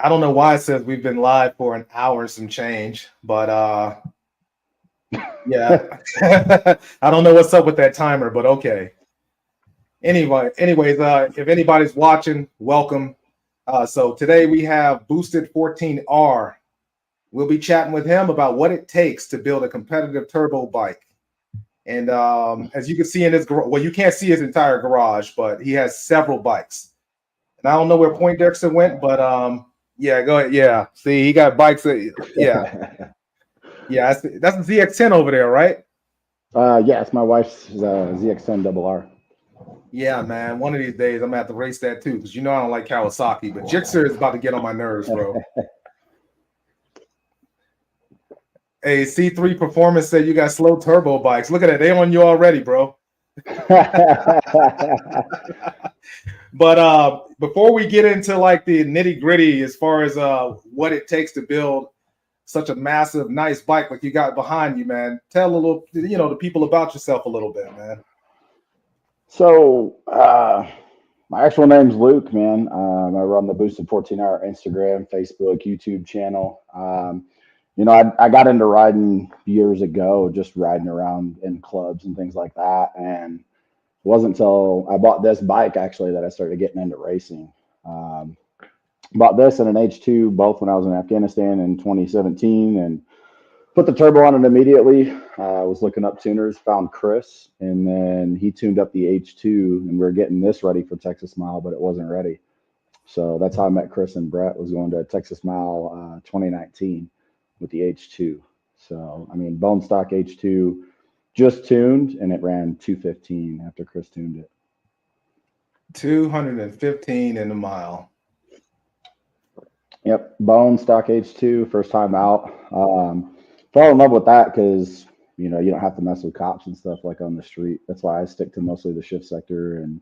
I don't know why it says we've been live for an hour and some change, but yeah. I don't know what's up with that timer, but okay. Anyways, if anybody's watching, welcome. So today we have Boosted14R. We'll be chatting with him about what it takes to build a competitive turbo bike. And as you can see in his garage, well, you can't see his entire garage, but he has several bikes. And I don't know where Poindexter went, but yeah, go ahead. Yeah, see, he got bikes. Yeah, yeah, that's the ZX10 over there, right? Yeah, it's my wife's ZX10RR. Yeah, man. One of these days, I'm gonna have to race that too, because you know I don't like Kawasaki, but Gixxer is about to get on my nerves, bro. Hey, C3 Performance said you got slow turbo bikes. Look at that, they on you already, bro. But before we get into like the nitty gritty as far as what it takes to build such a massive, nice bike like you got behind you, man, tell a little, the people about yourself a little bit, man. So, my actual name's Luke, man. I run the Boosted14R Instagram, Facebook, YouTube channel. I got into riding years ago, just riding around in clubs and things like that. And it wasn't until I bought this bike actually that I started getting into racing. Bought this and an H2 both when I was in Afghanistan in 2017 and put the turbo on it immediately. I was looking up tuners, found Chris, and then he tuned up the H2, and we are getting this ready for Texas Mile, but it wasn't ready. So that's how I met Chris and Brett. Was going to Texas Mile 2019 with the H2. So I mean, bone stock H2, just tuned, and it ran 215 after Chris tuned it. 215 in a mile. Yep, bone stock H2, first time out. Fell in love with that because you don't have to mess with cops and stuff like on the street. That's why I stick to mostly the shift sector and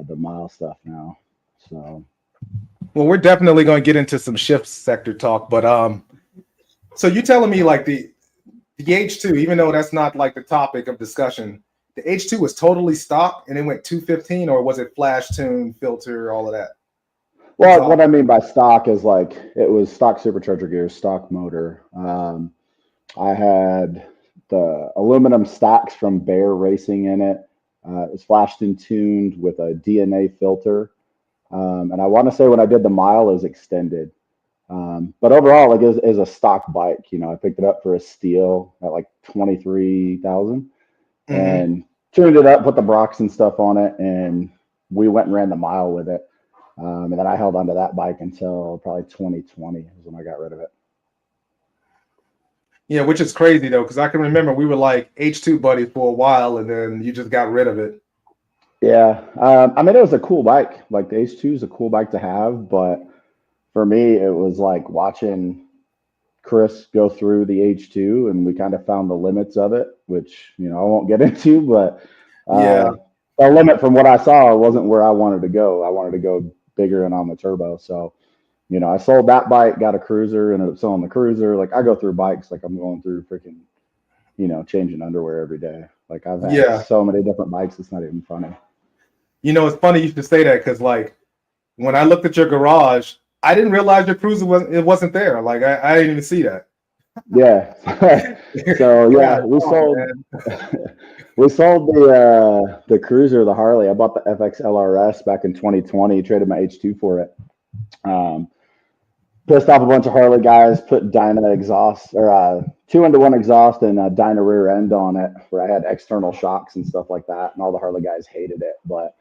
the mile stuff now. So, well, we're definitely going to get into some shift sector talk, but so you telling me like the H2, even though that's not like the topic of discussion, the H2 was totally stock and it went 215, or was it flash tune, filter, all of that? Well, what I mean by stock is like it was stock supercharger gears, stock motor. I had the aluminum stacks from Bear Racing in it. It was flashed and tuned with a DNA filter. And I want to say when I did the mile is extended. But overall, like it is a stock bike. I picked it up for a steal at like 23,000 and tuned it up, put the Brocs and stuff on it, and we went and ran the mile with it. And then I held onto that bike until probably 2020 is when I got rid of it. Yeah, which is crazy though, because I can remember we were like H2 buddies for a while, and then you just got rid of it. Yeah, I mean it was a cool bike. Like the H2 is a cool bike to have, but for me it was like watching Chris go through the H2, and we kind of found the limits of it, which I won't get into, but yeah, the limit from what I saw wasn't where I wanted to go. I wanted to go bigger and on the turbo. So, I sold that bike, got a cruiser, ended up selling the cruiser. Like I go through bikes like I'm going through freaking, changing underwear every day. Like I've had so many different bikes, it's not even funny. It's funny you should say that because like when I looked at your garage, I didn't realize your cruiser wasn't there. Like I didn't even see that. Yeah. So yeah, we sold we sold the cruiser, the Harley. I bought the FX LRS back in 2020, traded my H2 for it. Pissed off a bunch of Harley guys, put Dyna exhaust or 2-into-1 exhaust and a Dyna rear end on it where I had external shocks and stuff like that. And all the Harley guys hated it. But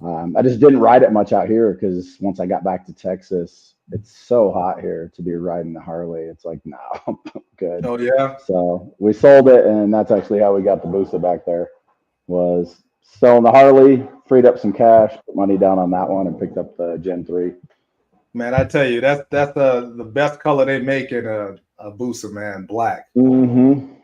I just didn't ride it much out here because once I got back to Texas, it's so hot here to be riding the Harley. It's like, no, I'm good. Oh, yeah. So we sold it, and that's actually how we got the Boosted back there, was selling the Harley, freed up some cash, put money down on that one, and picked up the Gen 3. Man, I tell you, that's the best color they make in a Booster, man, black. Mm-hmm.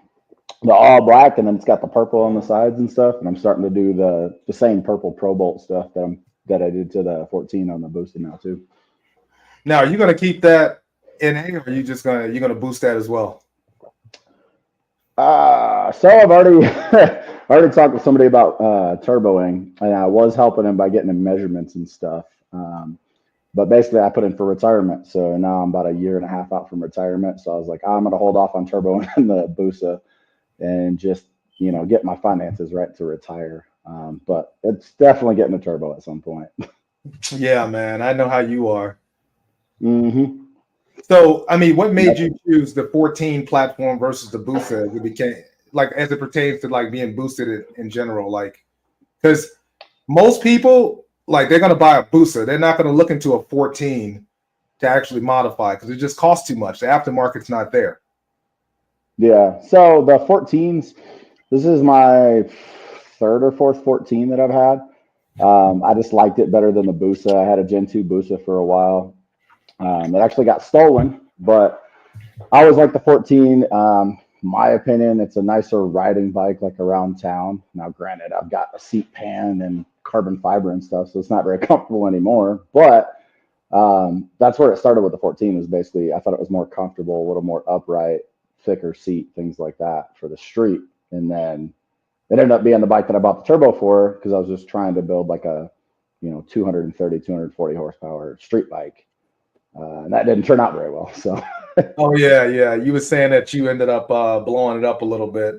The all black, and then it's got the purple on the sides and stuff. And I'm starting to do the same purple Pro Bolt stuff that I did to the 14 on the Boosted now too. Now, are you going to keep that in A, or are you just gonna boost that as well? So I've already talked with somebody about turboing, and I was helping him by getting him measurements and stuff. But basically, I put in for retirement. So now I'm about a year and a half out from retirement. So I was like, I'm going to hold off on turbo and the Busa and just, get my finances right to retire. But it's definitely getting a turbo at some point. Yeah, man. I know how you are. Mm-hmm. So, I mean, what made you choose the 14 platform versus the Busa as it became, like, as it pertains to like being boosted in general? Like, because most people, like, they're going to buy a Busa. They're not going to look into a 14 to actually modify because it just costs too much. The aftermarket's not there. Yeah. So the 14s, this is my third or fourth 14 that I've had. I just liked it better than the Busa. I had a Gen 2 Busa for a while. It actually got stolen, but I always like the 14. My opinion, it's a nicer riding bike, like around town. Now, granted, I've got a seat pan and carbon fiber and stuff, so it's not very comfortable anymore. But that's where it started with the 14. Was basically I thought it was more comfortable, a little more upright, thicker seat, things like that for the street. And then it ended up being the bike that I bought the turbo for because I was just trying to build like a 230, 240 horsepower street bike. And that didn't turn out very well. So, Oh, yeah, yeah. You were saying that you ended up blowing it up a little bit.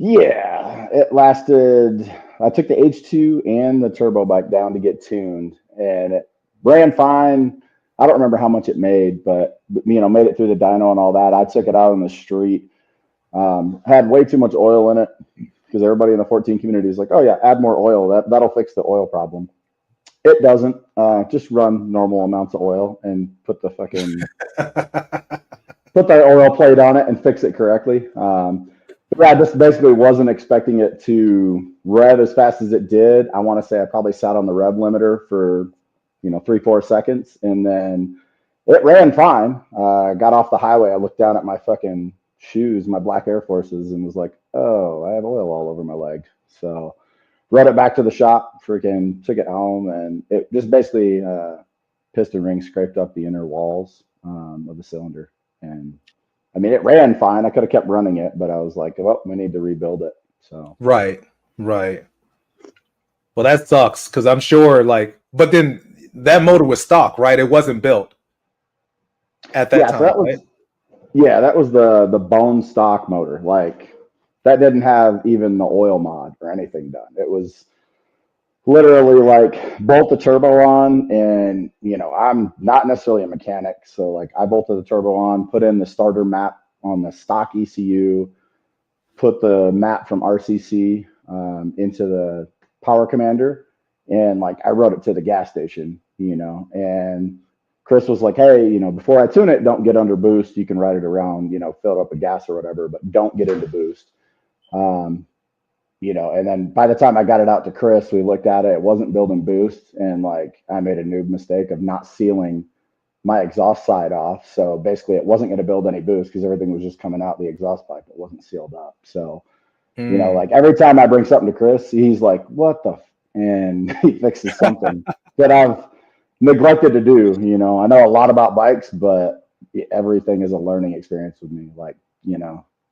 yeah, it lasted. I took the H2 and the turbo bike down to get tuned, and it ran fine. I don't remember how much it made, but made it through the dyno and all that. I took it out on the street. Had way too much oil in it because everybody in the 14 community is like, "Oh yeah, add more oil. That'll fix the oil problem." It doesn't. Just run normal amounts of oil and put the oil plate on it and fix it correctly. Yeah, I just basically wasn't expecting it to rev as fast as it did. I want to say I probably sat on the rev limiter for 3-4 seconds, and then it ran fine. Got off the highway. I looked down at my fucking shoes, my black Air Forces, and was like, "Oh, I have oil all over my leg." So rode it back to the shop, freaking took it home, and it just basically piston ring scraped up the inner walls of the cylinder. And I mean, it ran fine. I could have kept running it, but I was like, well, we need to rebuild it. So Right, right. Well, that sucks because I'm sure, like, but then that motor was stock, right? It wasn't built at that yeah, so time, right? that was the bone stock motor. Like that didn't have even the oil mod or anything done. It was literally like bolt the turbo on, and I'm not necessarily a mechanic, so like I bolted the turbo on, put in the starter map on the stock ECU, put the map from RCC into the power commander, and like I rode it to the gas station, and Chris was like, "Hey, before I tune it, don't get under boost. You can ride it around, fill it up with gas or whatever, but don't get into boost." And then by the time I got it out to Chris, we looked at it. It wasn't building boost, and like I made a noob mistake of not sealing my exhaust side off. So basically, it wasn't going to build any boost because everything was just coming out the exhaust pipe. It wasn't sealed up. So like every time I bring something to Chris, he's like, "What the?" And he fixes something that I've neglected to do. I know a lot about bikes, but everything is a learning experience with me. Like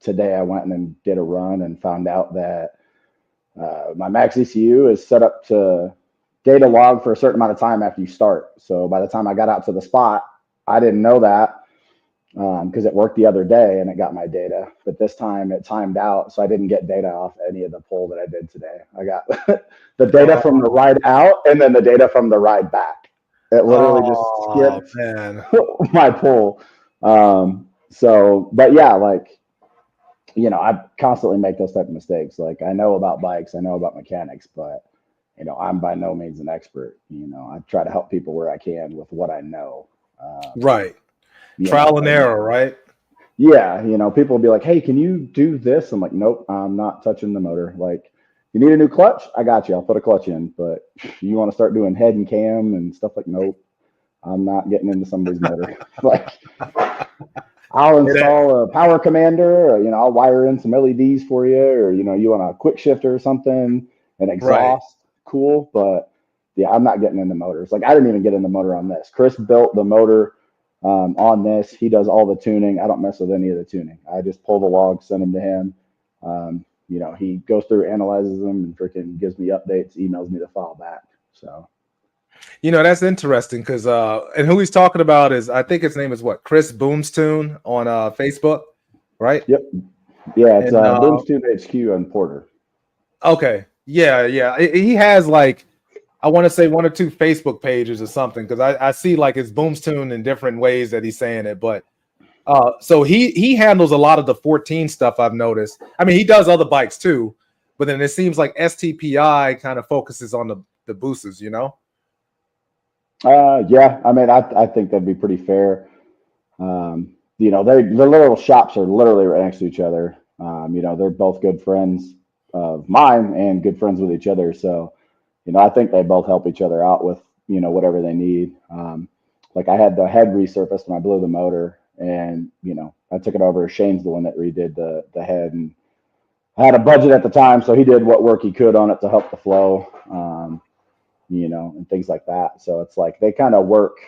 today I went and did a run and found out that my max ECU is set up to data log for a certain amount of time after you start. So by the time I got out to the spot, I didn't know that because it worked the other day and it got my data. But this time it timed out, so I didn't get data off any of the pull that I did today. I got the data from the ride out and then the data from the ride back. It literally just skipped Man. my pull. But yeah, like I constantly make those type of mistakes. Like I know about bikes, I know about mechanics, but I'm by no means an expert. I try to help people where I can with what I know. Right. Trial and error, right? Yeah, people will be like, "Hey, can you do this?" I'm like, "Nope, I'm not touching the motor." Like, you need a new clutch? I got you. I'll put a clutch in. But you want to start doing head and cam and stuff like, nope, I'm not getting into somebody's motor. Like, I'll install a power commander, or, I'll wire in some LEDs for you, or, you want a quick shifter or something, an exhaust, cool. But yeah, I'm not getting into motors. Like I didn't even get in the motor on this. Chris built the motor on this. He does all the tuning. I don't mess with any of the tuning. I just pull the logs, send them to him. He goes through, analyzes them, and freaking gives me updates, emails me the file back. So That's interesting because and who he's talking about is, I think his name is what, Chris Boomstoon on Facebook, right? Yep. Yeah, it's And Boomstoon HQ on Porter. okay, yeah. He has like, I want to say 1 or 2 Facebook pages or something, because I see like his Boomstoon in different ways that he's saying it, but so he handles a lot of the 14 stuff, I've noticed. I mean, he does other bikes too, but then it seems like STPI kind of focuses on the boosters, Yeah, I mean, I think that'd be pretty fair. The little shops are literally right next to each other. They're both good friends of mine and good friends with each other. So, I think they both help each other out with, whatever they need. Like I had the head resurfaced when I blew the motor, and, I took it over. Shane's the one that redid the head, and I had a budget at the time. So he did what work he could on it to help the flow, and things like that. So it's like they kind of work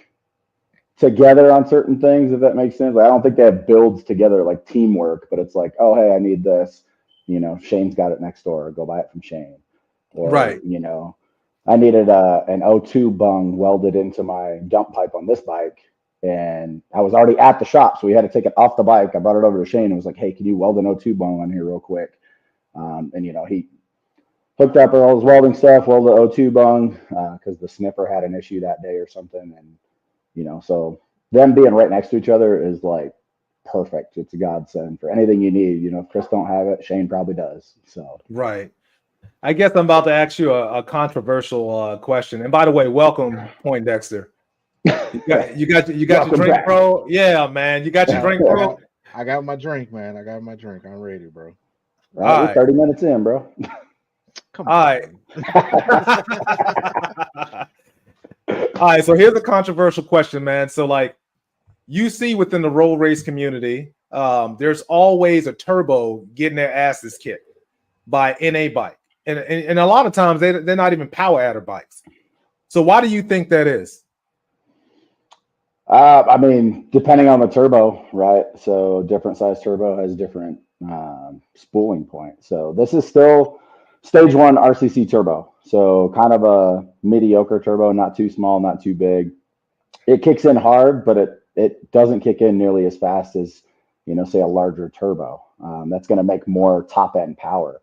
together on certain things, if that makes sense. Like, I don't think they have builds together like teamwork, but it's like, oh, hey, I need this. Shane's got it next door. Go buy it from Shane. Or, Right. I needed an O2 bung welded into my dump pipe on this bike. And I was already at the shop, so we had to take it off the bike. I brought it over to Shane and was like, hey, can you weld an O2 bung on here real quick? And, he hooked up all his welding stuff, welded the O2 bung because the sniffer had an issue that day or something. And, so them being right next to each other is like perfect. It's a godsend for anything you need. If Chris don't have it, Shane probably does. So Right. I guess I'm about to ask you a controversial question. And by the way, welcome, Poindexter. You got your drink, back. bro. Yeah, man. You got your drink, bro. I got my drink, man. I got my drink. I'm ready, bro. Right, we're 30 minutes in, bro. Come on. All right. All right. So here's a controversial question, man. So like you see within the road race community, there's always a turbo getting their asses kicked by NA bike. And a lot of times they're not even power adder bikes. So why do you think that is? I mean, depending on the turbo, right? So different size turbo has different spooling point. So this is still stage 1 RCC turbo. So kind of a mediocre turbo, not too small, not too big. It kicks in hard, but it doesn't kick in nearly as fast as, say a larger turbo. That's going to make more top end power.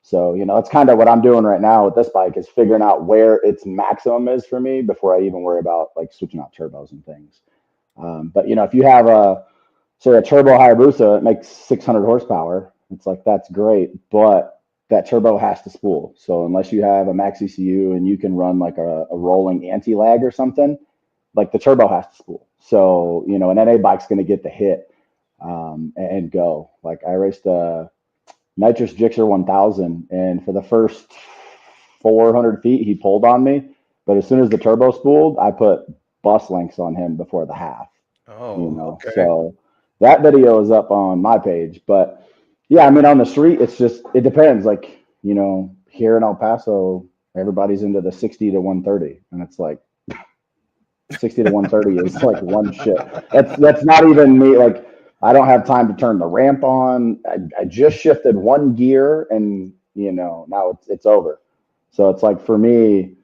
So, that's kind of what I'm doing right now with this bike, is figuring out where its maximum is for me before I even worry about like switching out turbos and things. But if you have a turbo Hayabusa, it makes 600 horsepower. It's like, that's great, but that turbo has to spool. So unless you have a max ECU and you can run like a rolling anti-lag or something, like the turbo has to spool. So, an NA bike's going to get the hit and go. Like I raced a Nitrous Gixxer 1000, and for the first 400 feet, he pulled on me. But as soon as the turbo spooled, I put bus links on him before the half. Oh, okay. So that video is up on my page. But yeah, I mean, on the street, it depends. Like, here in El Paso, everybody's into the 60 to 130, and it's like 60 to 130 is like one shit. That's not even me. Like, I don't have time to turn the ramp on. I just shifted one gear, and now it's over. So it's like, for me,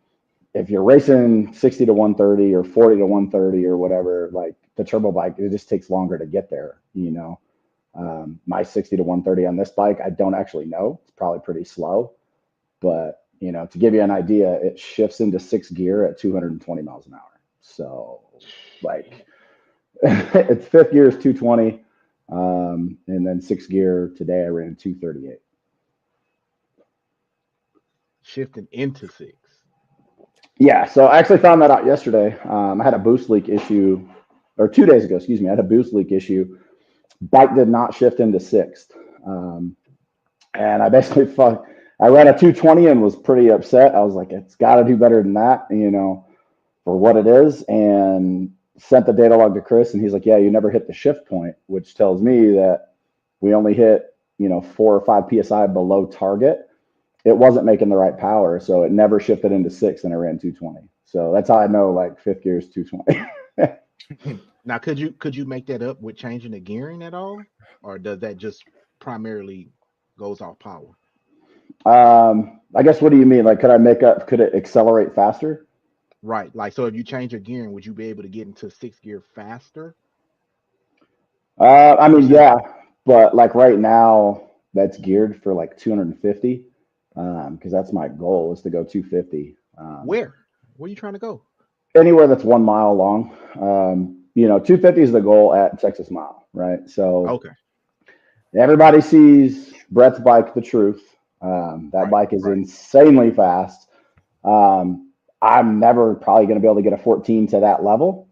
if you're racing 60 to 130 or 40 to 130 or whatever, like the turbo bike, it just takes longer to get there. My 60 to 130 on this bike, I don't actually know. It's probably pretty slow, but to give you an idea, it shifts into 6th gear at 220 miles an hour. So like it's 5th gear is 220. And then 6th gear today, I ran 238. Shifting into 6. Yeah, so I actually found that out yesterday. I had a boost leak issue, or 2 days ago, excuse me. I had a boost leak issue. Bike did not shift into 6th. And I basically I ran a 220 and was pretty upset. I was like, it's got to do better than that, for what it is. And sent the data log to Chris, and he's like, yeah, you never hit the shift point, which tells me that we only hit, 4 or 5 PSI below target. It wasn't making the right power, so it never shifted into 6, and I ran 220. So that's how I know, like, 5th gear is 220. Now, could you make that up with changing the gearing at all, or does that just primarily goes off power? I guess, what do you mean? Like, could it accelerate faster? Right. Like, so if you change your gearing, would you be able to get into sixth gear faster? I mean, yeah, but like right now, that's geared for like 250, because that's my goal is to go 250. Where? Where you trying to go? Anywhere that's 1 mile long. 250 is the goal at Texas Mile, right? So Okay. everybody sees Brett's bike, the truth. That Right. bike is Right. insanely fast. I'm never probably going to be able to get a 14 to that level,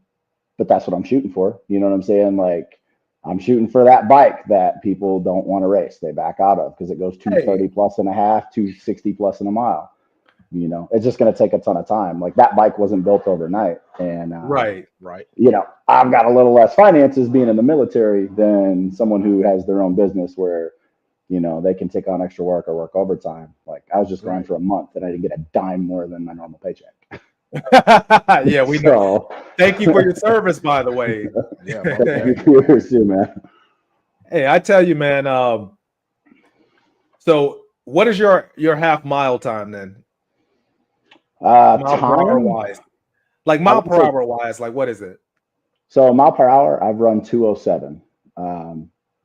but that's what I'm shooting for. You know what I'm saying? Like, I'm shooting for that bike that people don't want to race. They back out of because it goes 230 Hey, plus and a half, 260 plus in a mile. It's just going to take a ton of time. Like, that bike wasn't built overnight. And, right. Right. I've got a little less finances being in the military than someone who has their own business where, they can take on extra work or work overtime. Like, I was just gone Right. for a month and I didn't get a dime more than my normal paycheck. Yeah, we know. So, Thank you for your service, by the way. Yeah. thank you for yours too, man. Hey, I tell you, man. So what is your half mile time then? Mile per hour Time, wise, like I mile would per say, hour wise, like what is it? so mile per hour, I've run 207.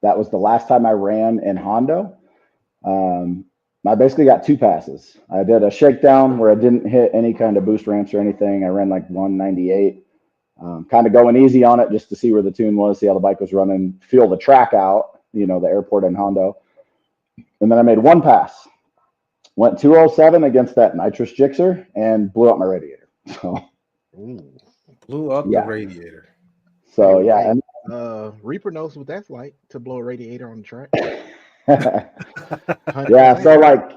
That was the last time I ran in Hondo. Um, I basically got two passes. I did a shakedown where I didn't hit any kind of boost ramps or anything. I ran like 198, kind of going easy on it just to see where the tune was, see how the bike was running, feel the track out, the airport in Hondo. And then I made one pass, went 207 against that nitrous Gixxer and blew up my radiator. So, Ooh. Blew up the yeah. radiator. Hey, So, yeah. hey, Reaper knows what that's like to blow a radiator on the track. Yeah. 100%. So, like,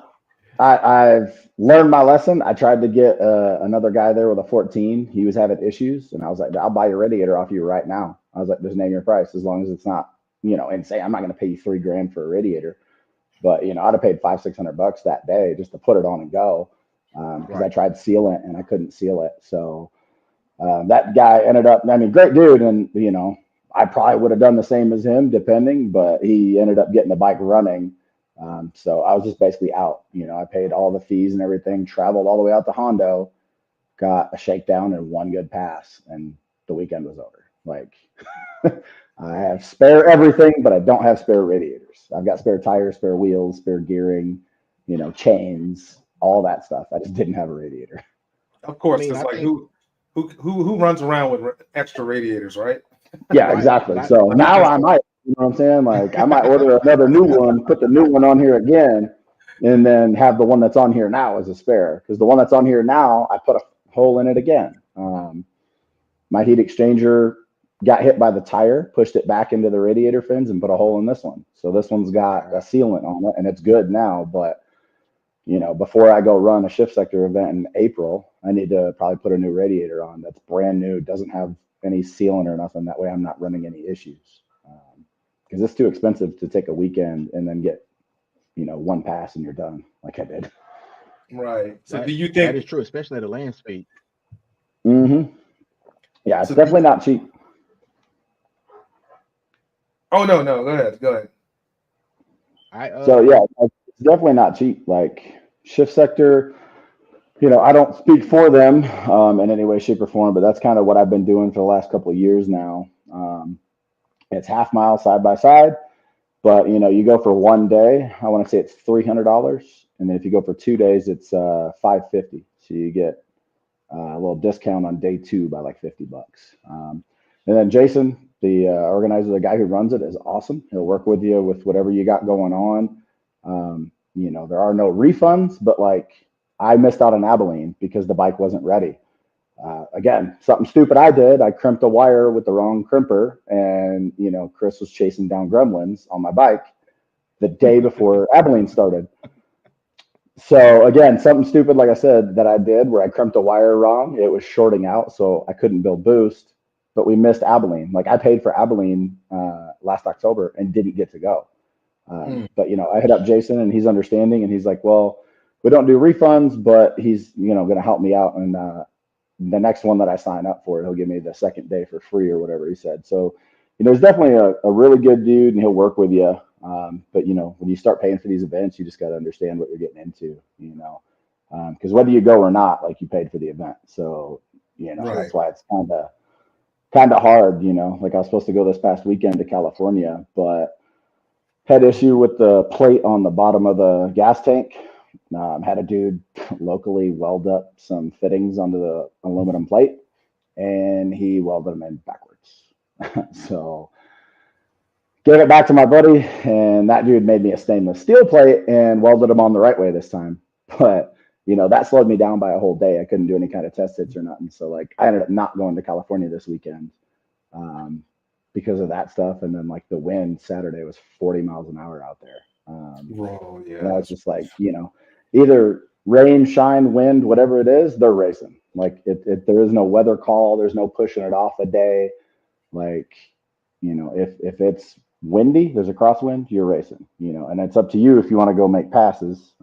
I've learned my lesson. I tried to get another guy there with a 14. He was having issues, and I was like, "I'll buy your radiator off you right now." I was like, "Just name your price, as long as it's not, insane. I'm not going to pay you $3,000 for a radiator." But I'd have paid $500-600 that day just to put it on and go, because I Right. tried sealing it and I couldn't seal it. So that guy ended up. I mean, great dude, and I probably would have done the same as him, depending. But he ended up getting the bike running. So I was just basically out. I paid all the fees and everything, traveled all the way out to Hondo, got a shakedown and one good pass, and the weekend was over. Like, I have spare everything, but I don't have spare radiators. I've got spare tires, spare wheels, spare gearing, chains, all that stuff. I just didn't have a radiator. Of I course, mean, because I like think who runs around with extra radiators, right? Yeah, right, exactly. but So I now think I might, what I'm saying? Like, I might order another new one, put the new one on here again, and then have the one that's on here now as a spare. Because the one that's on here now, I put a hole in it again. My heat exchanger got hit by the tire, pushed it back into the radiator fins, and put a hole in this one. So this one's got a sealant on it, and it's good now. But before I go run a shift sector event in April, I need to probably put a new radiator on that's brand new, doesn't have any sealant or nothing. That way I'm not running any issues. Because it's too expensive to take a weekend and then get, one pass and you're done like I did. Right. So do that you that think? is true, especially at a land speed. Yeah, it's So do definitely not cheap. oh no, no, go ahead, go ahead. I So yeah, it's definitely not cheap. Like shift sector, I don't speak for them in any way, shape, or form, but that's kind of what I've been doing for the last couple of years now. It's half mile side by side, but you go for one day, I want to say it's $300, and then if you go for 2 days, it's $550. So you get a little discount on day two by like $50. And then Jason, the organizer, the guy who runs it, is awesome. He'll work with you with whatever you got going on. There are no refunds, but like I missed out on Abilene because the bike wasn't ready. Again, something stupid I did. I crimped a wire with the wrong crimper, and Chris was chasing down gremlins on my bike the day before Abilene started. So again, something stupid, like I said, that I did where I crimped a wire wrong. It was shorting out, so I couldn't build boost. But we missed Abilene. Like I paid for Abilene last October and didn't get to go. But I hit up Jason and he's understanding, and he's like, "Well, we don't do refunds, but he's going to help me out, and the next one that I sign up for, he'll give me the second day for free or whatever he said." So he's definitely a really good dude, and he'll work with you. But when you start paying for these events, you just got to understand what you're getting into. Because whether you go or not, like you paid for the event. So You know, Right. that's why it's kind of hard. You know, like I was supposed to go this past weekend to California, but had issue with the plate on the bottom of the gas tank. Had a dude locally weld up some fittings onto the aluminum plate, and he welded them in backwards. So gave it back to my buddy, and that dude made me a stainless steel plate and welded them on the right way this time. But you know, that slowed me down by a whole day. I couldn't do any kind of test hits or nothing. So like I ended up not going to California this weekend because of that stuff. And then like the wind Saturday was 40 miles an hour out there. Bro, yeah. And I was just like, you know, either rain, shine, wind, whatever it is, they're racing. Like there is no weather call. There's no pushing it off a day. Like, you know, if it's windy, there's a crosswind, you're racing, you know, and it's up to you if you want to go make passes,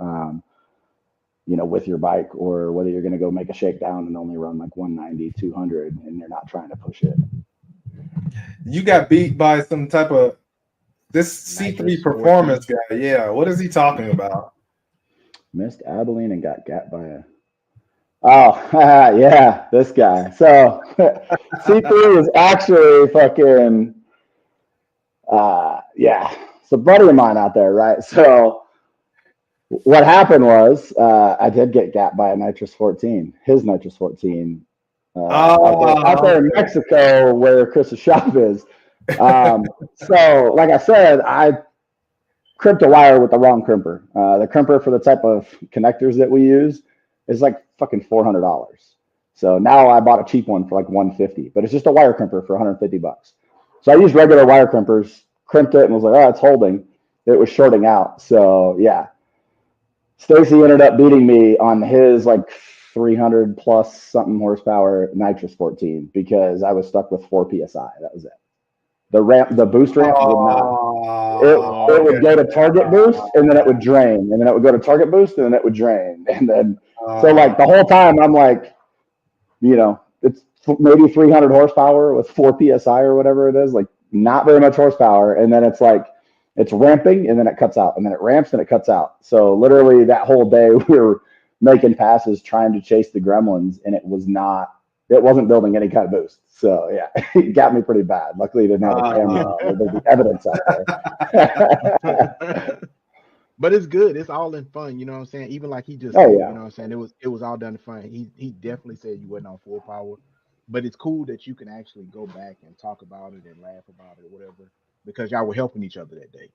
you know, with your bike, or whether you're going to go make a shakedown and only run like 190, 200, and you're not trying to push it. You got beat by some type of this C3 performance guy. Yeah. What is he talking about? Missed Abilene and got gapped by a. Oh, yeah, this guy. So C3 is actually fucking, yeah, it's a buddy of mine out there, right? So what happened was I did get gapped by a Nitrous 14, his Nitrous 14, out there in Mexico where Chris's shop is. So, like I said, I crimped a wire with the wrong crimper. The crimper for the type of connectors that we use is like fucking $400. So now I bought a cheap one for like $150, but it's just a wire crimper for $150. So I used regular wire crimpers, crimped it, and was like, oh, it's holding. It was shorting out. So yeah, Stacy ended up beating me on his like 300 plus something horsepower Nitrous 14 because I was stuck with 4 psi. That was it. The boost ramp would not. It would go to target boost, and then it would drain, and then it would go to target boost, and then it would drain, and then so like the whole time I'm like, you know, it's maybe 300 horsepower with 4 psi or whatever it is, like not very much horsepower, and then it's like it's ramping, and then it cuts out, and then it ramps, and it cuts out. So literally that whole day we were making passes trying to chase the gremlins, and it wasn't building any kind of boost. So yeah, it got me pretty bad. Luckily, it didn't have a camera. There'd be evidence out there. But it's good. It's all in fun. You know what I'm saying? Even like he just Oh, said, yeah. you know what I'm saying? It was all done in fun. He definitely said you wasn't on full power. But it's cool that you can actually go back and talk about it and laugh about it or whatever, because y'all were helping each other that day.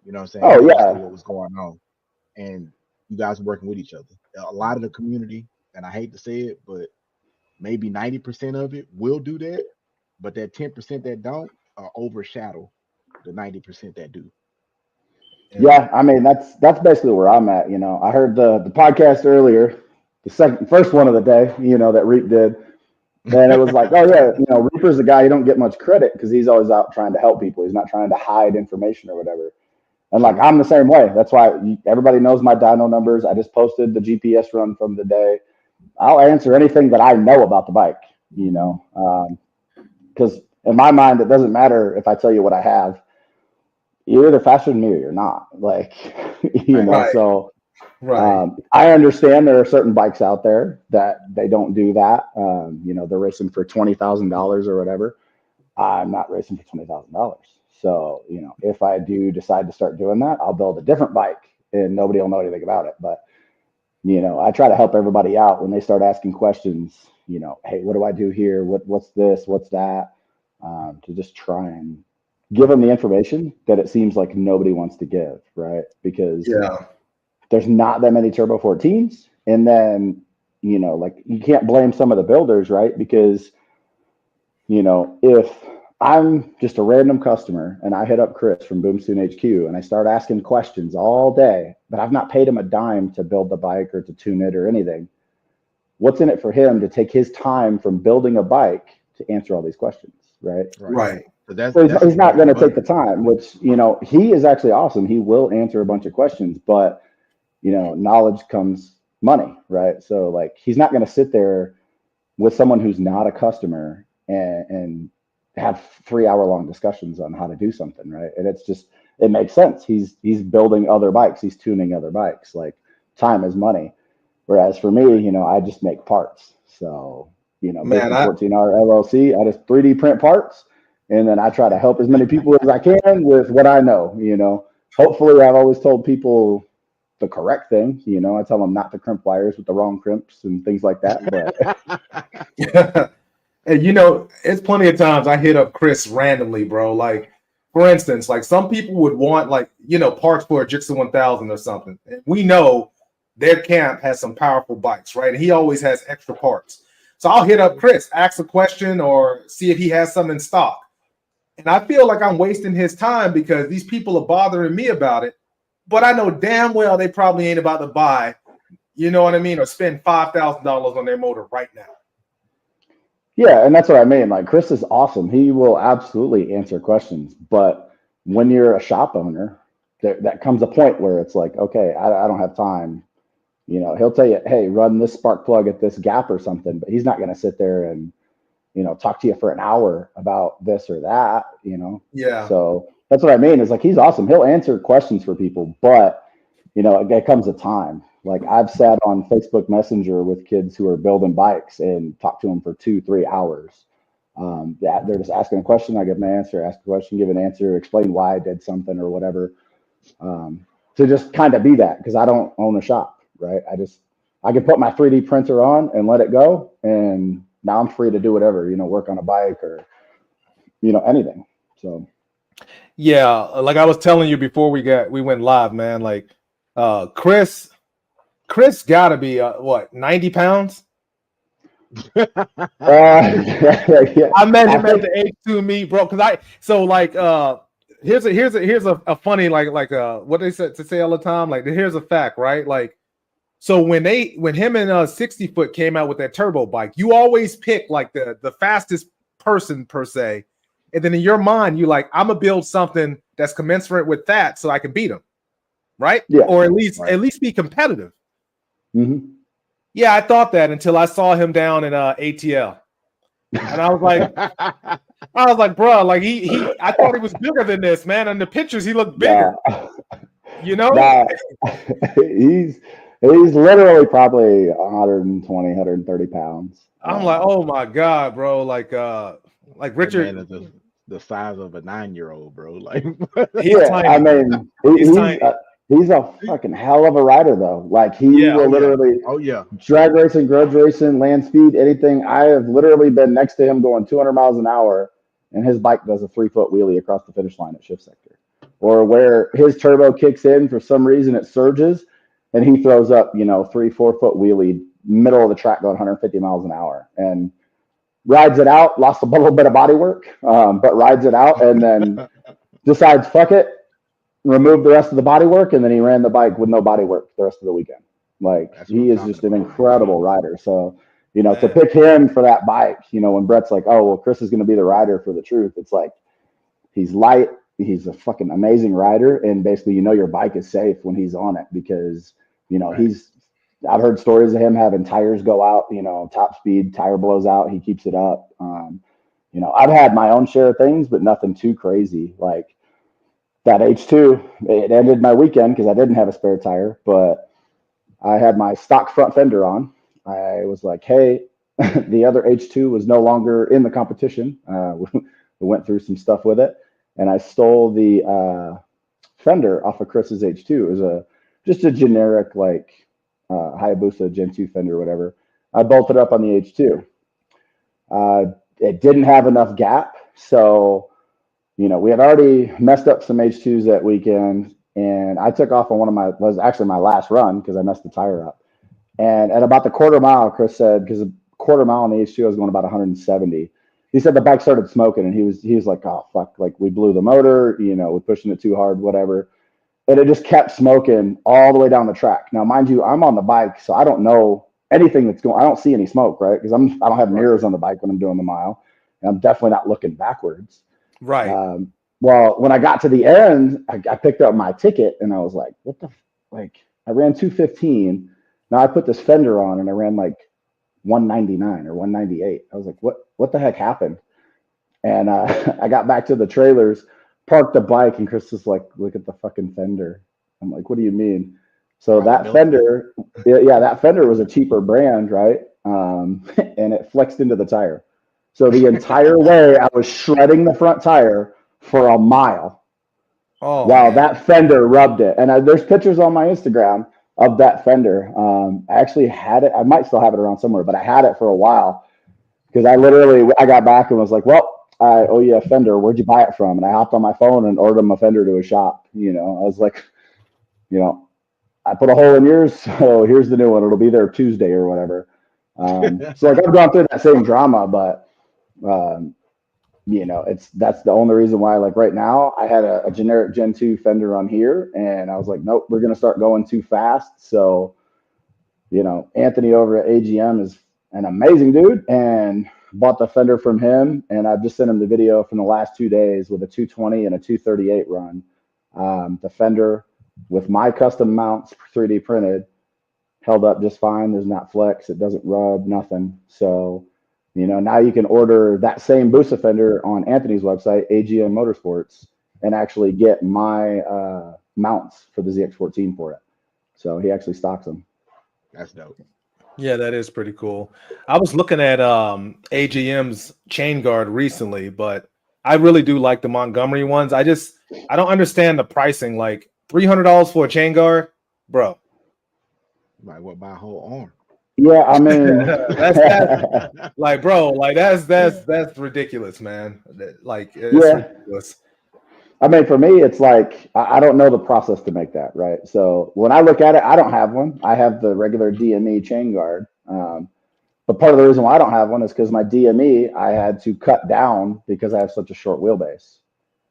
You know what I'm saying? Oh, You yeah. understood what was going on. And you guys were working with each other. A lot of the community, and I hate to say it, but maybe 90% of it will do that, but that 10% that don't overshadow the 90% that do. Yeah, I mean that's basically where I'm at. You know, I heard the podcast earlier, the first one of the day, you know, that Reap did, and it was like, oh yeah, you know, Reaper's the guy you don't get much credit because he's always out trying to help people. He's not trying to hide information or whatever. And like I'm the same way. That's why everybody knows my dyno numbers. I just posted the GPS run from the day. I'll answer anything that I know about the bike, you know, because in my mind, it doesn't matter if I tell you what I have. You're either faster than me or you're not. Like, you know, Right. so Right. I understand there are certain bikes out there that they don't do that. You know, they're racing for $20,000 or whatever. I'm not racing for $20,000. So, you know, if I do decide to start doing that, I'll build a different bike and nobody will know anything about it. But you know, I try to help everybody out when they start asking questions, you know, hey, what do I do here? What's this? What's that? To just try and give them the information that it seems like nobody wants to give, right? Because there's not that many Turbo 14s. And then, you know, like you can't blame some of the builders, right? Because, you know, if I'm just a random customer and I hit up Chris from Boomstoon HQ and I start asking questions all day, but I've not paid him a dime to build the bike or to tune it or anything. What's in it for him to take his time from building a bike to answer all these questions, right? Right. So he's not going to take the time, which, you know, he is actually awesome. He will answer a bunch of questions, but, you know, knowledge comes money, right? So like, he's not going to sit there with someone who's not a customer and have 3-hour long discussions on how to do something, right? And it's just, it makes sense. He's building other bikes. He's tuning other bikes. Like time is money. Whereas for me, you know, I just make parts. So, Man, Boosted14R LLC. I just 3D print parts, and then I try to help as many people as I can with what I know. Hopefully, I've always told people the correct thing. I tell them not to crimp wires with the wrong crimps and things like that. But and it's plenty of times I hit up Chris randomly, bro. Like, for instance, like some people would want parts for a Jixon 1000 or something. And we know their camp has some powerful bikes, right? And he always has extra parts. So I'll hit up Chris, ask a question, or see if he has some in stock. And I feel like I'm wasting his time because these people are bothering me about it. But I know damn well they probably ain't about to buy, you know what I mean, or spend $5,000 on their motor right now. Yeah, and that's what I mean. Like, Chris is awesome. He will absolutely answer questions. But when you're a shop owner, that comes a point where it's like, okay, I don't have time. He'll tell you, hey, run this spark plug at this gap or something, but he's not going to sit there and, talk to you for an hour about this or that, Yeah. So that's what I mean. Is like, he's awesome. He'll answer questions for people, but, it comes a time. Like, I've sat on Facebook Messenger with kids who are building bikes and talked to them for 2-3 hours. They're just asking a question. I give them an answer, ask a question, give an answer, explain why I did something or whatever. To just kind of be that, because I don't own a shop, right? I can put my 3D printer on and let it go, and now I'm free to do whatever, work on a bike or, anything. So. Yeah, like I was telling you before we went live, man. Like, Chris got to be 90 pounds. Yeah. I met him at the H2 meet, bro. Here's a funny what they said to say all the time. Like, here's a fact, right? Like, so when him and 60 Foot came out with that turbo bike, you always pick like the fastest person per se, and then in your mind you like, I'm gonna build something that's commensurate with that so I can beat him, right? Yeah, or at least be competitive. Mm-hmm. Yeah, I thought that until I saw him down in ATL, and I was like, bro, like I thought he was bigger than this, man. In the pictures, he looked bigger. He's literally probably 120, 130 pounds. I'm like, oh my god, bro, like Richard is the size of a 9-year-old, bro. Like, he's tiny. I mean, he's a fucking hell of a rider, though. Like, he will literally, drag racing, grudge racing, land speed, anything. I have literally been next to him going 200 miles an hour, and his bike does a 3-foot wheelie across the finish line at shift sector. Or where his turbo kicks in, for some reason it surges, and he throws up, 3-4 foot wheelie, middle of the track going 150 miles an hour, and rides it out. Lost a little bit of body work, but rides it out, and then decides, fuck it, remove the rest of the body work, and then he ran the bike with no body work the rest of the weekend. Like, he is just an incredible rider. So, to pick him for that bike, when Brett's like, oh, well, Chris is going to be the rider for the truth, it's like, he's light. He's a fucking amazing rider, and basically, your bike is safe when he's on it, because I've heard stories of him having tires go out, top speed, tire blows out, he keeps it up. I've had my own share of things, but nothing too crazy. Like that H2, it ended my weekend because I didn't have a spare tire, but I had my stock front fender on. I was like, hey, the other H2 was no longer in the competition. We went through some stuff with it, and I stole the fender off of Chris's H2. It was just a generic Hayabusa Gen 2 fender or whatever. I bolted up on the H2. It didn't have enough gap, so we had already messed up some H2s that weekend, and I took off on was actually my last run because I messed the tire up. And at about the quarter mile, Chris said, because a quarter mile on the H2 I was going about 170. He said the bike started smoking, and he was like, oh fuck, like we blew the motor, we're pushing it too hard, whatever. And it just kept smoking all the way down the track. Now, mind you, I'm on the bike, so I don't know anything that's going. I don't see any smoke, right? Because I don't have mirrors on the bike when I'm doing the mile, and I'm definitely not looking backwards. Right. Well, when I got to the end, I picked up my ticket, and I was like, what the I ran 215. Now I put this fender on, and I ran like 199 or 198. I was like, what the heck happened? And I got back to the trailers, parked the bike, and Chris was like, look at the fucking fender. I'm like, what do you mean? So that fender, that fender was a cheaper brand, right? and it flexed into the tire. So the entire way I was shredding the front tire for a mile Oh while man. that fender rubbed it. And there's pictures on my Instagram of that fender. I actually had it. I might still have it around somewhere, but I had it for a while because I got back and was like, well, I owe you a fender. Where'd you buy it from? And I hopped on my phone and ordered him a fender to a shop. You know, I was like, you know, I put a hole in yours, so here's the new one. It'll be there Tuesday or whatever. So like I've gone through that same drama, but um, you know, that's the only reason why. Like right now, I had a generic Gen 2 fender on here, and I was like, nope, we're gonna start going too fast. So you know, Anthony over at AGM is an amazing dude, and bought the fender from him, and I've just sent him the video from the last 2 days with a 220 and a 238 run. The fender with my custom mounts 3D printed held up just fine. There's not flex. It doesn't rub, nothing. So, you know, now you can order that same Boost fender on Anthony's website, AGM Motorsports, and actually get my mounts for the ZX14 for it. So he actually stocks them. That's dope. Yeah, that is pretty cool. I was looking at AGM's chain guard recently, but I really do like the Montgomery ones. I don't understand the pricing. Like $300 for a chain guard, bro. Like what, buy a whole arm? Yeah, I mean, that's like, bro, like that's ridiculous, man. Like it's yeah. ridiculous. I mean, for me, it's like I don't know the process to make that, right? So when I look at it, I don't have one. I have the regular DME chain guard. But part of the reason why I don't have one is because my DME I had to cut down because I have such a short wheelbase.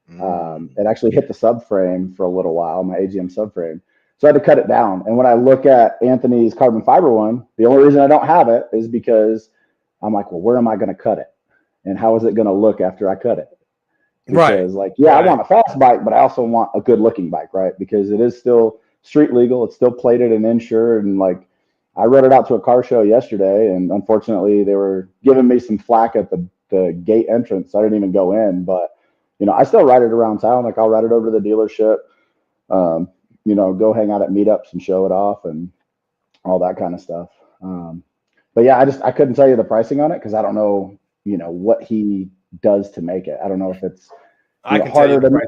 It actually hit the subframe for a little while, my AGM subframe. So I had to cut it down. And when I look at Anthony's carbon fiber one, the only reason I don't have it is because I'm like, well, where am I going to cut it? And how is it going to look after I cut it? Because I want a fast bike, but I also want a good looking bike, right? Because it is still street legal. It's still plated and insured. And like, I rode it out to a car show yesterday, and unfortunately they were giving me some flack at the gate entrance. So I didn't even go in, but you know, I still ride it around town. Like I'll ride it over to the dealership, you know, go hang out at meetups and show it off and all that kind of stuff. But yeah, I couldn't tell you the pricing on it because I don't know, you know, what he does to make it. I don't know if it's harder to make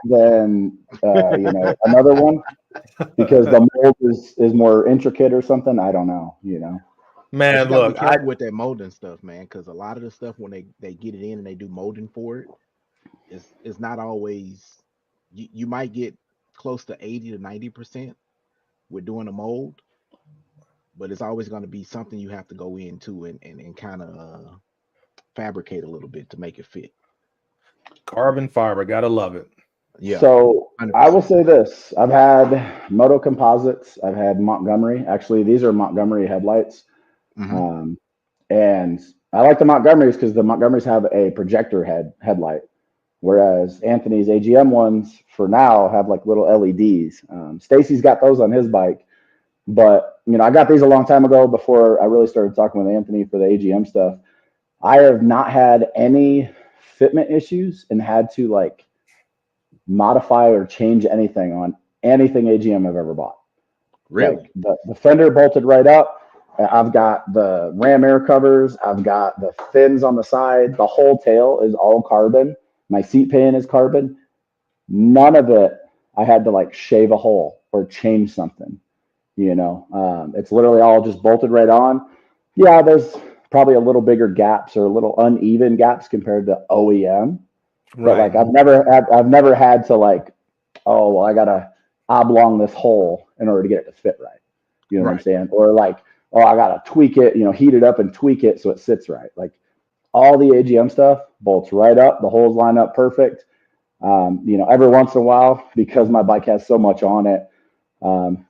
than you know, another one because the mold is more intricate or something. I don't know, you know. Man, look, I with that molding stuff, man, because a lot of the stuff when they get it in and they do molding for it, it's not always you might get close to 80 to 90% with doing a mold, but it's always going to be something you have to go into and kind of fabricate a little bit to make it fit. Carbon fiber, gotta love it. Yeah. So 100%. I will say this: I've had Moto Composites, I've had Montgomery. Actually, these are Montgomery headlights, and I like the Montgomerys because the Montgomerys have a projector headlight, whereas Anthony's AGM ones for now have like little LEDs. Stacy's got those on his bike, but you know, I got these a long time ago before I really started talking with Anthony for the AGM stuff. I have not had any fitment issues and had to like modify or change anything on anything AGM I've ever bought. Really? Like the fender bolted right up. I've got the ram air covers. I've got the fins on the side. The whole tail is all carbon. My seat pan is carbon. None of it I had to like shave a hole or change something, you know. It's literally all just bolted right on. Yeah, there's probably a little bigger gaps or a little uneven gaps compared to OEM. But like I've never had to like, oh well, I gotta oblong this hole in order to get it to fit right. You know what I'm saying? Or like, oh, I gotta tweak it, you know, heat it up and tweak it so it sits right. Like all the AGM stuff bolts right up, the holes line up perfect. You know, every once in a while, because my bike has so much on it,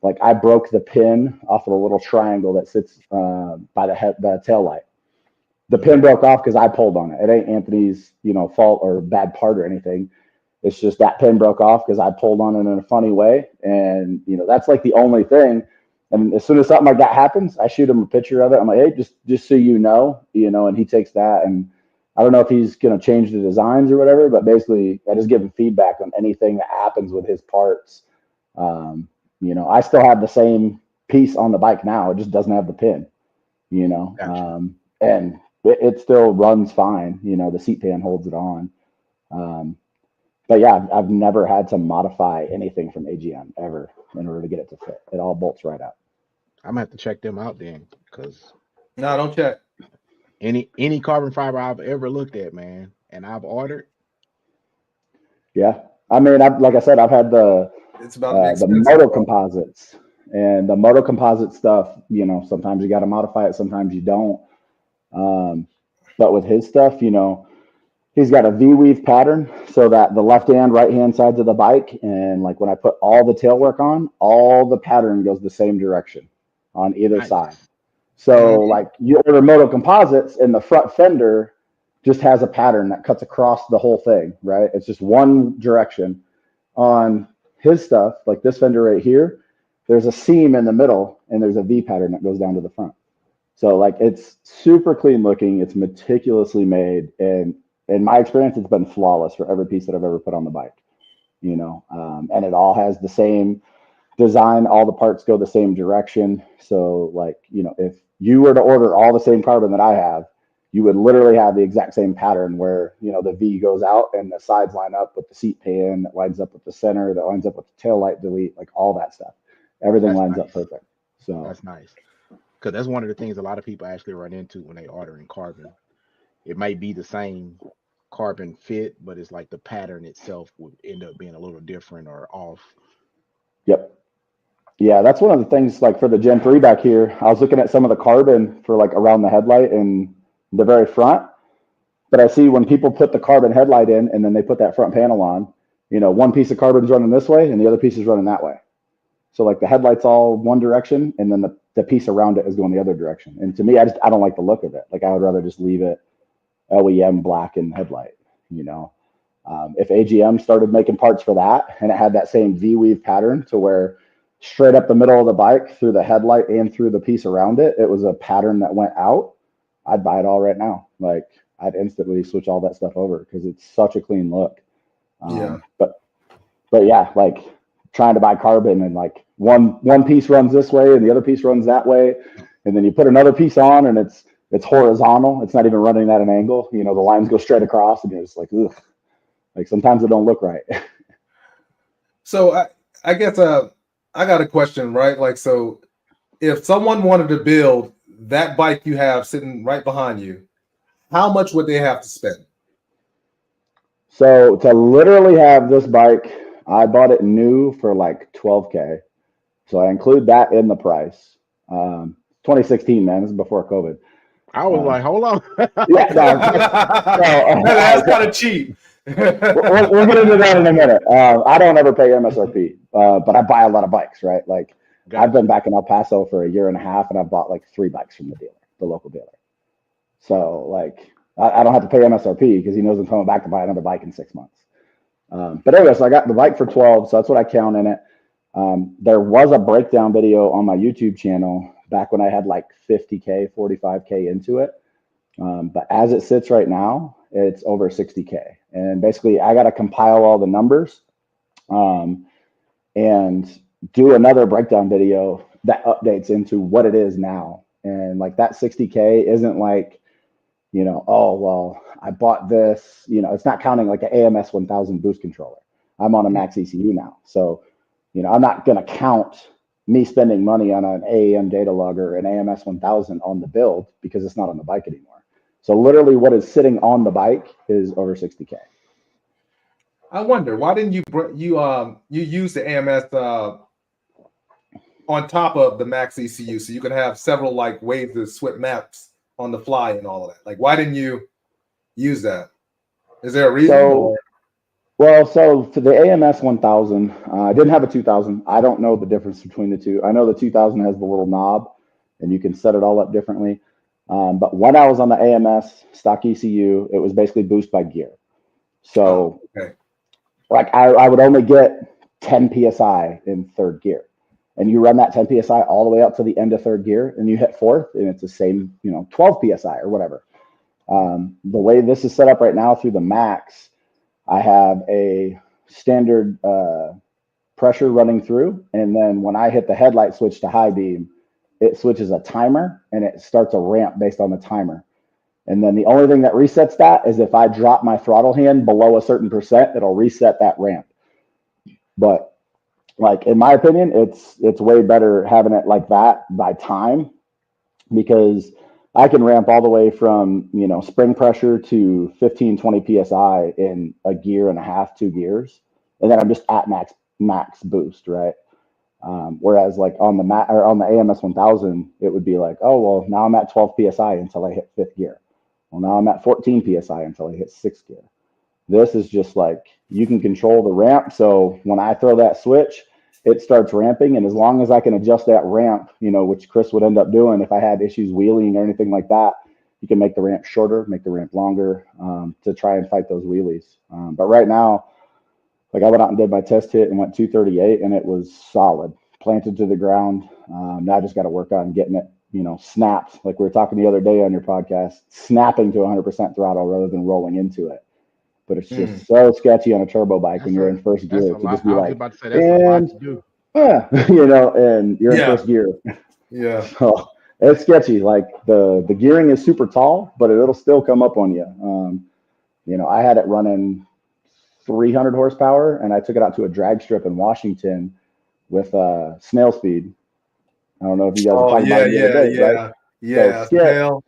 like I broke the pin off of the little triangle that sits by the tail light. The pin broke off because I pulled on it. It ain't Anthony's, you know, fault or bad part or anything. It's just that pin broke off because I pulled on it in a funny way. And, you know, that's like the only thing. And as soon as something like that happens, I shoot him a picture of it. I'm like, hey, just so you know, and he takes that. And I don't know if he's going to change the designs or whatever, but basically I just give him feedback on anything that happens with his parts. You know, I still have the same piece on the bike now. It just doesn't have the pin. you know, Gotcha. and it still runs fine. You know, the seat pan holds it on. Um, but yeah, I've never had to modify anything from AGM ever in order to get it to fit. It all bolts right out. I'm gonna have to check them out then, because No, don't check. any carbon fiber I've ever looked at, man, and I've ordered. Yeah, I mean, like I said, I've had It's about to be the expensive, moto bro. composites, and the moto composite stuff. You know, sometimes you got to modify it, sometimes you don't. Um, but with his stuff, you know, he's got a V weave pattern so that the left and right hand sides of the bike, and like when I put all the tail work on, all the pattern goes the same direction on either side. Nice. So Mhm. like you order moto composites and the front fender just has a pattern that cuts across the whole thing, right? It's just one direction. On his stuff, like this fender right here, there's a seam in the middle and there's a V pattern that goes down to the front. So like it's super clean looking, it's meticulously made, and in my experience, it's been flawless for every piece that I've ever put on the bike. You know, and it all has the same design. All the parts go the same direction. So like you know, if you were to order all the same carbon that I have, you would literally have the exact same pattern where you know the V goes out and the sides line up with the seat pan, that lines up with the center, that lines up with the tail light delete, like all that stuff. Everything That's lines up nice. perfect. So That's nice. Because that's one of the things a lot of people actually run into when they order in carbon. It might be the same carbon fit, but it's like the pattern itself would end up being a little different or off. yep. Yeah, that's one of the things like for the Gen 3 back here. I was looking at some of the carbon for like around the headlight and the very front. But I see when people put the carbon headlight in and then they put that front panel on, you know, one piece of carbon's running this way and the other piece is running that way. So like the headlight's all one direction and then the piece around it is going the other direction. And to me, I don't like the look of it. Like I would rather just leave it LEM black and headlight, you know. If AGM started making parts for that and it had that same V weave pattern to where straight up the middle of the bike through the headlight and through the piece around it, it was a pattern that went out, I'd buy it all right now. Like I'd instantly switch all that stuff over because it's such a clean look. Yeah. Um, but but yeah, like trying to buy carbon and like one piece runs this way and the other piece runs that way, and then you put another piece on and it's horizontal. It's not even running at an angle. You know, the lines go straight across, and you're just like, ugh. Like sometimes it don't look right. So I guess I got a question, right? Like, so if someone wanted to build that bike you have sitting right behind you, how much would they have to spend? So to literally have this bike, I bought it new for like 12K. So I include that in the price. 2016, man. This is before COVID. I was Um, like, hold on. yeah, no, That's kind of cheap. we'll get into that in a minute. I don't ever pay MSRP, but I buy a lot of bikes, right? Like I've been Gotcha. back in El Paso for a year and a half, and I've bought like 3 bikes from the dealer, the local dealer. So like I don't have to pay MSRP because he knows I'm coming back to buy another bike in 6 months. But anyway, so I got the bike for 12, so that's what I count in it. There was a breakdown video on my YouTube channel back when I had like 50K, 45K into it. But as it sits right now, it's over 60K. And basically, I got to compile all the numbers um, and do another breakdown video that updates into what it is now. And like that 60K isn't like, you know, oh, well, I bought this, you know, it's not counting like an AMS 1000 boost controller. I'm on a max ECU now. So, you know, I'm not going to count me spending money on an AAM data logger and AMS 1000 on the build because it's not on the bike anymore. So literally what is sitting on the bike is over 60K. I wonder why didn't you use the AMS on top of the Max ECU so you can have several like ways to switch maps on the fly and all of that? Like, why didn't you use that? Is there a reason? So, well, so for the AMS 1000, I didn't have a 2000. I don't know the difference between the two. I know the 2000 has the little knob and you can set it all up differently. But when I was on the AMS stock ECU, it was basically boost by gear. So Okay. like I would only get 10 psi in third gear, and you run that 10 psi all the way up to the end of third gear, and you hit fourth, and it's the same, you know, 12 psi or whatever. The way this is set up right now through the max, I have a standard pressure running through, and then when I hit the headlight switch to high beam, it switches a timer and it starts a ramp based on the timer. And then the only thing that resets that is if I drop my throttle hand below a certain percent, it'll reset that ramp. But like in my opinion, it's way better having it like that by time, because I can ramp all the way from, you know, spring pressure to 15, 20 psi in a gear and a half, 2 gears, and then I'm just at max boost, right? Whereas like on the on the AMS 1000, it would be like, oh well, now I'm at 12 psi until I hit 5th gear. Well, now I'm at 14 psi until I hit 6th gear. This is just like you can control the ramp. So when I throw that switch, it starts ramping. And as long as I can adjust that ramp, you know, which Chris would end up doing if I had issues wheeling or anything like that, you can make the ramp shorter, make the ramp longer to try and fight those wheelies. But right now, like I went out and did my test hit and went 238 and it was solid, planted to the ground. Now I just got to work on getting it, you know, snapped. Like we were talking the other day on your podcast, snapping to 100% throttle rather than rolling into it. But it's just so sketchy on a turbo bike when you're in first gear to just be like, and you know, and you're in first gear. Yeah. So it's sketchy. Like the gearing is super tall, but it'll still come up on you. You know, I had it running 300 horsepower and I took it out to a drag strip in Washington with snail speed. I don't know if you guys are talking about it the other day, right? Yeah. So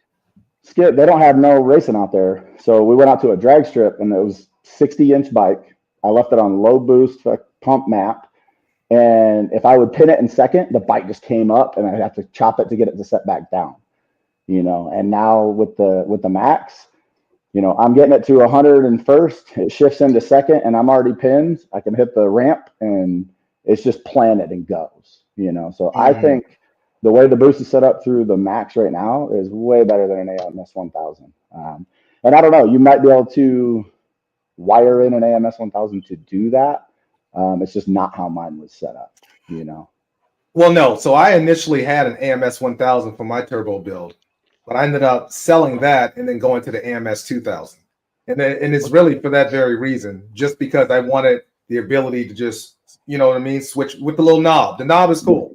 Skip, they don't have no racing out there. So we went out to a drag strip and it was 60-inch bike. I left it on low boost pump map. And if I would pin it in second, the bike just came up and I'd have to chop it to get it to set back down, you know. And now with the max, you know, I'm getting it to 100 and first, it shifts into second and I'm already pinned. I can hit the ramp and it's just planted and goes, you know. So I think the way the boost is set up through the max right now is way better than an AMS 1000. And I don't know, you might be able to wire in an AMS 1000 to do that. It's just not how mine was set up, you know. Well, no. So I initially had an AMS 1000 for my turbo build, but I ended up selling that and then going to the AMS 2000. And it's really for that very reason, just because I wanted the ability to just, you know what I mean, switch with the little knob. The knob is cool.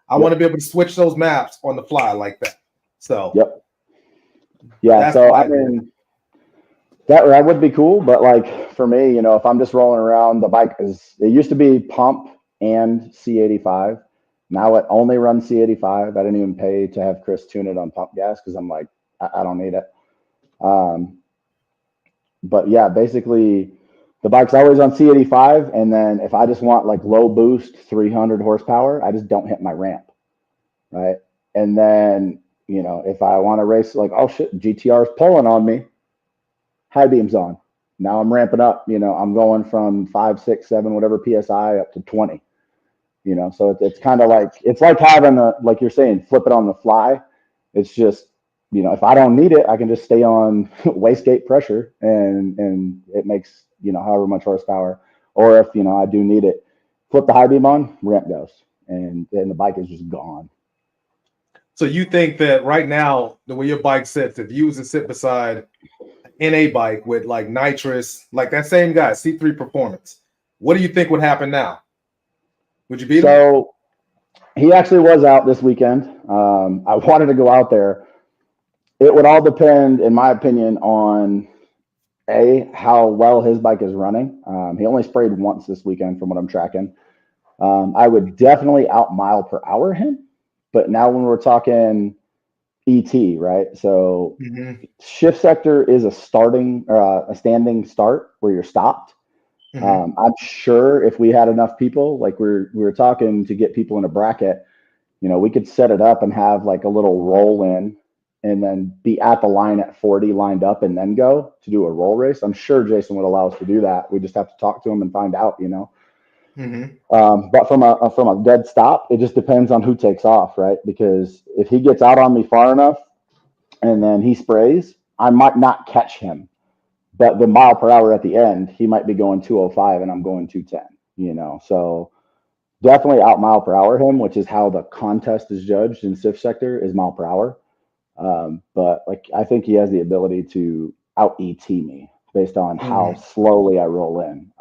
I want to be able to switch those maps on the fly like that. So yeah. So I mean, that would be cool, but like for me, you know, if I'm just rolling around, the bike it used to be pump and C85. Now it only runs C85. I didn't even pay to have Chris tune it on pump gas because I'm like, I don't need it. But yeah, basically the bike's always on C85. And then if I just want like low boost, 300 horsepower, I just don't hit my ramp. Right. And then, you know, if I want to race like, oh shit, GTR is pulling on me, high beams on. Now I'm ramping up, you know, I'm going from 5, 6, 7, whatever PSI up to 20, you know, so it's kind of like, it's like having like you're saying, flip it on the fly. It's just, you know, if I don't need it, I can just stay on wastegate pressure and it makes, you know, however much horsepower. Or if, you know, I do need it, flip the high beam on, ramp goes, and then the bike is just gone. So you think that right now, the way your bike sits, if you was to sit beside an NA bike with like nitrous, like that same guy, C3 Performance, what do you think would happen now? Would you beat him? So he actually was out this weekend. I wanted to go out there. It would all depend, in my opinion, on how well his bike is running. He only sprayed once this weekend from what I'm tracking. I would definitely out mile per hour him. But now when we're talking ET, right? So shift sector is a standing start where you're stopped. I'm sure if we had enough people, like we were talking to get people in a bracket, you know, we could set it up and have like a little roll in and then be at the line at 40 lined up and then go to do a roll race. I'm sure Jason would allow us to do that. We just have to talk to him and find out, you know. But from a dead stop, it just depends on who takes off, right? Because if he gets out on me far enough and then he sprays, I might not catch him. But the mile per hour at the end, he might be going 205 and I'm going 210, you know. So definitely out mile per hour him, which is how the contest is judged in SIF sector, is mile per hour. But like I think he has the ability to out ET me based on how slowly I roll in.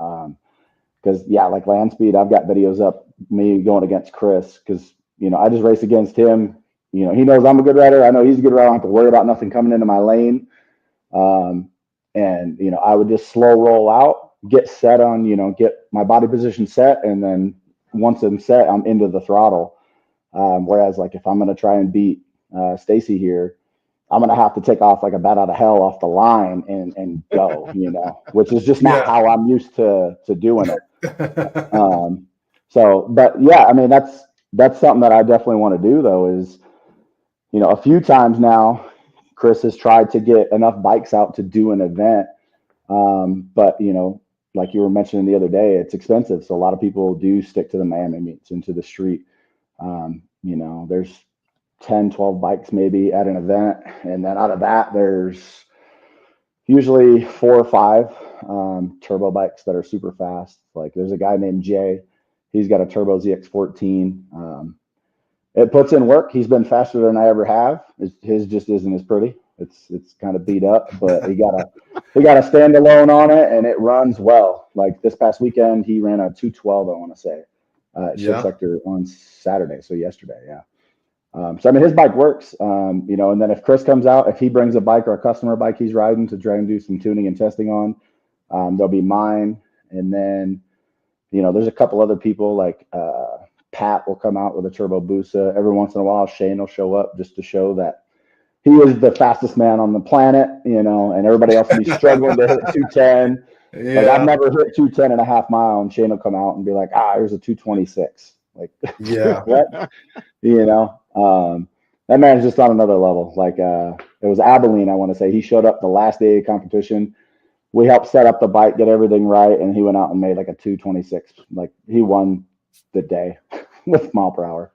Because yeah, like land speed, I've got videos up me going against Chris because, you know, I just race against him you know, he knows I'm a good rider. I know he's a good rider. I don't have to worry about nothing coming into my lane. And, you know, I would just slow roll out, get set on, you know, get my body position set. And then once I'm set, I'm into the throttle. Whereas like if I'm going to try and beat Stacy here, I'm going to have to take off like a bat out of hell off the line and go, you know, which is just not how I'm used to doing it. So, but yeah, I mean, that's something that I definitely want to do though is, you know, a few times now, Chris has tried to get enough bikes out to do an event. But, you know, like you were mentioning the other day, it's expensive. So a lot of people do stick to the Miami meets and to the street. You know, there's 10, 12 bikes maybe at an event. And then out of that, there's usually 4 or 5 turbo bikes that are super fast. Like there's a guy named Jay. He's got a turbo ZX14. It puts in work. He's been faster than I ever have. His just isn't as pretty. It's kind of beat up, but he got a standalone on it, and it runs well. Like this past weekend, he ran a 212. I want to say, Ship Sector on Saturday, so yesterday, yeah. So I mean, his bike works. You know, and then if Chris comes out, if he brings a bike or a customer bike he's riding to try and do some tuning and testing on, there'll be mine, and then, you know, there's a couple other people like. Pat will come out with a turbo Busa. Every once in a while, Shane will show up just to show that he is the fastest man on the planet, you know, and everybody else will be struggling to hit 210. Like I've never hit 210 and a half mile, and Shane will come out and be like, here's a 226. Like, what? You know, that man's just on another level. Like, it was Abilene, I want to say. He showed up the last day of competition. We helped set up the bike, get everything right, and he went out and made like a 226. Like, he won the day with mile per hour.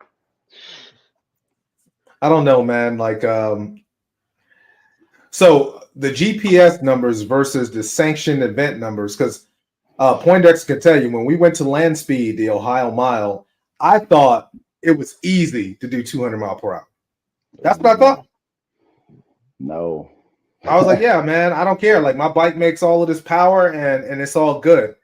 I don't know, man. Like, so the GPS numbers versus the sanctioned event numbers, because Poindexter can tell you when we went to Land Speed, the Ohio Mile, I thought it was easy to do 200 mile per hour. That's what I thought. No. I was like, yeah, man, I don't care. Like my bike makes all of this power and it's all good.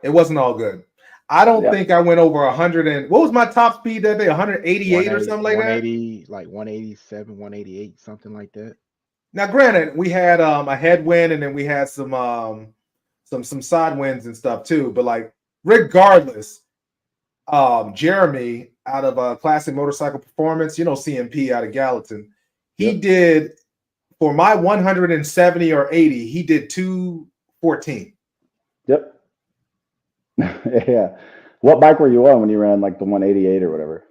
It wasn't all good. I don't think I went over 100 and what was my top speed that day? 188 or something like that? 180, like 187, 188, something like that. Now, granted, we had a headwind and then we had some side winds and stuff too. But like, regardless, Jeremy out of Classic Motorcycle Performance, you know, CMP out of Gallatin, he did for my 170 or 80, he did 214. Yep. Yeah. What bike were you on when you ran like the 188 or whatever?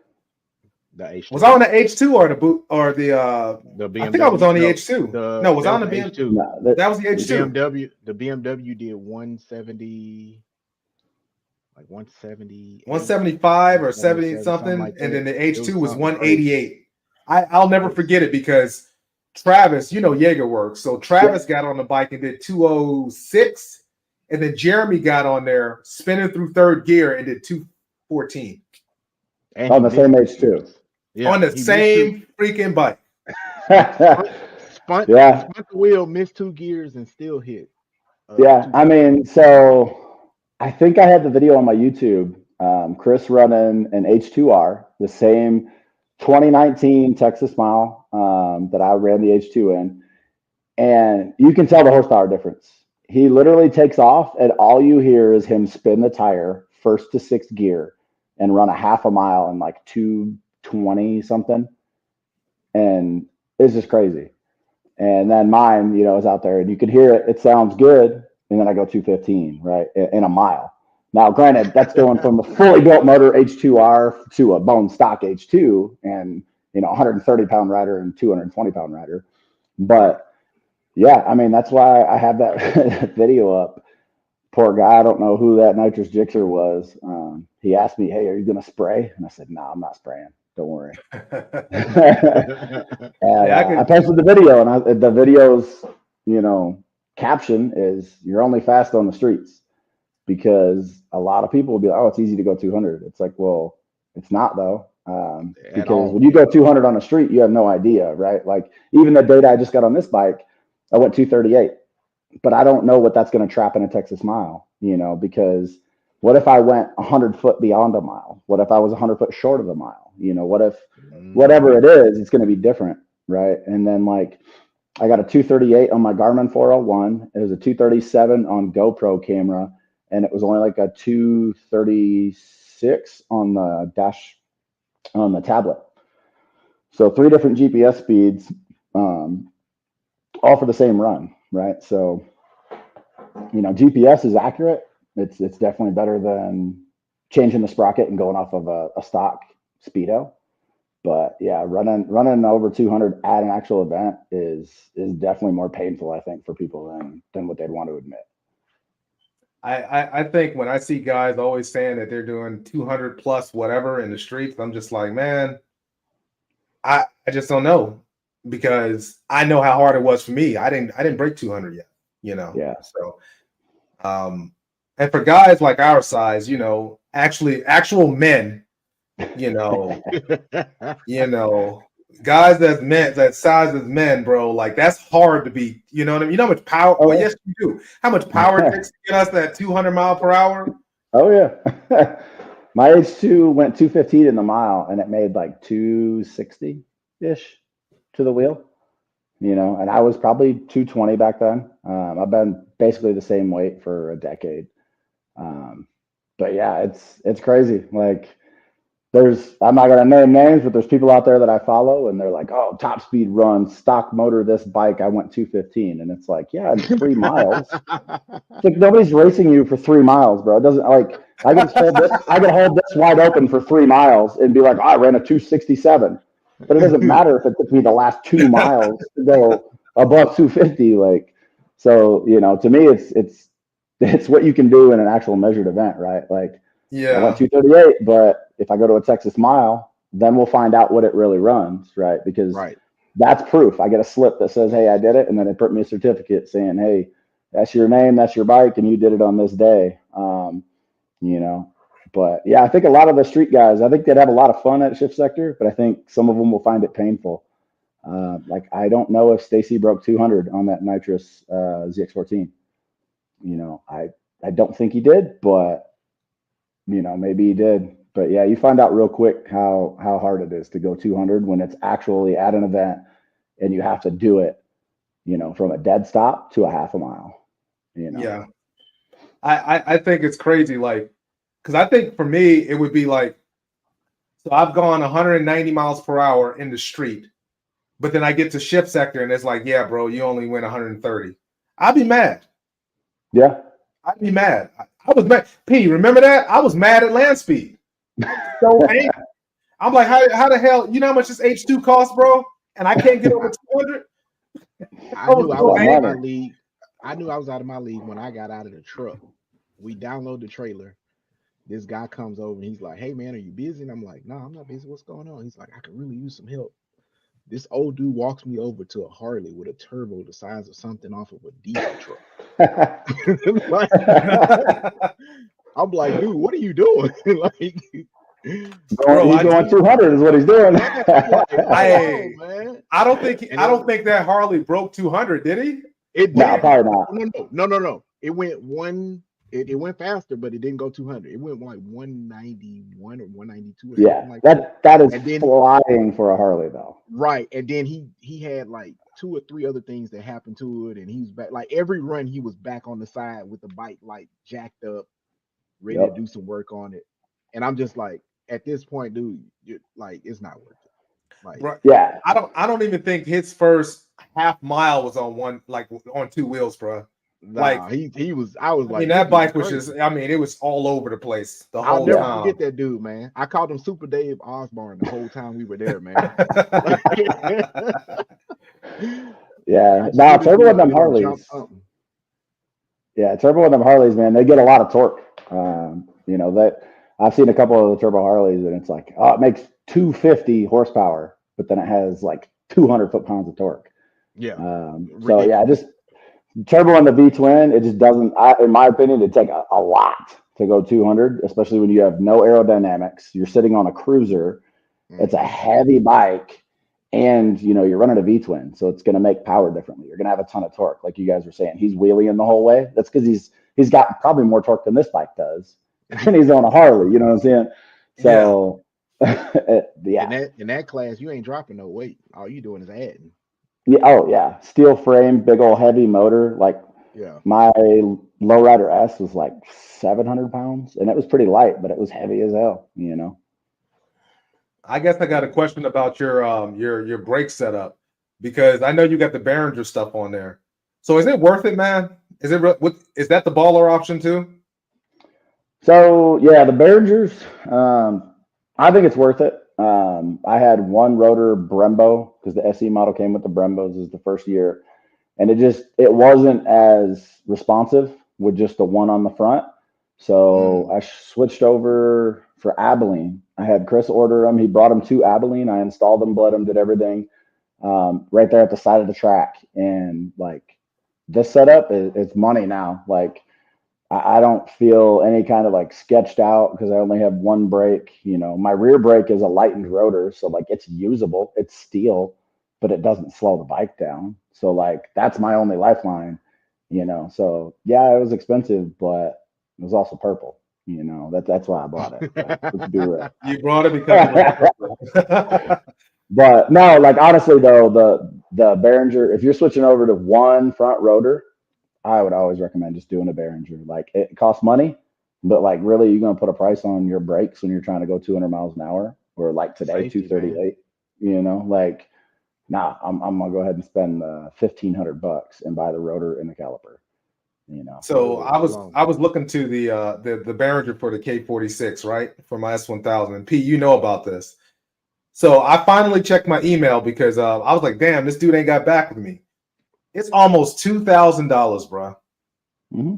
The H2. Was I on the H2 or the boot or the BMW? I think I was on the H2. No, was I on the BMW? No, that was the H2. The BMW did 170, like 170, 175 or 70 something, like and then the H2 was 188. I'll never forget it because Travis, you know, Jaeger works. So Travis got on the bike and did 206. And then Jeremy got on there, spinning through third gear, and did 214. And on the same H2. Yeah, on the same freaking bike. Spun the wheel, missed 2 gears, and still hit. I mean, so I think I had the video on my YouTube. Chris running an H2R, the same 2019 Texas Mile that I ran the H2 in. And you can tell the horsepower difference. He literally takes off, and all you hear is him spin the tire first to sixth gear and run a half a mile in like 220 something. And it's just crazy. And then mine, you know, is out there and you could hear it. It sounds good. And then I go 215, right, in a mile. Now, granted, that's going from a fully built motor H2R to a bone stock H2 and, you know, 130-pound rider and 220-pound rider. But yeah, I mean, that's why I have that video up. Poor guy, I don't know who that nitrous jixer was. He asked me, hey, are you going to spray? And I said, no, I'm not spraying. Don't worry. And, I posted the video, and the video's, you know, caption is, you're only fast on the streets. Because a lot of people will be like, oh, it's easy to go 200. It's like, well, it's not, though. Because when you go 200 on the street, you have no idea, right? Like, even the data I just got on this bike, I went 238, but I don't know what that's going to trap in a Texas Mile, you know, because What if I went 100 foot beyond a mile? What if I was 100 foot short of a mile? You know, what if whatever it is, it's going to be different, right? And then like I got a 238 on my Garmin 401. It was a 237 on GoPro camera, and it was only like a 236 on the dash on the tablet. So 3 different GPS speeds, all for the same run, right? So, you know, GPS is accurate. It's definitely better than changing the sprocket and going off of a stock speedo. But yeah, running over 200 at an actual event is definitely more painful, I think, for people than what they'd want to admit. I think when I see guys always saying that they're doing 200 plus whatever in the streets, I'm just like, man, I just don't know, because I know how hard it was for me. I didn't break 200 yet, you know. Yeah. So, and for guys like our size, you know, actual men, you know, guys that size as men, bro, like that's hard to beat. You know what I mean? You know how much power? Oh, well, yes, you do. How much power it takes to get us that 200 mile per hour? Oh yeah. My H2 went 215 in the mile, and it made like 260 ish to the wheel. You know, and I was probably 220 back then. I've been basically the same weight for a decade. But yeah, it's crazy. Like I'm not gonna name names, but there's people out there that I follow, and they're like, "Oh, top speed run, stock motor, this bike, I went 215," and it's like, yeah, in 3 miles. It's like nobody's racing you for 3 miles, bro. It doesn't like I can hold this wide open for 3 miles and be like, oh, I ran a 267. But it doesn't matter if it took me the last 2 miles to go above 250. Like, so, you know, to me, it's what you can do in an actual measured event, right? Like, Yeah. I went 238, but if I go to a Texas mile, then we'll find out what it really runs, right? Because that's proof. I get a slip that says, hey, I did it. And then they print me a certificate saying, hey, that's your name, that's your bike, and you did it on this day. You know, but yeah, I think a lot of the street guys, I think they'd have a lot of fun at Shift Sector, but I think some of them will find it painful. Like I don't know if Stacy broke 200 on that nitrous ZX14. You know, I don't think he did, but you know, maybe he did. But yeah, you find out real quick how hard it is to go 200 when it's actually at an event and you have to do it, you know, from a dead stop to a half a mile. You know. Yeah. I think it's crazy, like, because I think for me it would be like, so I've gone 190 miles per hour in the street, but then I get to Shift Sector and it's like, yeah, bro, you only went 130. I'd be mad. Yeah, I'd be mad. I was mad. P, remember that? I was mad at land speed. So angry. I'm like, how the hell? You know how much this H2 costs, bro? And I can't get over 200. I knew I was out of my league. I knew I was out of my league when I got out of the truck. We download the trailer. This guy comes over and he's like, hey man, are you busy? And I'm like, no, I'm not busy. What's going on? He's like, I could really use some help. This old dude walks me over to a Harley with a turbo the size of something off of a diesel truck. I'm like, dude, what are you doing? Like, he's going 200 is what he's doing. I don't think that Harley broke 200, did he? No, probably not. No. It went one. It went faster, but it didn't go 200. It went like 191 or 192 or something like that. That is flying for a Harley, though. Right, and then he had like 2 or 3 other things that happened to it, and he's back. Like every run, he was back on the side with the bike like jacked up, ready to do some work on it. And I'm just like, at this point, dude, like it's not worth it. Like, yeah, I don't even think his first half mile was on on 2 wheels, bro. Nah, like he was. I was like, I mean, that bike was just. I mean, it was all over the place the whole time. I'll never forget that dude, man. I called him Super Dave Osborne the whole time we were there, man. Yeah, now turbo with them Harleys. Yeah, turbo with them Harleys, man. They get a lot of torque. You know that I've seen a couple of the turbo Harleys, and it's like, oh, it makes 250 horsepower, but then it has like 200 foot-pounds of torque. Yeah. So yeah, just. Turbo on the V twin, it just doesn't. In my opinion, it'd take a lot to go 200, especially when you have no aerodynamics. You're sitting on a cruiser. It's a heavy bike, and you know you're running a V twin, so it's going to make power differently. You're going to have a ton of torque, like you guys were saying. He's wheeling the whole way. That's because he's got probably more torque than this bike does, and he's on a Harley. You know what I'm saying? So, yeah. In that class, you ain't dropping no weight. All you doing is adding. Yeah. Oh, yeah. Steel frame, big old heavy motor. Like Yeah. my lowrider S was like 700 pounds, and it was pretty light, but it was heavy as hell. You know. I guess I got a question about your brake setup, because I know you got the Behringer stuff on there. So is it worth it, man? Is that the baller option too? So yeah, the Behringers, I think it's worth it. I had one rotor Brembo because the SE model came with the Brembos as the first year, and it wasn't as responsive with just the one on the front. So I switched over for Abilene. I had Chris order them. He brought them to Abilene. I installed them, bled them, did everything right there at the side of the track. And like this setup is money now. Like I don't feel any kind of like sketched out because I only have one brake. You know, my rear brake is a lightened rotor, so like it's usable. It's steel, but it doesn't slow the bike down. So like that's my only lifeline. You know, so yeah, it was expensive, but it was also purple. You know, that's why I bought it. Let's do it. You brought it because But no, like honestly though, the Behringer, if you're switching over to one front rotor, I would always recommend just doing a Behringer. Like it costs money, but like really you're gonna put a price on your brakes when you're trying to go 200 miles an hour, or like today, Safety, 238. You know, like nah, I'm gonna go ahead and spend $1,500 and buy the rotor and the caliper. You know. So I was looking to the Behringer for the K46, right? For my S1000. And P, you know about this. So I finally checked my email because I was like, damn, this dude ain't got back with me. It's almost $2,000, bro. Mm-hmm.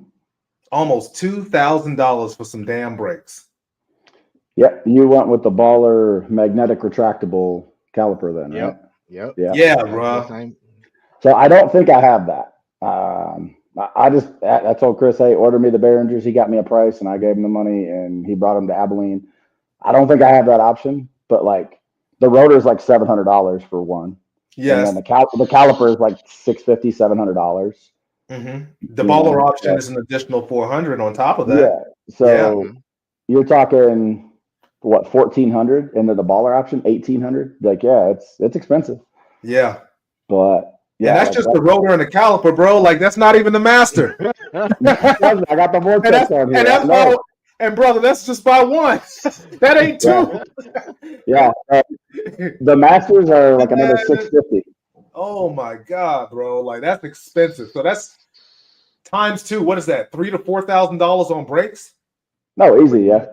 Almost $2,000 for some damn brakes. Yep, you went with the Baller magnetic retractable caliper then, right? Yep. Yeah, bro. So I don't think I have that. I told Chris, hey, order me the Behringers. He got me a price, and I gave him the money, and he brought them to Abilene. I don't think I have that option, but like the rotor is like $700 for one. Yes. And then the caliper is like $650, $700. Mm-hmm. The baller option is an additional $400 on top of that. Yeah. So you're talking what, $1,400, and then the baller option $1,800. Like, yeah, it's expensive. Yeah. But yeah, and that's like just the rotor and the caliper, bro. Like that's not even the master. I got the vortex on here. And that's and brother, that's just by one. That ain't two. Yeah. The masters are like another $650. Oh my god, bro! Like that's expensive. So that's times two. What is that? $3,000 to $4,000 on brakes? No, easy, yeah.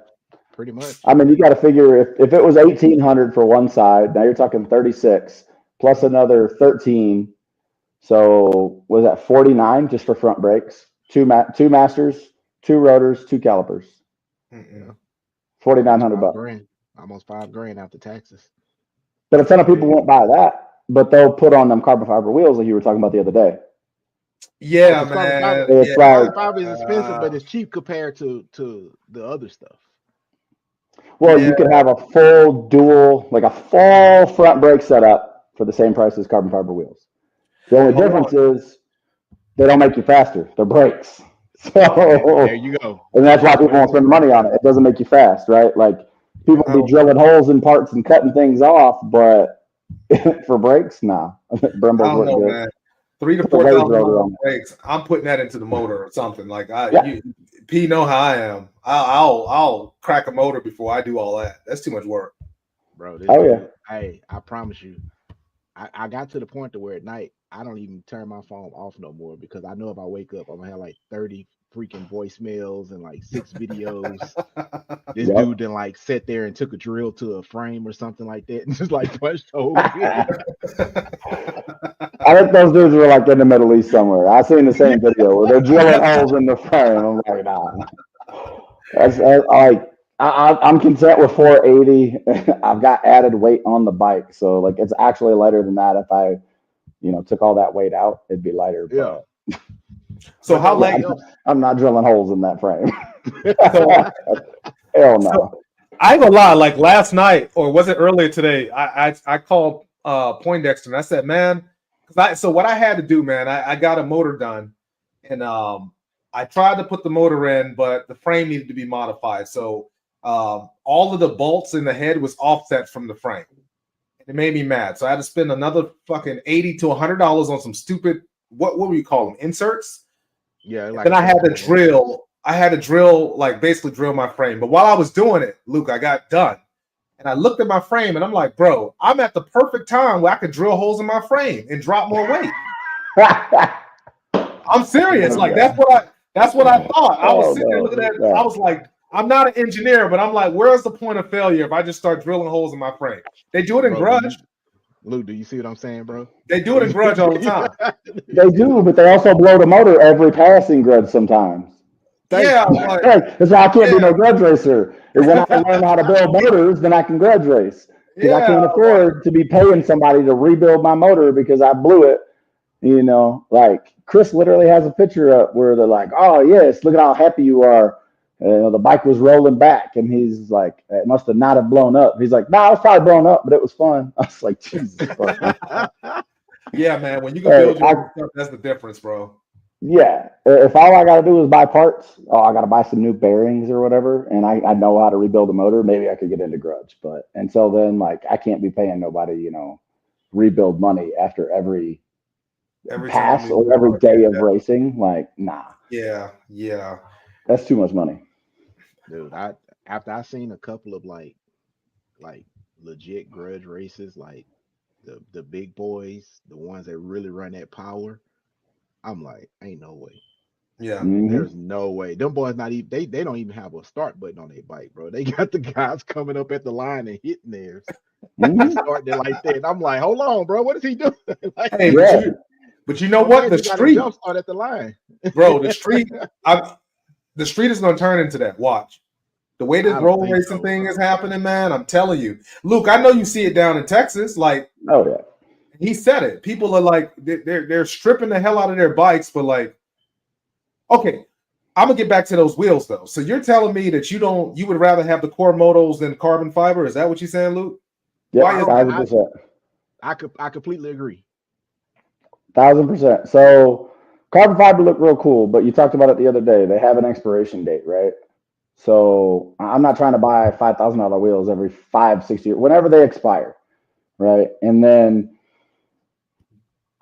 Pretty much. I mean, you got to figure if it was $1,800 for one side, now you're talking 36 plus another 13. So was that 49 just for front brakes? Two masters, two rotors, two calipers. Mm-mm. $4,900. Almost $5,000 after taxes. But a ton of people won't buy that, but they'll put on them carbon fiber wheels like you were talking about the other day. Yeah, man. It's carbon fiber is expensive, but it's cheap compared to the other stuff. Well, you could have a full dual, like a full front brake setup for the same price as carbon fiber wheels. The only difference is they don't make you faster. They're brakes. So there you go. And that's why people won't spend money on it. It doesn't make you fast, right? Like people be drilling holes in parts and cutting things off, but for brakes, nah. Brembos work good. Man. $3,000 to $4,000 brakes. I'm putting that into the motor or something. Like P know how I am. I'll crack a motor before I do all that. That's too much work, bro. Hey, I promise you. I got to the point to where at night I don't even turn my phone off no more because I know if I wake up I'm gonna have like 30 freaking voicemails and like 6 videos. This dude then like sat there and took a drill to a frame or something like that and just like punched over it. I think those dudes were like in the Middle East somewhere. I seen the same video where they're drilling holes in the frame. I'm like, nah. I'm content with 480. I've got added weight on the bike, so like it's actually lighter than that. If I, took all that weight out, it'd be lighter. Yeah. So how late? I'm not drilling holes in that frame. Hell no. So, I ain't gonna lie. Like last night, or was it earlier today? I called Poindexter and I said, man, so what I had to do, man, I got a motor done, and I tried to put the motor in, but the frame needed to be modified. So all of the bolts in the head was offset from the frame. It made me mad. So I had to spend another fucking $80 to $100 on some stupid, what would you call them? Inserts? Yeah. Like then I had to drill. I had to drill, like basically drill my frame. But while I was doing it, Luke, I got done. And I looked at my frame and I'm like, bro, I'm at the perfect time where I could drill holes in my frame and drop more weight. I'm serious. Like that's what I thought. I was sitting there looking at it. I was like, I'm not an engineer, but I'm like, where's the point of failure if I just start drilling holes in my frame? They do it in Grudge. Luke, do you see what I'm saying, bro? They do it in Grudge all the time. They do, but they also blow the motor every pass in Grudge sometimes. Yeah, that's why I can't be no Grudge racer. And when I learn how to build motors, then I can Grudge race. Because I can't afford to be paying somebody to rebuild my motor because I blew it. You know, like Chris literally has a picture up where they're like, "Oh yes, look at how happy you are." The bike was rolling back, and he's like, "It must have not have blown up." He's like, "No, it was probably blown up, but it was fun." I was like, "Jesus." Yeah, man. When you can build your own stuff, that's the difference, bro. Yeah, if all I got to do is buy parts, I got to buy some new bearings or whatever, and I know how to rebuild a motor, maybe I could get into Grudge. But until then, like, I can't be paying nobody, you know, rebuild money after every pass or every day of racing. Like, nah. Yeah. That's too much money. Dude, after I seen a couple of like legit Grudge races, like the big boys, the ones that really run that power, I'm like, ain't no way. Yeah. There's no way. Them boys not even they don't even have a start button on their bike, bro. They got the guys coming up at the line and hitting theirs. Starting it like that. And I'm like, hold on, bro. What is he doing? Like, hey, but you know what? The street jump start at the line. Bro, the street is gonna turn into that. Watch. The way this road racing thing is happening, man, I'm telling you. Luke, I know you see it down in Texas. Like, oh yeah. He said it. People are like, they're stripping the hell out of their bikes, but like, okay, I'm gonna get back to those wheels though. So you're telling me that you would rather have the core motos than carbon fiber? Is that what you're saying, Luke? Yeah, 1,000%. I completely agree. 1,000%. So carbon fiber look real cool, but you talked about it the other day. They have an expiration date, right? So I'm not trying to buy $5,000 wheels every 5-6 years, whenever they expire, right? And then,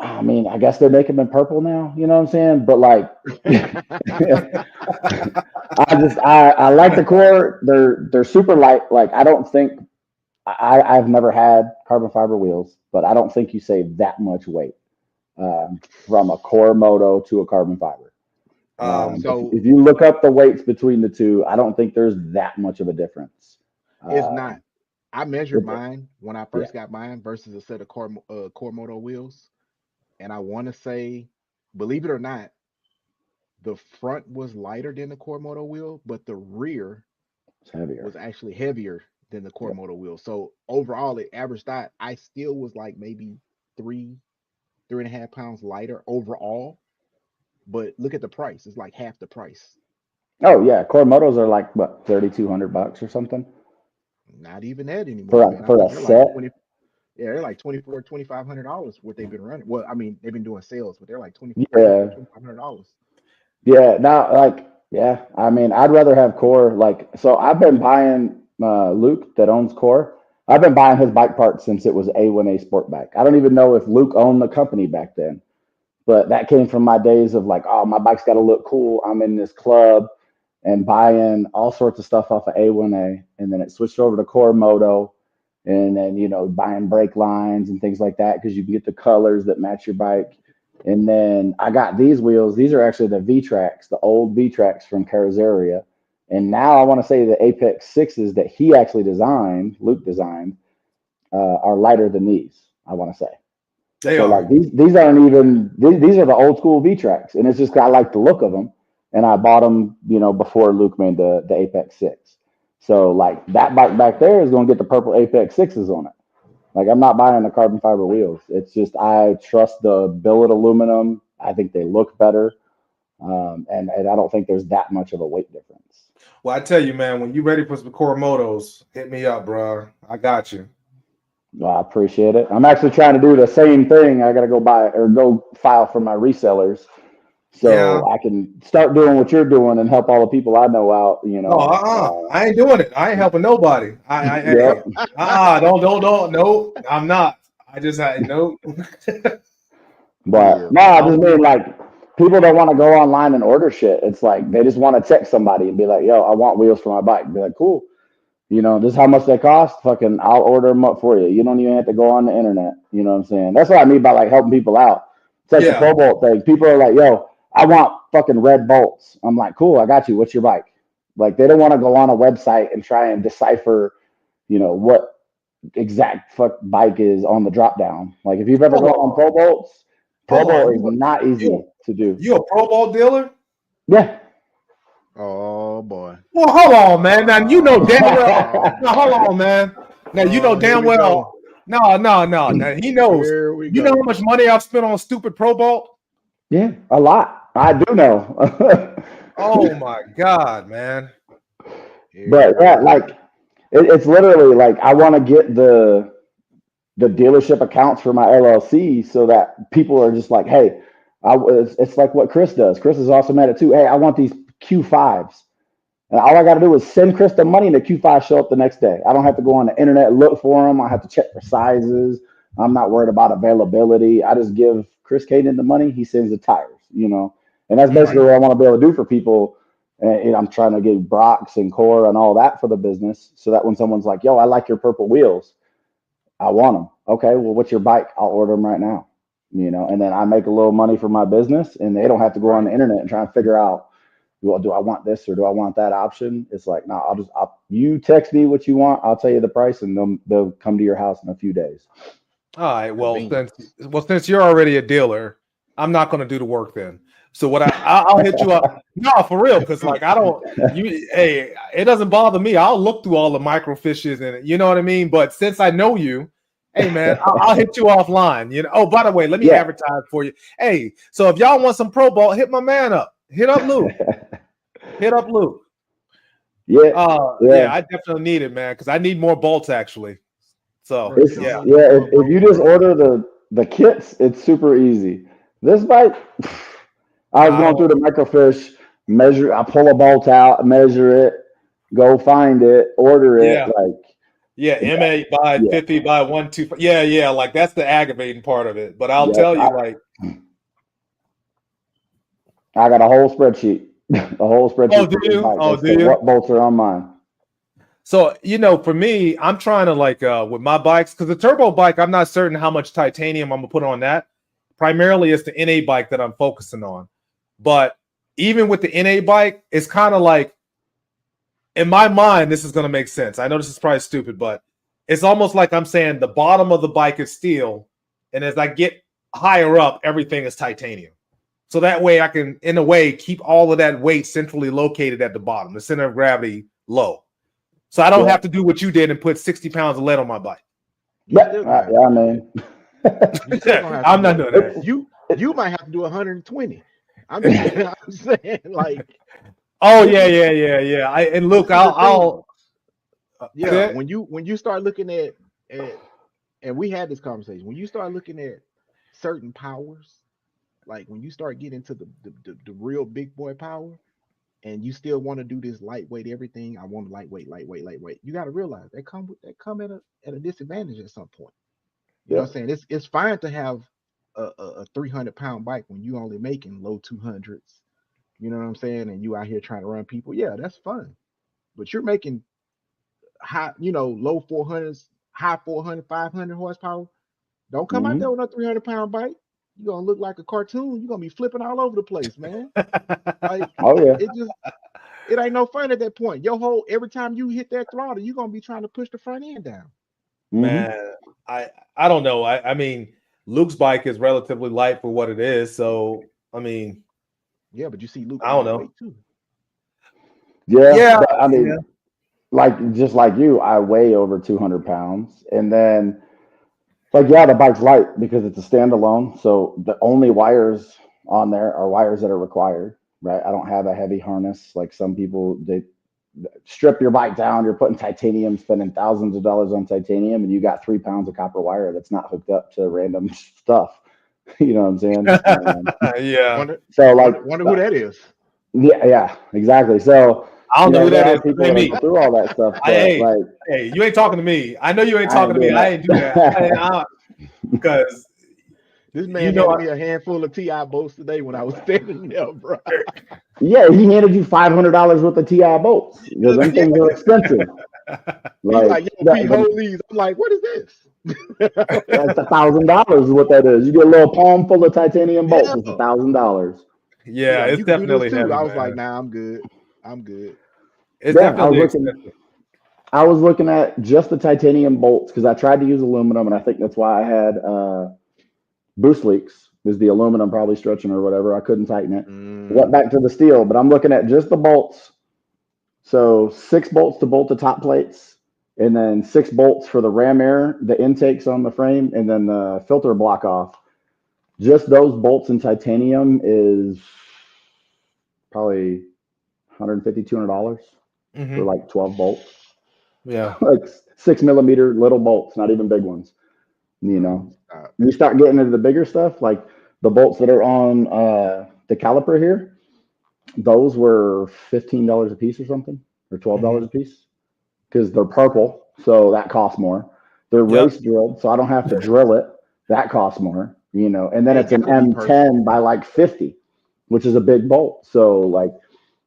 I mean, I guess they make them in purple now. You know what I'm saying? But like, I like the core. They're super light. Like, I don't think I've never had carbon fiber wheels, but I don't think you save that much weight from a core moto to a carbon fiber. So if you look up the weights between the two, I don't think there's that much of a difference. It's not. I measured mine when I first got mine versus a set of core moto wheels, and I want to say, believe it or not, the front was lighter than the core moto wheel, but the rear was actually heavier than the core moto wheel. So overall, it averaged out. I still was like maybe 3.5 pounds lighter overall. But look at the price; it's like half the price. Oh yeah, core motos are like what, $3,200 or something. Not even that anymore. For a set. Like they're like $2,500 what they've been running. Well, I mean, they've been doing sales, but they're like $2,500. Yeah, now I mean, I'd rather have core. Like, so I've been buying Luke that owns core. I've been buying his bike parts since it was A1A Sport Bike. I don't even know if Luke owned the company back then. But that came from my days of like, oh, my bike's got to look cool. I'm in this club and buying all sorts of stuff off of A1A. And then it switched over to Core Moto. And then, you know, buying brake lines and things like that because you can get the colors that match your bike. And then I got these wheels. These are actually the V-Tracks, the old V-Tracks from Carazaria. And now I want to say the Apex 6s that he actually designed, Luke designed, are lighter than these, I want to say. Like these aren't even these are the old school V-Tracks, and it's just I like the look of them, and I bought them, you know, before Luke made the Apex 6. So like that bike back there is going to get the purple Apex 6s on it. Like I'm not buying the carbon fiber wheels. It's just I trust the billet aluminum. I think they look better, and I don't think there's that much of a weight difference. Well, I tell you, man, when you're ready for some core motos, hit me up, bro. I got you. Well, I appreciate it. I'm actually trying to do the same thing. I got to go buy or go file for my resellers so I can start doing what you're doing and help all the people I know out. You know, I ain't doing it. I ain't helping nobody. yeah. Don't. No, I'm not. I just no. But Yeah, no, I just mean like people don't want to go online and order shit. It's like they just want to text somebody and be like, "Yo, I want wheels for my bike." Be like, "Cool, you know, this is how much they cost. Fucking, I'll order them up for you. You don't even have to go on the internet." You know what I'm saying? That's what I mean by like helping people out. It's like the Yeah. Pro Bolt thing. People are like, "Yo, I want fucking red bolts." I'm like, "Cool, I got you. What's your bike?" Like they don't want to go on a website and try and decipher, you know, what exact fuck bike is on the drop down. Like if you've ever gone on Pro Bolts, Pro Hold on. Bolt is not easy to do. You a Pro Bowl dealer? Yeah. Oh boy. Well, hold on, man. Now you know damn well. Oh, Now hold on, man. Now you know here damn we well. go. No. Now he knows. Here we You know go. how much money I've spent on stupid Pro Bowl? Yeah, a lot. I do know. Oh my God, man. But Here we yeah, go. like it's literally like I want to get the dealership accounts for my LLC so that people are just like, hey, it's like what Chris does. Chris is awesome at it too. Hey, I want these Q5s. And all I got to do is send Chris the money and the Q5 show up the next day. I don't have to go on the internet, look for them. I have to check for sizes. I'm not worried about availability. I just give Chris Caden the money. He sends the tires, you know. And that's basically what I want to be able to do for people. And I'm trying to get Brox and Core and all that for the business so that when someone's like, yo, I like your purple wheels, I want them. Okay, well, what's your bike? I'll order them right now, you know. And then I make a little money for my business and they don't have to go on the internet and try and figure out, well, do I want this or do I want that option? It's like, no, you text me what you want. I'll tell you the price and they'll come to your house in a few days. All right. Well, Convenience. since you're already a dealer, I'm not going to do the work then. So what I'll hit you up. No, for real, because like I don't. Hey, it doesn't bother me. I'll look through all the microfishes and you know what I mean. But since I know you, hey man, I'll hit you offline. You know. Oh, by the way, let me advertise for you. Hey, so if y'all want some Pro Ball, hit my man up. Hit up Luke. Hit up Luke. Yeah, I definitely need it, man, because I need more bolts actually. So if you just order the kits, it's super easy. This bike, I was going through the microfiche, measure. I pull a bolt out, measure it, go find it, order it. M8 by 50 by 125. Yeah, like that's the aggravating part of it. But I'll tell you, I got a whole spreadsheet. A whole spreadsheet. Oh, do you? Do you? What bolts are on mine? So, for me, I'm trying to with my bikes, because the turbo bike, I'm not certain how much titanium I'm going to put on that. Primarily, it's the NA bike that I'm focusing on. But even with the NA bike, it's kind of like, in my mind, this is going to make sense. I know this is probably stupid, but it's almost like I'm saying the bottom of the bike is steel. And as I get higher up, everything is titanium. So that way I can, in a way, keep all of that weight centrally located at the bottom, the center of gravity low. So I don't have to do what you did and put 60 pounds of lead on my bike. I mean, I'm not doing that. You might have to do 120. I'm saying like. Oh yeah. And look, I'll. When you start looking at, and we had this conversation. When you start looking at certain powers, like when you start getting into the real big boy power. And you still want to do this lightweight everything. I want lightweight. You got to realize they come at a disadvantage at some point. You know what I'm saying? It's fine to have a 300-pound bike when you only making low 200s. You know what I'm saying? And you out here trying to run people. Yeah, that's fun. But you're making high, low 400s, high 400, 500 horsepower. Don't come out there with a 300-pound bike. You're gonna look like a cartoon. You're gonna be flipping all over the place, man. Like, it ain't no fun at that point. Every time you hit that throttle, you're gonna be trying to push the front end down. Man, I don't know. I mean, Luke's bike is relatively light for what it is. So I mean, but you see Luke. I don't know. Too. Yeah. I mean, just like you, I weigh over 200 pounds, and then. The bike's light because it's a standalone. So the only wires on there are wires that are required, right? I don't have a heavy harness like some people. They strip your bike down. You're putting titanium, spending thousands of dollars on titanium, and you got 3 pounds of copper wire that's not hooked up to random stuff You know what I'm saying? Yeah. So like, wonder who that is. yeah, exactly. So I don't know who there that are is. people It ain't that me. go through all that stuff, but Hey, like, you ain't talking to me. I know you ain't I talking to me. doing I ain't do that. Because This man know, handed me a handful of TI bolts today when I was standing there, bro. yeah, he handed you $500 worth of TI bolts because them things are expensive. He's like, yo, P, that, hold these. I'm like, what is this? that's $1,000 is what that is. You get a little palm full of titanium bolts. It's $1,000. yeah, Like, it's you can do definitely this too. heavy, I was man. like, nah, I'm good. I'm good. It's Yeah, definitely expensive. I was looking at just the titanium bolts because I tried to use aluminum, and I think that's why I had boost leaks. Is the aluminum probably stretching or whatever? I couldn't tighten it. Went back to the steel, but I'm looking at just the bolts. So 6 bolts to bolt the top plates, and then 6 bolts for the ram air, the intakes on the frame, and then the filter block off. Just those bolts in titanium is probably $150, $200 for like 12 bolts. Yeah. Like 6 millimeter little bolts, not even big ones. You know, you start getting into the bigger stuff, like the bolts that are on the caliper here. Those were $15 a piece or something, or $12 a piece, because they're purple, so that costs more. They're race drilled, so I don't have to drill it. That costs more, you know. And then it's an M10 by like 50, which is a big bolt. So like,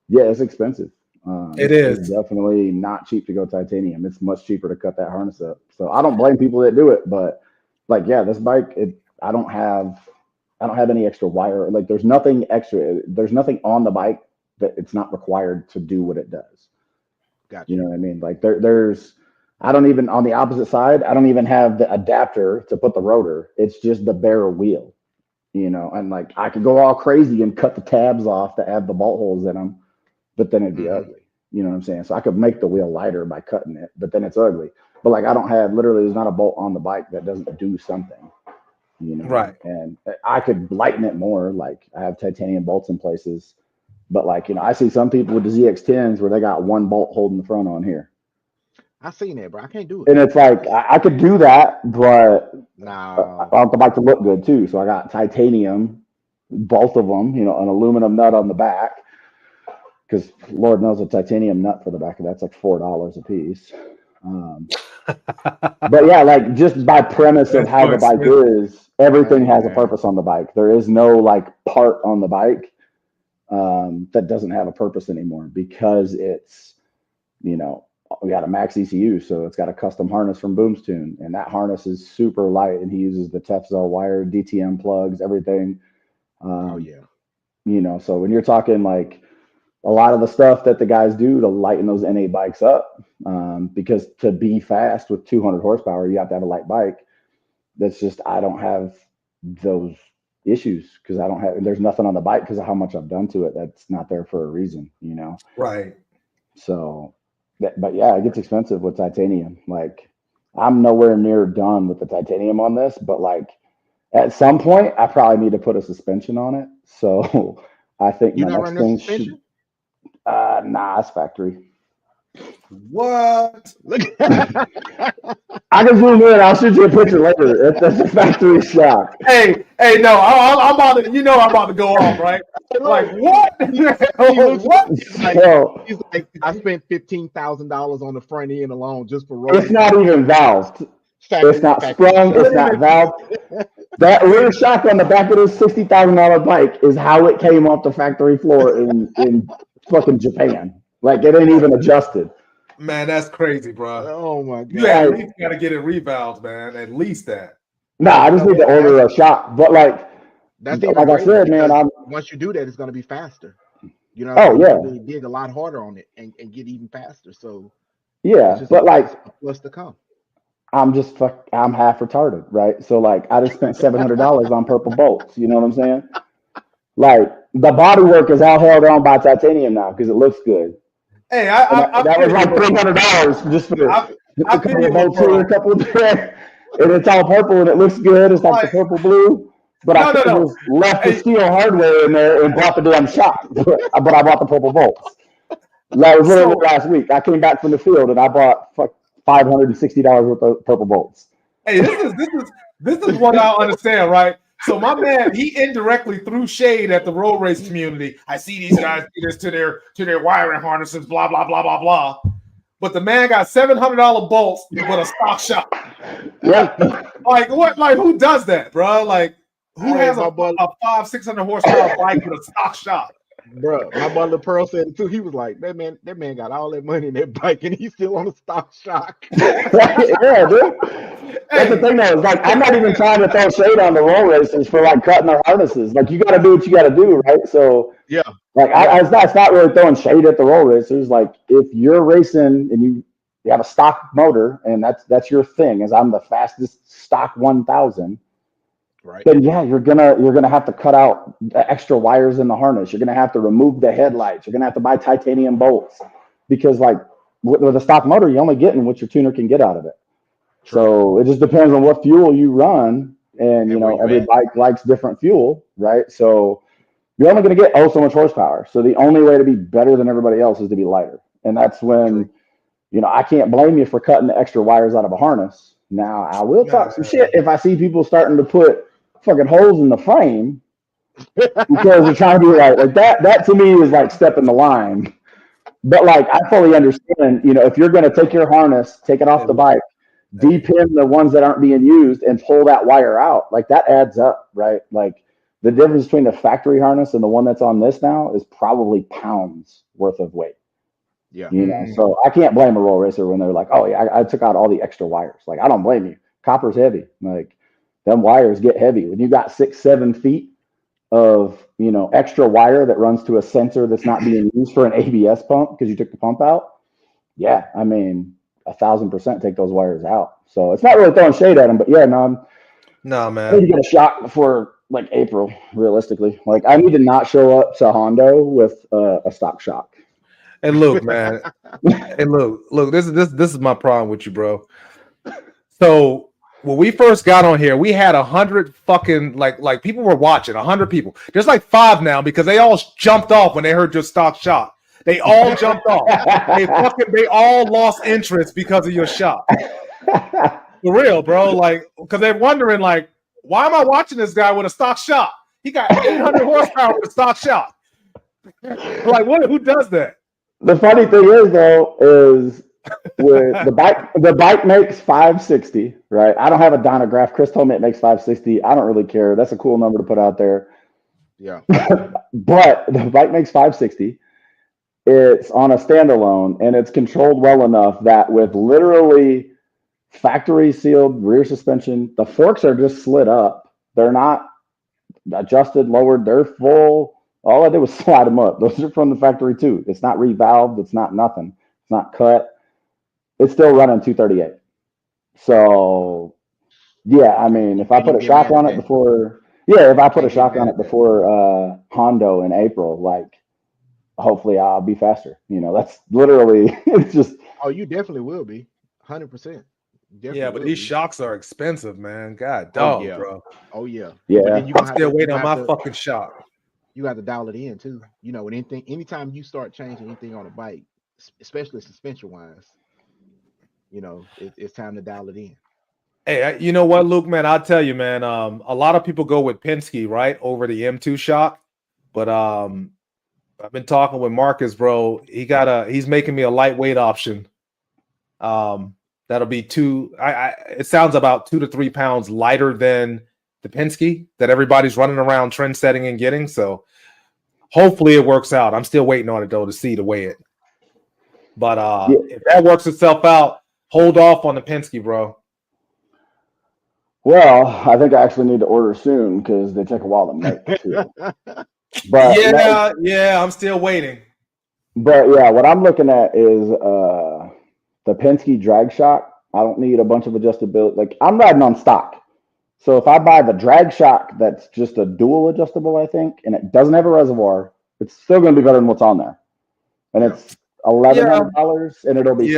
yeah, it's expensive. It's definitely not cheap to go titanium. It's much cheaper to cut that harness up. So I don't blame people that do it, but like, yeah, this bike, I don't have any extra wire. Like, there's nothing extra. There's nothing on the bike that it's not required to do what it does. Gotcha. You know what I mean? Like there's, I don't even, on the opposite side, I don't even have the adapter to put the rotor. It's just the bare wheel, you know, and like I could go all crazy and cut the tabs off to add the bolt holes in them, but then it'd be ugly. You know what I'm saying? So I could make the wheel lighter by cutting it, but then it's ugly. But like, I don't have, literally, there's not a bolt on the bike that doesn't do something, you know? Right. And I could lighten it more. Like, I have titanium bolts in places, but like, you know, I see some people with the ZX10s where they got one bolt holding the front on here. I seen that, bro. I can't do it. And it's like, I could do that, but nah, I want the bike to look good too. So I got titanium, both of them, you know, an aluminum nut on the back, because Lord knows a titanium nut for the back of that's like $4 a piece. But yeah, like just by premise of how the bike is, everything has a purpose on the bike. There is no like part on the bike that doesn't have a purpose anymore, because it's, you know, we got a max ECU, so it's got a custom harness from Boomstoon, and that harness is super light, and he uses the Tefzel wire, DTM plugs, everything. You know, so when you're talking like a lot of the stuff that the guys do to lighten those NA bikes up, because to be fast with 200 horsepower, you have to have a light bike. That's just, I don't have those issues because I don't have, there's nothing on the bike because of how much I've done to it. That's not there for a reason, you know? Right. So, but yeah, it gets expensive with titanium. Like, I'm nowhere near done with the titanium on this, but like at some point, I probably need to put a suspension on it. So I think my next thing should. Nah, it's factory. What? Look. I can zoom in. I'll shoot you a picture later. That's a factory shop. Hey, no, I'm about to. You know, I'm about to go off, right? Like what? What? He's like, I spent $15,000 on the front end alone just for road. It's not even valved. It's not sprung. It's not valved. That rear shock on the back of this $60,000 bike is how it came off the factory floor in fucking Japan. Like, it ain't even adjusted. Man, that's crazy, bro. Oh my god! You at least gotta get it revalved, man. At least that. Nah, I just need to order a shock. But like I said, man, once you do that, it's gonna be faster. You know, you dig a lot harder on it and get even faster. So yeah, but like plus to come. I'm half retarded, right? So like I just spent $700 on purple bolts. You know what I'm saying? Like the body work is all held on by titanium now because it looks good. Hey, that was like $300 just for a couple of bolts here, a couple there, and it's all purple and it looks good. It's like the purple blue, but I just left the steel hardware in there and bought the damn shop. But I bought the purple bolts. That was literally last week. I came back from the field and I bought $560 worth of purple bolts. Hey, this is what I understand, right? So my man, he indirectly threw shade at the road race community. I see these guys do this to their wiring harnesses, blah blah blah blah blah. But the man got $700 bolts with a stock shock. Yeah. Like what? Like who does that, bro? Like who has a 500-600 horsepower bike with a stock shock? Bro, my brother Pearl said it too. He was like, that man got all that money in that bike and he's still on a stock shock. Yeah, dude. That's the thing though, is like I'm not even trying to throw shade on the roll racers for like cutting their harnesses. Like you gotta do what you gotta do, right? So yeah. Like it's not really throwing shade at the roll racers. Like if you're racing and you have a stock motor and that's your thing, is I'm the fastest stock 1000. Right. Then yeah, you're gonna have to cut out the extra wires in the harness. You're gonna have to remove the headlights. You're gonna have to buy titanium bolts because like with a stock motor, you're only getting what your tuner can get out of it. True. So it just depends on what fuel you run, and you know every bike likes different fuel, right? So you're only going to get so much horsepower. So the only way to be better than everybody else is to be lighter, and that's when you know I can't blame you for cutting the extra wires out of a harness. Now I will talk some shit if I see people starting to put fucking holes in the frame because they're trying to be like that. That to me is like stepping the line. But like I fully understand, you know, if you're going to take your harness, take it off the bike, depin the ones that aren't being used, and pull that wire out, like that adds up, right? Like the difference between the factory harness and the one that's on this now is probably pounds worth of weight. Yeah. You know, so I can't blame a roll racer when they're like, oh yeah, I took out all the extra wires. Like I don't blame you. Copper's heavy. Like them wires get heavy. When you got 6-7 feet of, you know, extra wire that runs to a sensor that's not being used for an ABS pump because you took the pump out. Yeah, I mean, 1,000% take those wires out. So it's not really throwing shade at them, but yeah, no, man. I need to get a shock before like April, realistically. Like I need to not show up to Hondo with a stock shock. And look, man. And look, this is my problem with you, bro. So when we first got on here, we had 100 fucking like people were watching, 100 people. There's like 5 now because they all jumped off when they heard your stock shock. They all jumped off. They all lost interest because of your shot. For real, bro. Like, because they're wondering, like, why am I watching this guy with a stock shot? He got 800 horsepower with a stock shot. Like, what? Who does that? The funny thing is, though, is with the bike makes 560, right? I don't have a dynograph. Chris told me it makes 560. I don't really care. That's a cool number to put out there. Yeah. But the bike makes 560. It's on a standalone, and it's controlled well enough that with literally factory sealed rear suspension, the forks are just slid up. They're not adjusted, lowered. They're full. All I did was slide them up. Those are from the factory too. It's not revalved. It's not nothing. It's not cut. It's still running 238. So yeah, I mean, if I put a shock on it before, Hondo in April, like hopefully I'll be faster. You know, that's literally it's just. Oh, you definitely will be 100%. Yeah, but these shocks are expensive, man. God dog, bro. Oh yeah. Yeah. But then I'm still waiting on my fucking shock. You got to dial it in too. You know, anytime you start changing anything on a bike, especially suspension wise, you know, it's time to dial it in. Hey, you know what, Luke, man? I'll tell you, man. A lot of people go with Penske, right, over the M2 shock, but I've been talking with Marcus, bro. He's making me a lightweight option. That'll be it sounds about 2 to 3 pounds lighter than the Penske that everybody's running around trend setting and getting. So hopefully it works out. I'm still waiting on it though to see the way it. But if that works itself out, hold off on the Penske, bro. Well, I think I actually need to order soon because they take a while to make too. But yeah, I'm still waiting. But yeah, what I'm looking at is the Penske drag shock. I don't need a bunch of adjustability. Like I'm riding on stock. So if I buy the drag shock that's just a dual adjustable, I think, and it doesn't have a reservoir, it's still going to be better than what's on there. And it's $1,100, and it'll be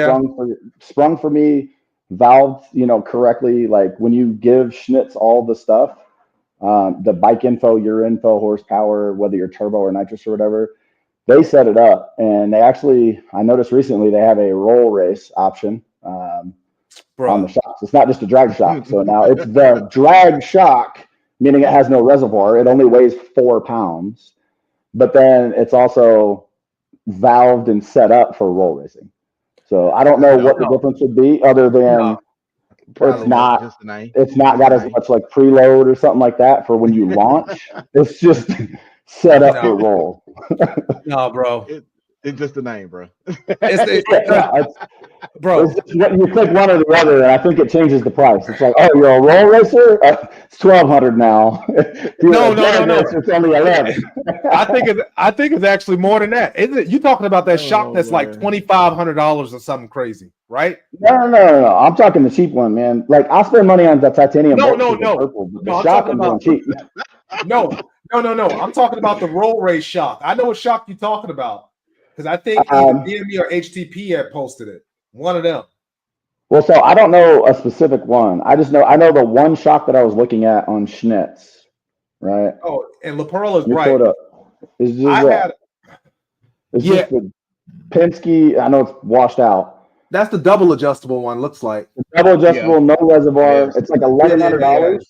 sprung for me, valved, you know, correctly. Like when you give Schnitz all the stuff, the bike info, your info, horsepower, whether you're turbo or nitrous or whatever, they set it up. And they actually, I noticed recently, they have a roll race option. On the shocks. It's not just a drag shock. So now it's the drag shock meaning it has no reservoir. It only weighs 4 pounds, but then it's also valved and set up for roll racing. So I don't know what the difference would be other than it's not got as much like preload or something like that for when you launch. It's just set up for roll. No, bro. It's just the name, bro. Bro, you click one or the other, and I think it changes the price. It's like, oh, you're a roll racer? It's $1,200 now. No. It's only $11. I think it's actually more than that. Isn't it? You talking about that shock that's like $2,500 or something crazy, right? No. I'm talking the cheap one, man. Like I'll spend money on the titanium. No. Purple, but the shock I'm going cheap. No. I'm talking about the roll race shock. I know what shock you're talking about because I think either DME or HTP had posted it. One of them. Well, so I don't know a specific one. I know the one shock that I was looking at on Schnitz, right? Oh, and LaPearl is right. It's just the Penske. I know it's washed out. That's the double adjustable one. Looks like double adjustable, no reservoir. It's like $1,100.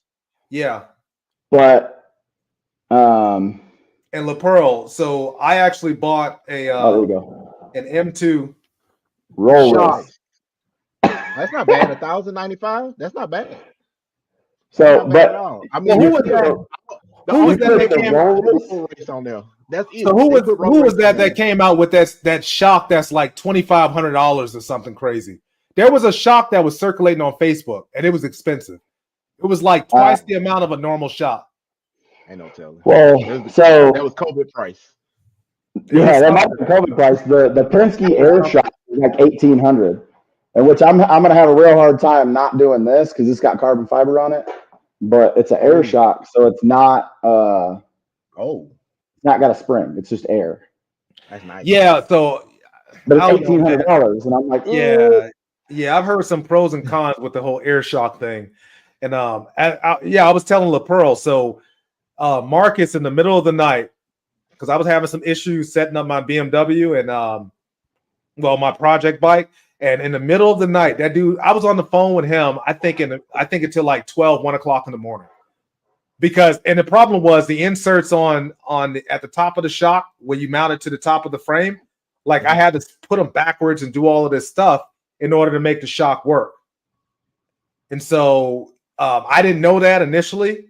Yeah. But and LaPearl. So I actually bought a there we go. An M2 roll race. That's not bad. $1,095. That's not bad. So, but I mean, who was that? Who was that came out race on there? That's it. So who was that came out with that shock that's like $2,500 or something crazy? There was a shock that was circulating on Facebook, and it was expensive. It was like twice the amount of a normal shock. Ain't no telling. Well, so that was COVID price. Yeah, that might be COVID price. The Penske Air Shock is like $1,800, and which I'm gonna have a real hard time not doing this because it's got carbon fiber on it, but it's an air shock, so it's not it's not got a spring. It's just air. That's nice. Yeah, so but it's $1,800, and I'm like, yeah. I've heard some pros and cons with the whole air shock thing, and I was telling LaPearl. So Marcus in the middle of the night, because I was having some issues setting up my BMW and my project bike, and in the middle of the night, that dude, I was on the phone with him. I think until like 1 o'clock in the morning, and the problem was the inserts at the top of the shock where you mount it to the top of the frame. Like I had to put them backwards and do all of this stuff in order to make the shock work. And so I didn't know that initially.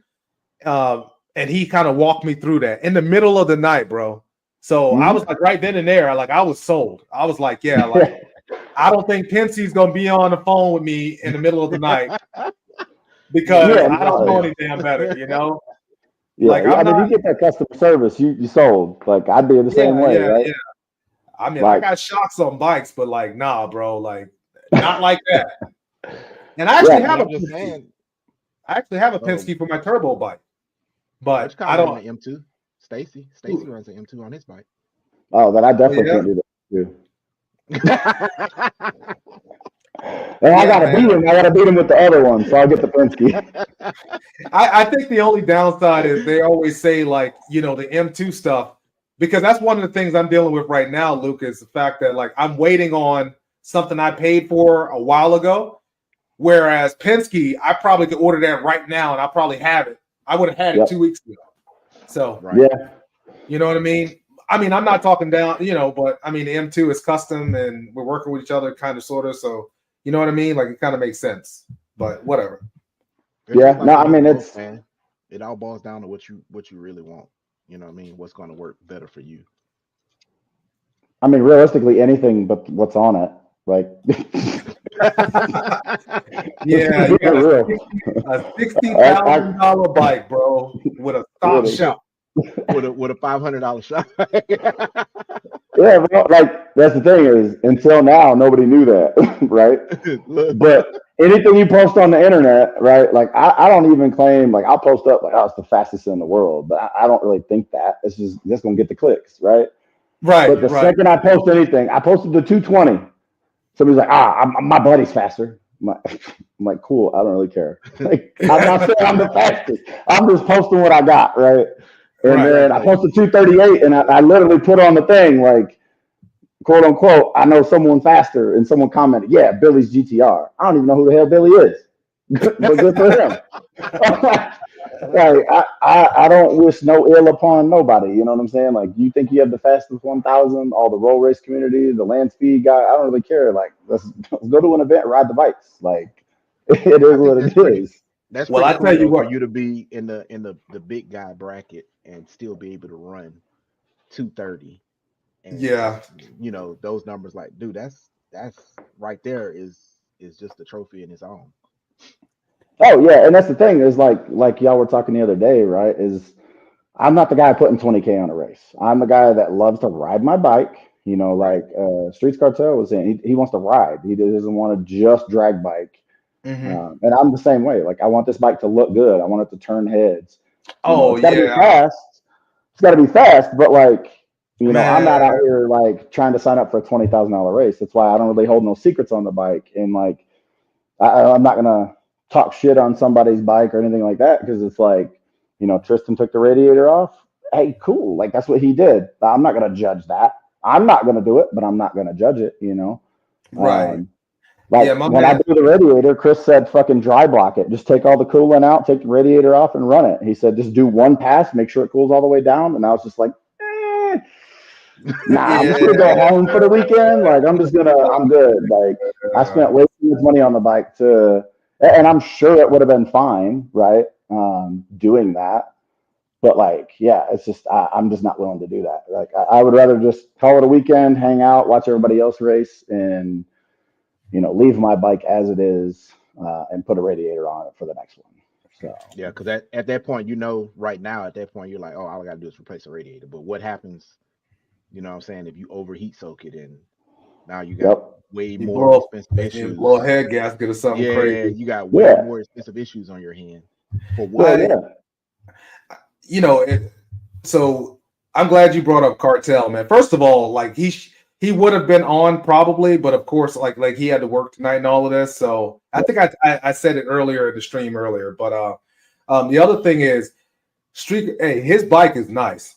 And he kind of walked me through that in the middle of the night, bro. So I was like right then and there, I was sold. I was like, I don't think Penske's going to be on the phone with me in the middle of the night because I don't know any damn better, you know? Yeah, if you get that customer service, you sold. Like I'd be the same way, right? Yeah. I mean, I got shocks on bikes, but nah, bro, not like that. And I actually have a Penske. I actually have a Penske for my turbo bike. But I don't. An M2. Stacy runs an M2 on his bike. Oh, then I definitely can't do that too. And I gotta beat him. I gotta beat him with the other one, so I'll get the Penske. I think the only downside is they always say the M2 stuff, because that's one of the things I'm dealing with right now, Luke, is the fact that I'm waiting on something I paid for a while ago, whereas Penske, I probably could order that right now and I probably have it. I would have had it 2 weeks ago. So, you know what I mean? I mean, I'm not talking down, but I mean, the M2 is custom and we're working with each other kind of, sort of. So, you know what I mean? It kind of makes sense, but whatever. I mean, it all boils down to what you really want. You know what I mean? What's going to work better for you? I mean, realistically, anything but what's on it. Yeah, you got a $60,000 bike, bro, with a stock shop. with a $500 shop. Yeah, bro, that's the thing is, until now, nobody knew that, right? But anything you post on the internet, right? I don't even claim, I'll post up it's the fastest in the world, but I don't really think that. It's just gonna get the clicks, right? Right. But the second I post anything, I posted the 220. Somebody's like, my buddy's faster. I'm like, cool. I don't really care. I'm not saying I'm the fastest. I'm just posting what I got, right? And then I posted 238, and I literally put on the thing, quote unquote, I know someone faster, and someone commented, yeah, Billy's GTR. I don't even know who the hell Billy is, but good for him. Like I don't wish no ill upon nobody. You know what I'm saying? Like you think you have the fastest 1,000, all the roll race community, the land speed guy. I don't really care. Like let's go to an event, ride the bikes. Like it is I think what it is. that's Well, pretty I cool tell you though for what. you to be in the big guy bracket and still be able to run 230 and Yeah, those numbers. Like, dude, that's right there is just a trophy in its own. Oh yeah, and that's the thing is like y'all were talking the other day, right? Is I'm not the guy putting 20K on a race. I'm the guy that loves to ride my bike. Right. Like Streets Cartel was saying, he wants to ride. He doesn't want to just drag bike. hmm And I'm the same way. Like I want this bike to look good. I want it to turn heads. Oh It's got to be yeah, fast. It's got to be fast. But like, I'm not out man. here like trying to sign up for a $20,000 race. That's why I don't really hold no secrets on the bike. And like, I'm not gonna talk shit on somebody's bike or anything like that because it's like, Tristan took the radiator off. Hey, cool. Like that's what he did. I'm not gonna judge that. I'm not gonna do it, but I'm not gonna judge it. Right. Um, Yeah, like my when I man. blew the radiator, Chris said, "Fucking dry block it. Just take all the coolant out, take the radiator off, and run it." He said, "Just do one pass, make sure it cools all the way down." And I was just like, "Nah, I'm just gonna go Yeah. home for the weekend. Like I'm good. Like I spent way too much money on the bike and I'm sure it would have been fine, right? Doing that, but like, yeah, it's just I'm just not willing to do that. Like I would rather just call it a weekend, hang out, watch everybody else race, and leave my bike as it is and put a radiator on it for the next one. So Yeah, because at that point, right now at that point, you're like, oh, all I gotta do is replace the radiator. But what happens, what I'm saying, if you overheat soak it and now you got yep, way You more blow expensive and blow a issues. head gasket or something Yeah, crazy. you got way yeah, more expensive issues on your hand. For well, what? I, yeah, you know, it, so I'm glad you brought up Cartel, man. First of all, like he would have been on probably, but of course, like he had to work tonight and all of this. So I think I said it earlier in the stream earlier, but the other thing is Streak. Hey, his bike is nice.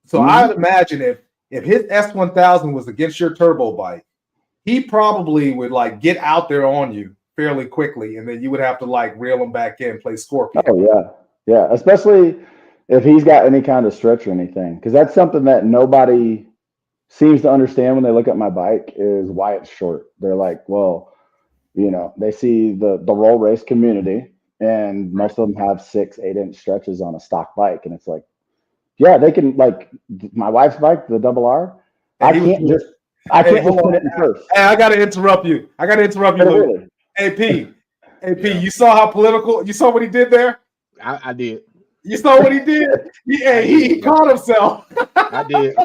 So mm-hmm. I'd imagine if his S1000 was against your turbo bike, he probably would like get out there on you fairly quickly, and then you would have to like reel him back in, play Scorpion. Oh yeah, yeah. Especially if he's got any kind of stretch or anything, because that's something that nobody seems to understand when they look at my bike is why it's short. They're like, well, they see the roll race community, and Right. most of them have 6-8 inch stretches on a stock bike, and it's like, yeah, they can like my wife's bike, the double R. And I he was can't doing. just I Hey, can't hold just put on. it in first. Hey, I gotta interrupt you. Luke. Really. Hey P. Hey P, Yeah, you saw how political you saw what he did there? I did. You saw what he did? I did, He bro. caught himself. I did.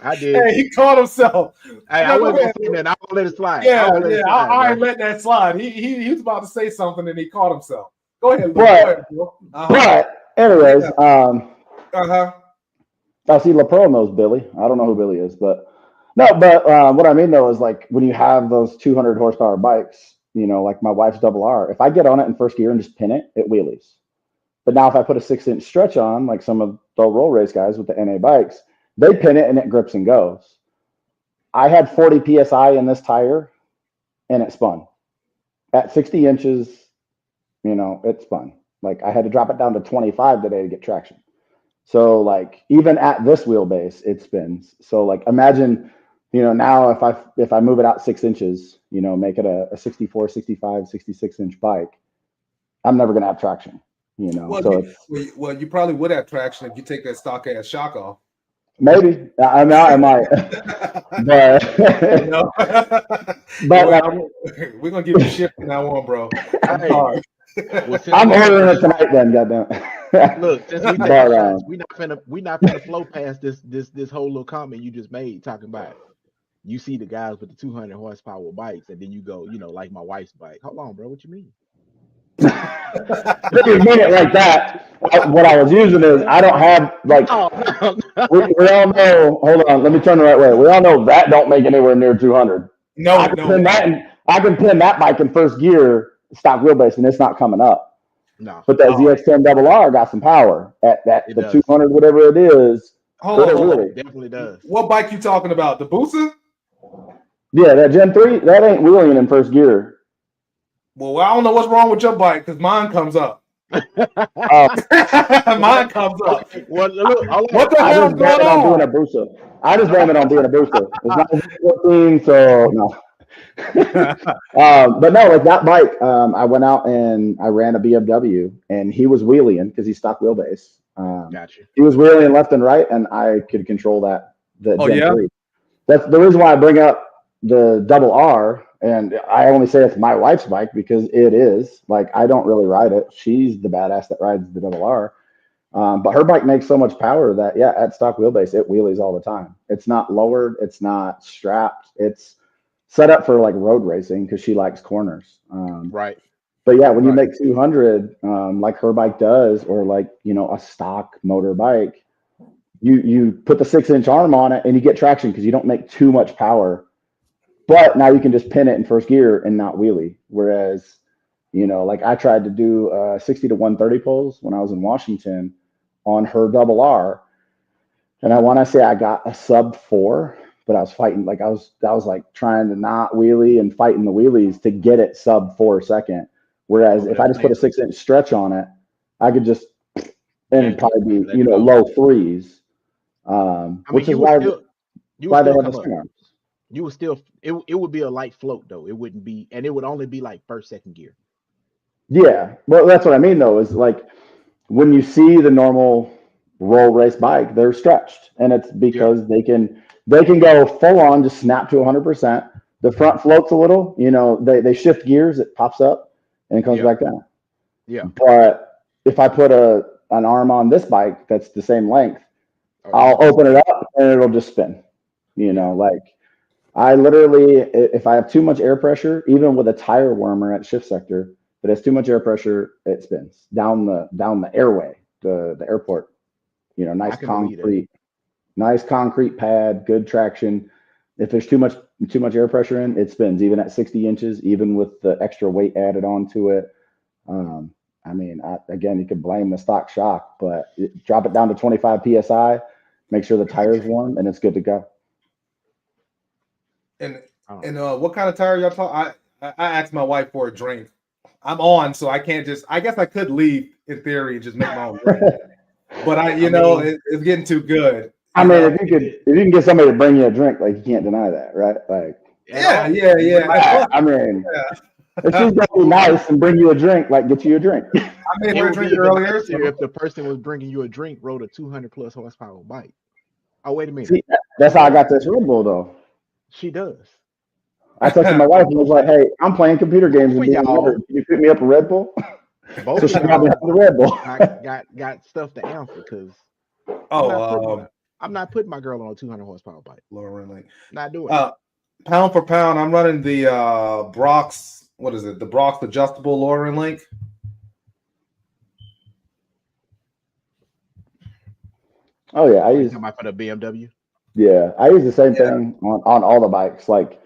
I did. Hey, he caught himself. Hey, I No, go wasn't gonna ahead. say that. I won't let it slide. I Yeah, won't let it yeah. slide, I bro. ain't letting that slide. He was about to say something and he caught himself. Go ahead, Luke. Go But ahead, bro. Uh-huh. but anyways, Yeah. Uh-huh. I see LaPearl knows Billy. I don't know who Billy is, but no, but what I mean though is like when you have those 200 horsepower bikes, like my wife's double R, if I get on it in first gear and just pin it, it wheelies. But now if I put a 6-inch stretch on, like some of the roll race guys with the NA bikes, they pin it and it grips and goes. I had 40 psi in this tire and it spun. At 60 inches, it spun. Like I had to drop it down to 25 today to get traction. So like even at this wheelbase, it spins. So like imagine, now if I move it out 6 inches, make it a 64, 65, 66-inch bike, I'm never gonna have traction. Well, So it's you probably would have traction if you take that stock ass shock off. maybe I might, but No. but like, We're gonna give you shit from now on, bro. I'm Hey, sorry. well, since I'm we taking ordering it shots, tonight. Then goddamn. look, since we taking But shots, we not finna flow past this whole little comment you just made talking about you see the guys with the 200 horsepower bikes and then you go, like my wife's bike. Hold on, bro, what you mean? if you mean it like that, what I was using is I don't have like No, no. we all know. Hold on, let me turn the right way. We all know that don't make anywhere near 200. No, no. I can pin that bike in first gear, stock wheelbase, and it's not coming up. No, But that Oh, ZX10 double R got some power at it the does. 200, whatever it is. hold on. It definitely does. What bike you talking about? The Booster? Yeah, that Gen 3, that ain't wheeling in first gear. Well, I don't know what's wrong with your bike because mine comes up. Mine comes up. Well, look, What the I hell's just blame going it on being on? a booster. I just blame it on being a booster. It's not 14, so no. But no, like that bike, I went out and I ran a BMW, and he was wheeling because he's stock wheelbase. Gotcha. He was wheeling left and right, and I could control the Oh Gen yeah. 3. That's the reason why I bring up the double R, and I only say it's my wife's bike because it is. Like, I don't really ride it. She's the badass that rides the double R. But her bike makes so much power that, yeah, at stock wheelbase, it wheelies all the time. It's not lowered. It's not strapped. It's set up for like road racing because she likes corners. Right. But yeah, when you Right. make 200, like her bike does, or like, a stock motor bike, you put the 6-inch arm on it and you get traction because you don't make too much power. But now you can just pin it in first gear and not wheelie. Whereas, like I tried to do 60 to 130 pulls when I was in Washington on her double R. And I want to say I got a sub 4, but I was fighting, like I was like trying to not wheelie and fighting the wheelies to get it sub 4 second. Whereas if I just put a 6-inch stretch on it, I could just, and it'd probably be, low 3s. Which is why they have the swing arms. You would still, it would be a light float though. It wouldn't be, and it would only be like first, second gear. Yeah. Well, that's what I mean though, is like when you see the normal roll race bike, they're stretched, and it's because they can go full on, just snap to 100%. The front floats a little, they shift gears, it pops up and it comes back down. Yeah. But if I put an arm on this bike that's the same length, I'll open it up and it'll just spin. Like I literally, if I have too much air pressure, even with a tire warmer at shift sector, if it has too much air pressure, it spins down the airway, the airport. Nice concrete pad, good traction. If there's too much air pressure in, it spins even at 60 inches, even with the extra weight added onto it. Again, you could blame the stock shock, but drop it down to 25 psi, make sure the tire's warm, and it's good to go. And what kind of tire y'all talking? I asked my wife for a drink. I'm on, so I can't just. I guess I could leave in theory and just make my own drink. But it's getting too good. If you can get somebody to bring you a drink, like you can't deny that, right? Like yeah. If she's gonna be nice and bring you a drink, like get you a drink. I made her a drink earlier. If the person was bringing you a drink rode a 200 plus horsepower bike. Oh, wait a minute. See, that's how I got this Red Bull though. She does. I texted my wife and was like, "Hey, I'm playing computer games and being can you pick me up a Red Bull?" Both so she got me the Red Bull. I got stuff to answer because I'm not putting my girl on a 200 horsepower bike. Lower link. Not doing it. Pound for pound, I'm running the Brock's. What is it? The Brock's adjustable lowering link. Oh yeah, I use for the BMW. Yeah, I use the same thing on all the bikes. Like,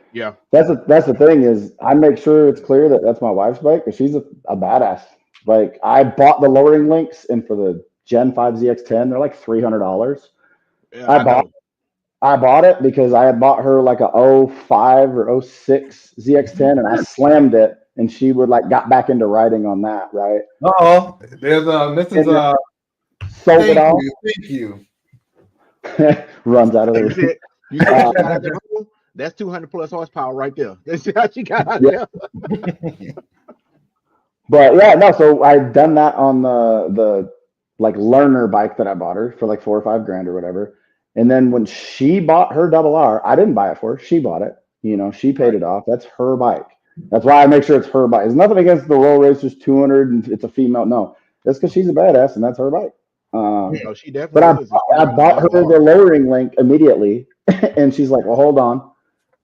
that's the thing is I make sure it's clear that that's my wife's bike because she's a badass. Like, I bought the lowering links, and for the Gen 5 ZX10, they're like $300. Yeah, I bought it because I had bought her like a 05 or 06 ZX10, and I slammed it, and she got back into riding on that, right? There's Mrs. Sold it off. Thank you. Runs out of the that's 200 plus horsepower right there. That's how she got out there. But yeah, no, so I'd done that on the like learner bike that I bought her for like $4 or $5 grand or whatever. And then when she bought her double R, I didn't buy it for her. She bought it. She paid it off. That's her bike. That's why I make sure it's her bike. It's nothing against the Roll Racers 200 and it's a female. No, that's because she's a badass and that's her bike. She definitely. But I bought her the lowering link immediately, and she's like, "Well, hold on,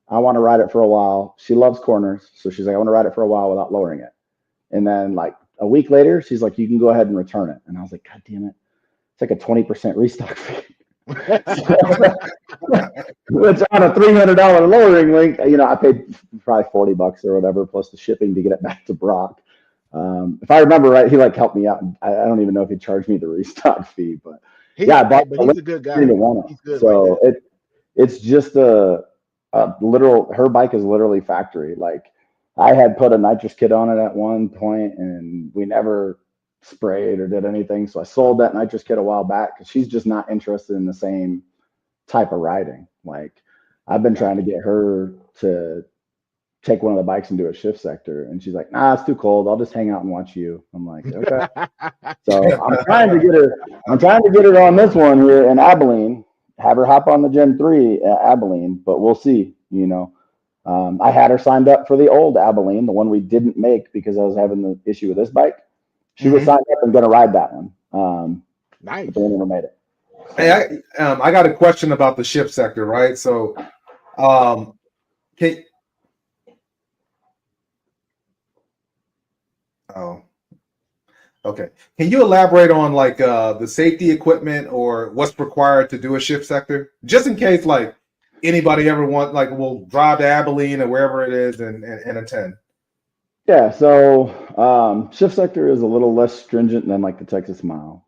I want to ride it for a while." She loves corners, so she's like, "I want to ride it for a while without lowering it." And then like a week later, she's like, "You can go ahead and return it." And I was like, "God damn it, it's like a 20% restock fee." Which on a $300 lowering link, I paid probably $40 or whatever plus the shipping to get it back to Brock. If I remember right, he helped me out. I don't even know if he charged me the restock fee, but he's a good guy. He's good. So it's just a literal. Her bike is literally factory. Like I had put a nitrous kit on it at one point, and we never sprayed or did anything. So I sold that nitrous kit a while back because she's just not interested in the same type of riding. Like I've been trying to get her to take one of the bikes and do a shift sector, and she's like, nah, it's too cold. I'll just hang out and watch you. I'm like, okay. So I'm trying to get her on this one here in Abilene, have her hop on the Gen 3 at Abilene, but we'll see, you know. I had her signed up for the old Abilene, the one we didn't make because I was having the issue with this bike. She was signed up and going to ride that one. Nice. But they never made it. Hey, I got a question about the shift sector, right? So, okay. Can you elaborate on like the safety equipment or what's required to do a shift sector, just in case like anybody ever will drive to Abilene or wherever it is and attend? Yeah, so shift sector is a little less stringent than like the Texas Mile,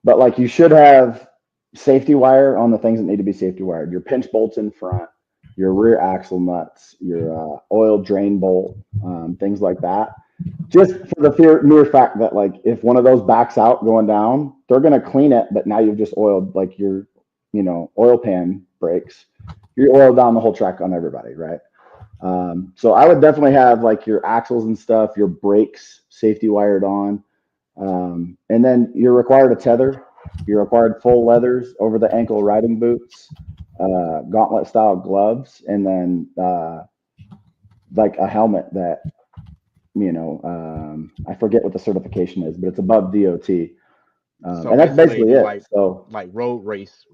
but like you should have safety wire on the things that need to be safety wired. Your pinch bolts in front, your rear axle nuts, your oil drain bolt, things like that. Just for the mere fact that like if one of those backs out going down, they're gonna clean it, but now you've just oiled like your, oil pan breaks. You're oiled down the whole track on everybody, right? So I would definitely have like your axles and stuff, your brakes safety wired on, and then you're required a tether. You're required full leathers over the ankle riding boots, gauntlet style gloves, and then like a helmet that I forget what the certification is, but it's above DOT. And that's basically it. Like road race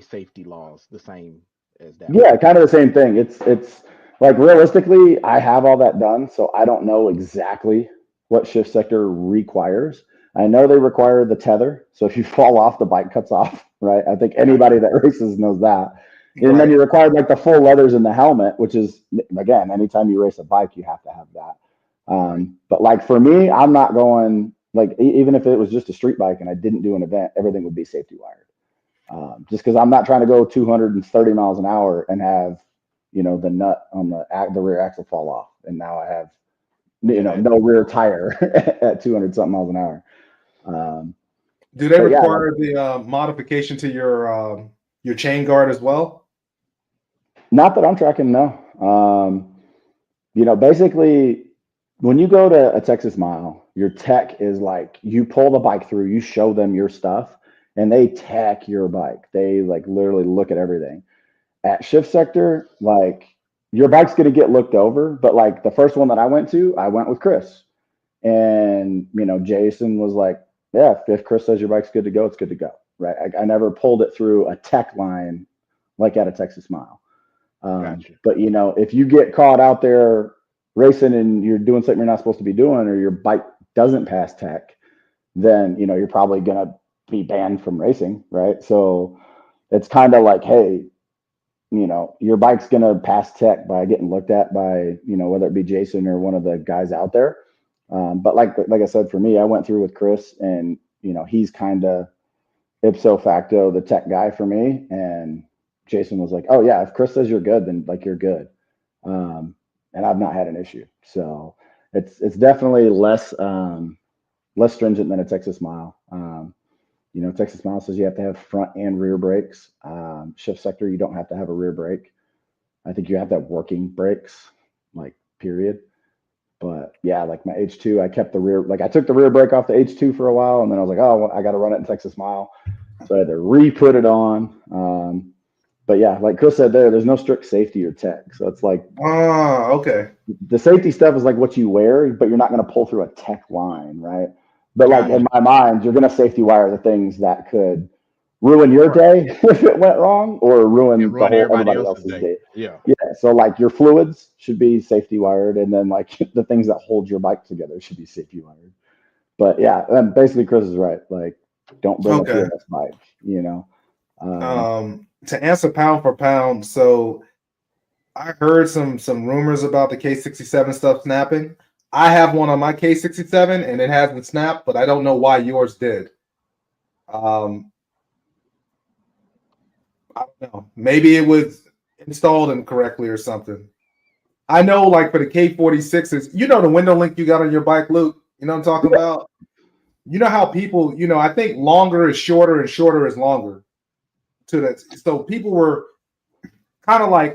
safety laws, the same as that. Yeah, kind of the same thing. It's like realistically, I have all that done, so I don't know exactly what shift sector requires. I know they require the tether, so if you fall off, the bike cuts off, right? I think anybody that races knows that. And then you're required like the full leathers and the helmet, which is, again, anytime you race a bike, you have to have that. But like for me, I'm not going like even if it was just a street bike and I didn't do an event, everything would be safety wired. Just because I'm not trying to go 230 miles an hour and have the nut on the rear axle fall off, and now I have no rear tire at 200 something miles an hour. Do they require the modification to your chain guard as well? Not that I'm tracking, no. Basically, when you go to a Texas Mile, your tech is like you pull the bike through, you show them your stuff, and they tech your bike. They like literally look at everything. At shift sector, like your bike's gonna get looked over, but like the first one that I went with Chris, and Jason was like, yeah, if Chris says your bike's good to go, it's good to go, right? I never pulled it through a tech line like at a Texas Mile. Gotcha. But if you get caught out there racing and you're doing something you're not supposed to be doing, or your bike doesn't pass tech, then you're probably gonna be banned from racing, right? So it's kind of like, hey, your bike's gonna pass tech by getting looked at by whether it be Jason or one of the guys out there. But like I said, for me, I went through with Chris, and he's kind of ipso facto the tech guy for me. And Jason was like, oh yeah, if Chris says you're good, then like you're good. And I've not had an issue. So it's definitely less stringent than a Texas Mile. Texas Mile says you have to have front and rear brakes. Shift sector, you don't have to have a rear brake. I think you have to have working brakes, like period. But yeah, like my H2, I kept the rear, like I took the rear brake off the H2 for a while, and then I was like, oh, well, I got to run it in Texas Mile. So I had to re-put it on. But yeah, like Chris said there's no strict safety or tech. So it's like, okay. The safety stuff is like what you wear, but you're not going to pull through a tech line, right? But like in my mind, you're going to safety wire the things that could ruin your day if it went wrong, or ruin everybody else's day. Yeah. So like your fluids should be safety wired, and then like the things that hold your bike together should be safety wired. But yeah, basically Chris is right. Like, don't bring a PLS bike, to answer pound for pound, so I heard some rumors about the K67 stuff snapping. I have one on my K67 and it hasn't snapped, but I don't know why yours did. I don't know. Maybe it was installed incorrectly or something. I know, like for the K46s, the window link you got on your bike, Luke. You know what I'm talking about? you know how people, I think longer is shorter and shorter is longer. To that, so people were kind of like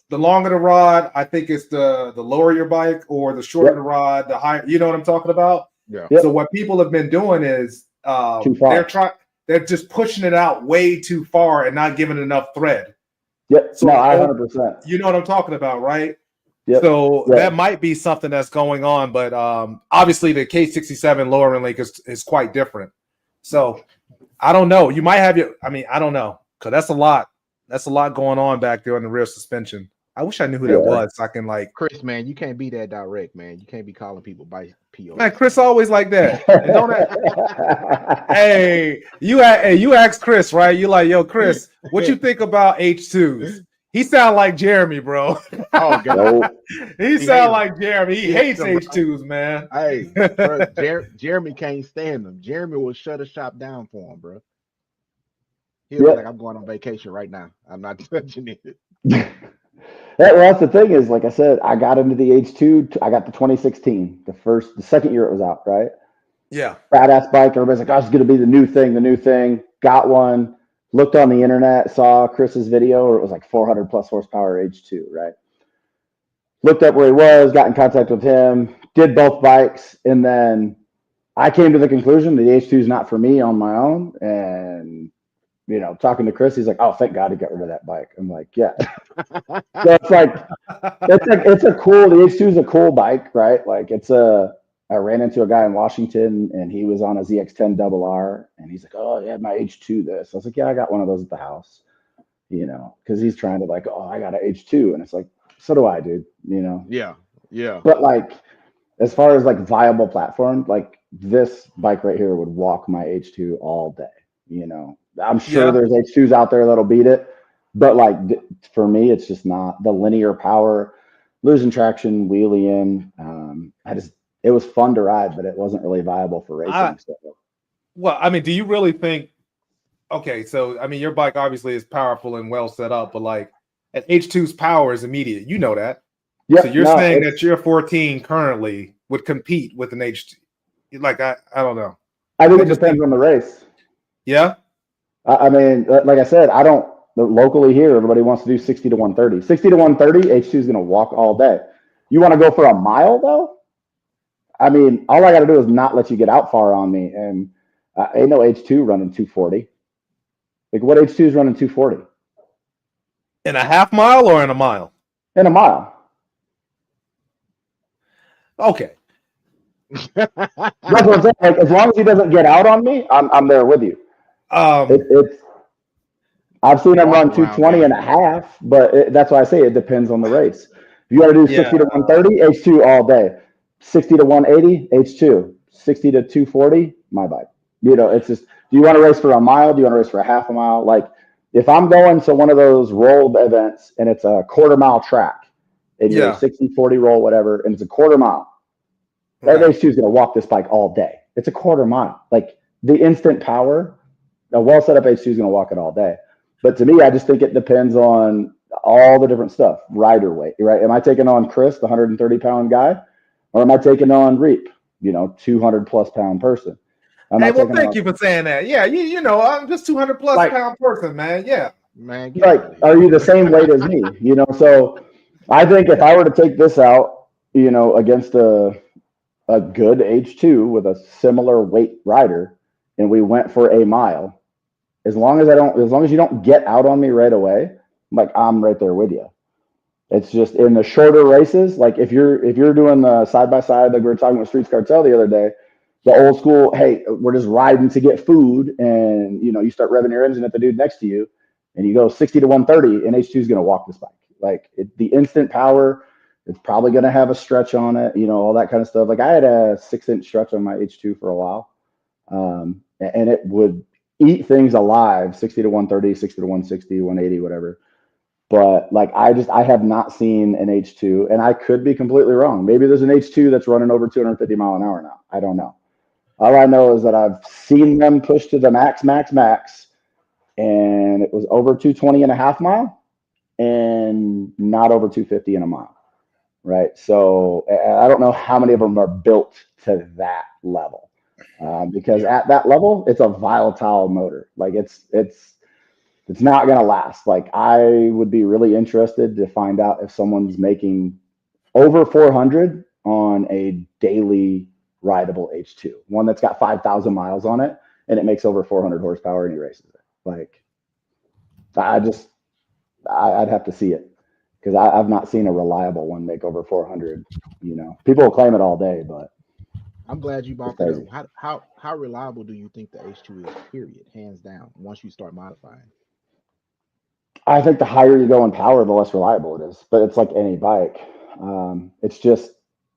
the longer the rod, I think it's the lower your bike, or the shorter the rod, the higher. You know what I'm talking about? Yeah. So what people have been doing is they're just pushing it out way too far and not giving enough thread. Yep. So no, I 100%. You know what I'm talking about, right? Yep. So that might be something that's going on, but obviously the K67 lowering link is quite different. So I don't know. You might have I don't know, because that's a lot. That's a lot going on back there on the rear suspension. I wish I knew who that was. So I can Chris, man, you can't be that direct, man. You can't be calling people by PO. Man, Chris always like that. Hey, you asked Chris, right? You like, yo, Chris, what you think about H2s? He sound like Jeremy, bro. Oh God, he sound like Jeremy. He hates H2s, man. Hey, bro, Jeremy can't stand them. Jeremy will shut a shop down for him, bro. He was like, "I'm going on vacation right now. I'm not touching it." Well, that's the thing is, like I said, I got into the H2. I got the 2016, the second year it was out, right? Yeah. Fat ass bike. Everybody's like, "Oh, it's going to be the new thing." Got one. Looked on the internet, saw Chris's video, or it was like 400 plus horsepower H2, right? Looked up where he was, got in contact with him, did both bikes, and then I came to the conclusion the H2 is not for me on my own. And talking to Chris, he's like, "Oh, thank God he got rid of that bike." I'm like, "Yeah." So it's a cool. The H2 is a cool bike, right? Like I ran into a guy in Washington, and he was on a ZX10RR, and he's like, "Oh, yeah, my H2 this." I was like, "Yeah, I got one of those at the house," because he's trying to "Oh, I got an H2," and it's like, so do I, dude. Yeah. But as far as viable platform, this bike right here would walk my H2 all day. I'm sure there's H2s out there that'll beat it, but for me, it's just not the linear power, losing traction, wheelie in. It was fun to ride, but it wasn't really viable for racing. Well, I mean, do you really think? Okay, so I mean, your bike obviously is powerful and well set up, but an H2's power is immediate. You know that. Yeah. So you're saying that your 14 currently would compete with an H2? I don't know. I think it depends on the race. Yeah. I mean, like I said, locally here, everybody wants to do 60 to 130. 60 to 130, H2 is going to walk all day. You want to go for a mile, though? I mean, all I got to do is not let you get out far on me. And ain't no H2 running 240. What H2 is running 240? In a half mile or in a mile? In a mile. Okay. That's what I'm saying. As long as he doesn't get out on me, I'm there with you. I've seen him run 220 and a half, but that's why I say it depends on the race. If you got to do 60 to 130, H2 all day. 60 to 180, H2. 60 to 240, my bike. It's just, do you want to race for a mile? Do you want to race for a half a mile? If I'm going to one of those roll events and it's a quarter mile track and you're 60-40 roll, whatever, and it's a quarter mile, that H2 is going to walk this bike all day. It's a quarter mile. The instant power, a well set up H2 is going to walk it all day. But to me, I just think it depends on all the different stuff. Rider weight, right? Am I taking on Chris, the 130-pound guy, or am I taking on Reap, 200+ pound person? Hey, well, thank you for saying that. Yeah, I'm just 200+ pound person, man. Yeah, man. Are you the same weight as me? So I think if I were to take this out, against a good H2 with a similar weight rider, and we went for a mile, as long as you don't get out on me right away, I'm right there with you. It's just in the shorter races, if you're doing the side by side, like we were talking with Streets Cartel the other day, the old school, hey, we're just riding to get food, and you start revving your engine at the dude next to you, and you go 60 to 130, and H2 is going to walk this bike. The instant power, it's probably going to have a stretch on it, all that kind of stuff. I had a 6-inch stretch on my H2 for a while, and it would eat things alive, 60 to 130, 60 to 160, 180, whatever. But I have not seen an H2, and I could be completely wrong. Maybe there's an H2 that's running over 250 mile an hour now. I don't know. All I know is that I've seen them push to the max, and it was over 220 and a half mile and not over 250 in a mile. Right. So I don't know how many of them are built to that level. because at that level, it's a volatile motor. Like it's not going to last. Like I would be really interested to find out if someone's making over 400 on a daily rideable H2, one that's got 5,000 miles on it, and it makes over 400 horsepower and he races it. Like I'd have to see it because I've not seen a reliable one make over 400. You know, people will claim it all day, but I'm glad you brought that up. How reliable do you think the H2 is? Period, hands down. Once you start modifying, I think the higher you go in power, the less reliable it is. But it's like any bike. It's just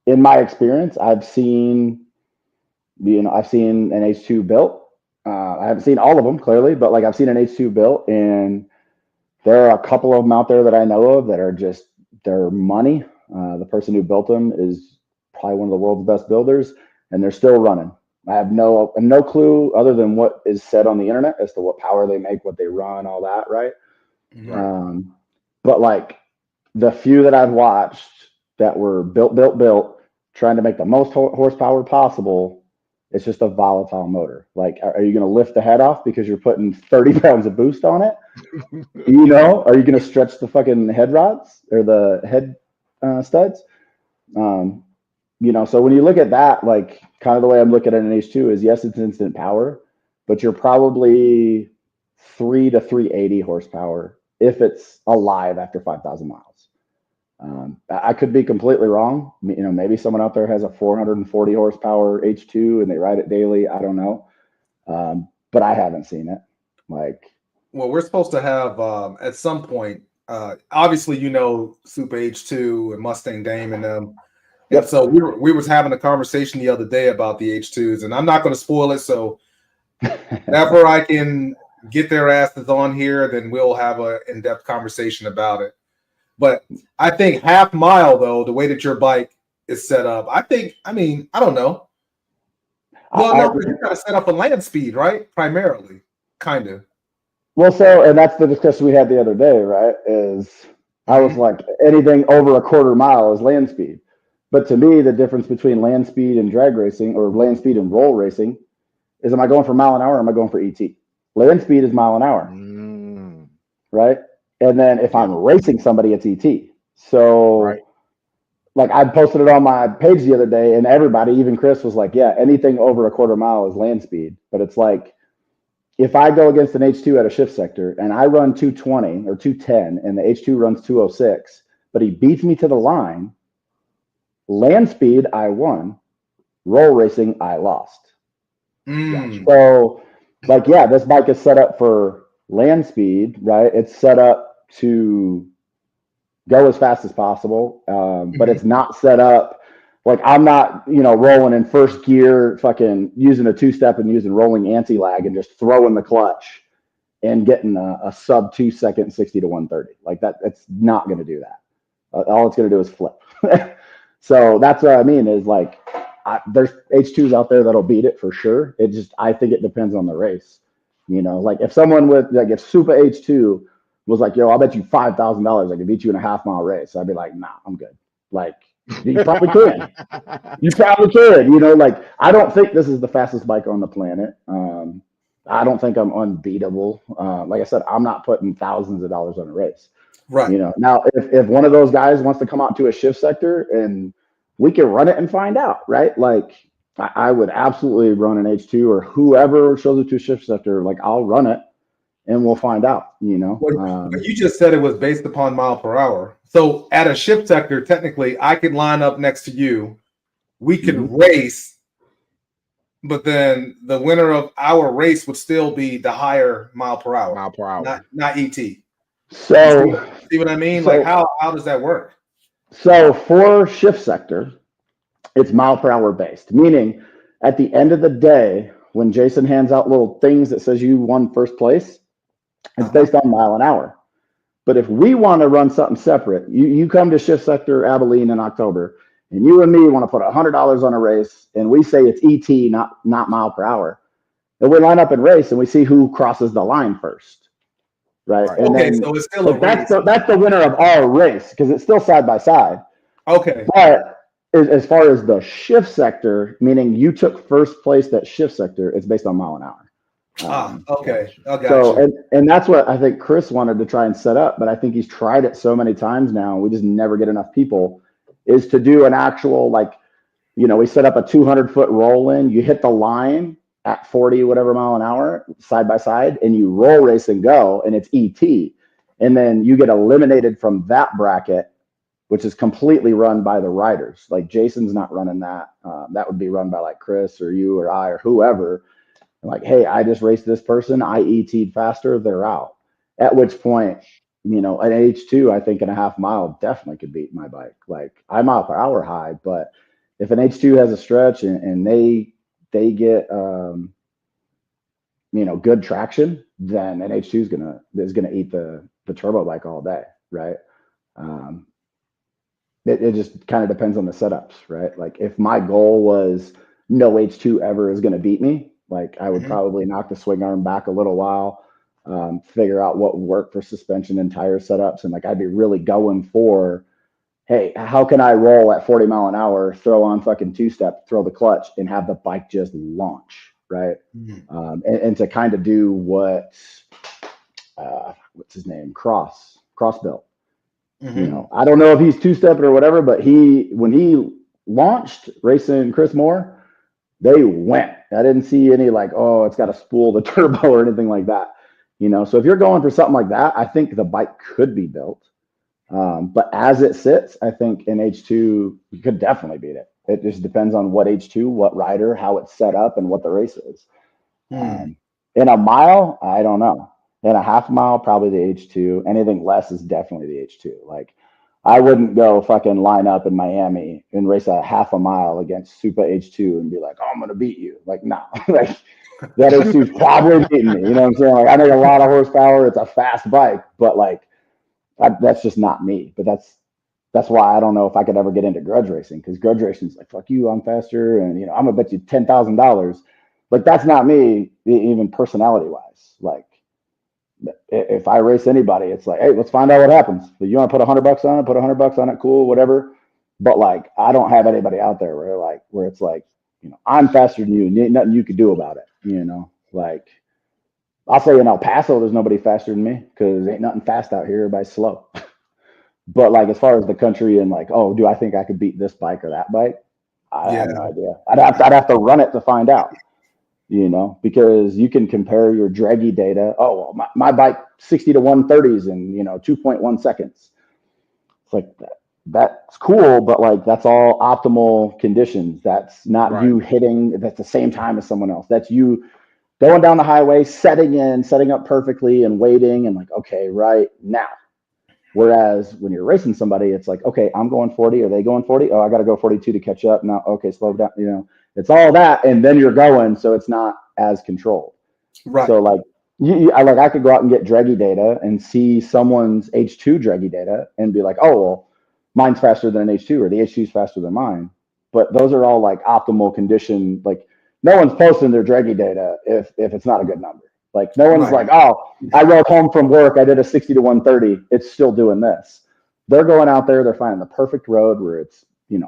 in my experience, I've seen an H2 built. I haven't seen all of them clearly, but like I've seen an H2 built, and there are a couple of them out there that I know of that are just they're money. The person who built them is probably one of the world's best builders, and they're still running. I have no clue other than what is said on the internet as to what power they make, what they run, all that, right? But like the few that I've watched that were built, trying to make the most horsepower possible, it's just a volatile motor. Like, are you going to lift the head off because you're putting 30 pounds of boost on it? You know, are you going to stretch the fucking head rods or the head studs? You know, so when you look at that, like kind of the way I'm looking at an H2 is yes, it's instant power, but you're probably 3 to 380 horsepower if it's alive after 5,000 miles. I could be completely wrong. You know, maybe someone out there has a 440 horsepower H2 and they ride it daily. I don't know. But I haven't seen it. Like, well, we're supposed to have at some point, obviously, you know, Super H2 and Mustang Dame and them. Yep. And so we was having a conversation the other day about the H2s, and I'm not going to spoil it. So whenever I can get their asses on here, then we'll have an in-depth conversation about it. But I think half mile, though, the way that your bike is set up, I don't know. Well, no, you're kind of set up for land speed, right? Primarily, kind of. Well, so, and that's the discussion we had the other day, right? I was like, anything over a quarter mile is land speed. But to me, the difference between land speed and drag racing or land speed and roll racing is, am I going for mile an hour or am I going for ET? Land speed is mile an hour, right? And then if I'm racing somebody, it's ET. So, like I posted it on my page the other day, and everybody, even Chris, was like, yeah, anything over a quarter mile is land speed. But it's like, if I go against an H2 at a shift sector and I run 220 or 210 and the H2 runs 206, but he beats me to the line, land speed, I won. Roll racing, I lost. So, like, yeah, this bike is set up for land speed, right? It's set up to go as fast as possible, but it's not set up like I'm not, you know, rolling in first gear, fucking using a two-step and using rolling anti-lag and just throwing the clutch and getting a sub 2 second 60 to 130. Like that, it's not going to do that. All it's going to do is flip. So that's what I mean is like, there's H2s out there that'll beat it for sure. I think it depends on the race. You know, like if someone if Super H2 was like, yo, I'll bet you $5,000 I can beat you in a half mile race, I'd be like, nah, I'm good. Like, you probably can. You probably can. You know, like, I don't think this is the fastest bike on the planet. I don't think I'm unbeatable. Like I said, I'm not putting thousands of dollars on a race. Right. You know, now if one of those guys wants to come out to a shift sector and we can run it and find out, right? Like, I would absolutely run an H2 or whoever shows up to a shift sector, like I'll run it and we'll find out, you know. But you just said it was based upon mile per hour. So at a shift sector, technically, I could line up next to you. We could race, but then the winner of our race would still be the higher mile per hour. Not ET. So see what I mean? Like how does that work? So for shift sector, it's mile per hour based, meaning at the end of the day, when Jason hands out little things that says you won first place, it's based on mile an hour. But if we want to run something separate, you come to shift sector Abilene in October, and you and me want to put $100 on a race, and we say it's ET, not mile per hour. And we line up and race, and we see who crosses the line first, right? And okay, then, so it's still a race. That's the winner of our race because it's still side by side. Okay. But as far as the shift sector, meaning you took first place that shift sector, it's based on mile an hour. Okay. I got So, you. and that's what I think Chris wanted to try and set up, but I think he's tried it so many times now. We just never get enough people. Is to do an actual, like, we set up a 200-foot roll in. You hit the line at 40 whatever mile an hour side by side, and you roll race and go, and it's ET, and then you get eliminated from that bracket, which is completely run by the riders. Like Jason's not running that. That would be run by like Chris or you or I or whoever. Like, hey, I just raced this person. I ET'd faster. They're out. At which point, an H2, I think in a half mile definitely could beat my bike. Like I'm mile per hour high, but if an H2 has a stretch and they get good traction, then an H2 is gonna eat the turbo bike all day, right? It just kind of depends on the setups, right? Like if my goal was no H2 ever is going to beat me, like I would probably knock the swing arm back a little while, figure out what would work for suspension and tire setups. And like, I'd be really going for, hey, how can I roll at 40 mile an hour, throw on fucking two-step, throw the clutch and have the bike just launch, right? And to kind of do what, what's his name? Cross built. I don't know if he's two-stepping or whatever, but when he launched racing Chris Moore, they went. I didn't see any like, oh, it's got to spool the turbo or anything like that. So if you're going for something like that, I think the bike could be built. But as it sits, I think in H2, you could definitely beat it. It just depends on what H2, what rider, how it's set up, and what the race is. In a mile, I don't know. In a half mile, probably the H2. Anything less is definitely the H2. Like, I wouldn't go fucking line up in Miami and race a half a mile against Super H2 and be like, oh, I'm going to beat you. Like, no. Like, that H2 is probably beating me. You know what I'm saying? Like, I make a lot of horsepower. It's a fast bike. But, like, that's just not me. But that's why I don't know if I could ever get into grudge racing. Because grudge racing is like, fuck you, I'm faster. And, I'm going to bet you $10,000. Like, that's not me, even personality-wise. Like, if I race anybody, it's like, hey, let's find out what happens. If you want to put $100 on it, put $100 on it, cool, whatever. But like, I don't have anybody out there where it's like, I'm faster than you, and ain't nothing you could do about it. Like, I'll say in El Paso, there's nobody faster than me because ain't nothing fast out here. Everybody's slow. But like, as far as the country and like, oh, do I think I could beat this bike or that bike? I have no idea. I'd have to run it to find out. Because you can compare your draggy data. Oh, well, my bike 60 to 130s in 2.1 seconds. It's like that's cool, but like that's all optimal conditions. That's not you hitting that's the same time as someone else. That's you going down the highway, setting up perfectly and waiting and like, okay, right now. Whereas when you're racing somebody, it's like, okay, I'm going 40. Are they going 40? Oh, I got to go 42 to catch up. Now, okay, slow down. It's all that, and then you're going, so it's not as controlled. Right. So like, I could go out and get draggy data and see someone's H2 draggy data and be like, oh, well, mine's faster than an H2, or the H2 is faster than mine. But those are all like optimal condition. Like, no one's posting their draggy data if it's not a good number. Like, no one's like, oh, I rode home from work, I did a 60 to 130, it's still doing this. They're going out there, they're finding the perfect road where it's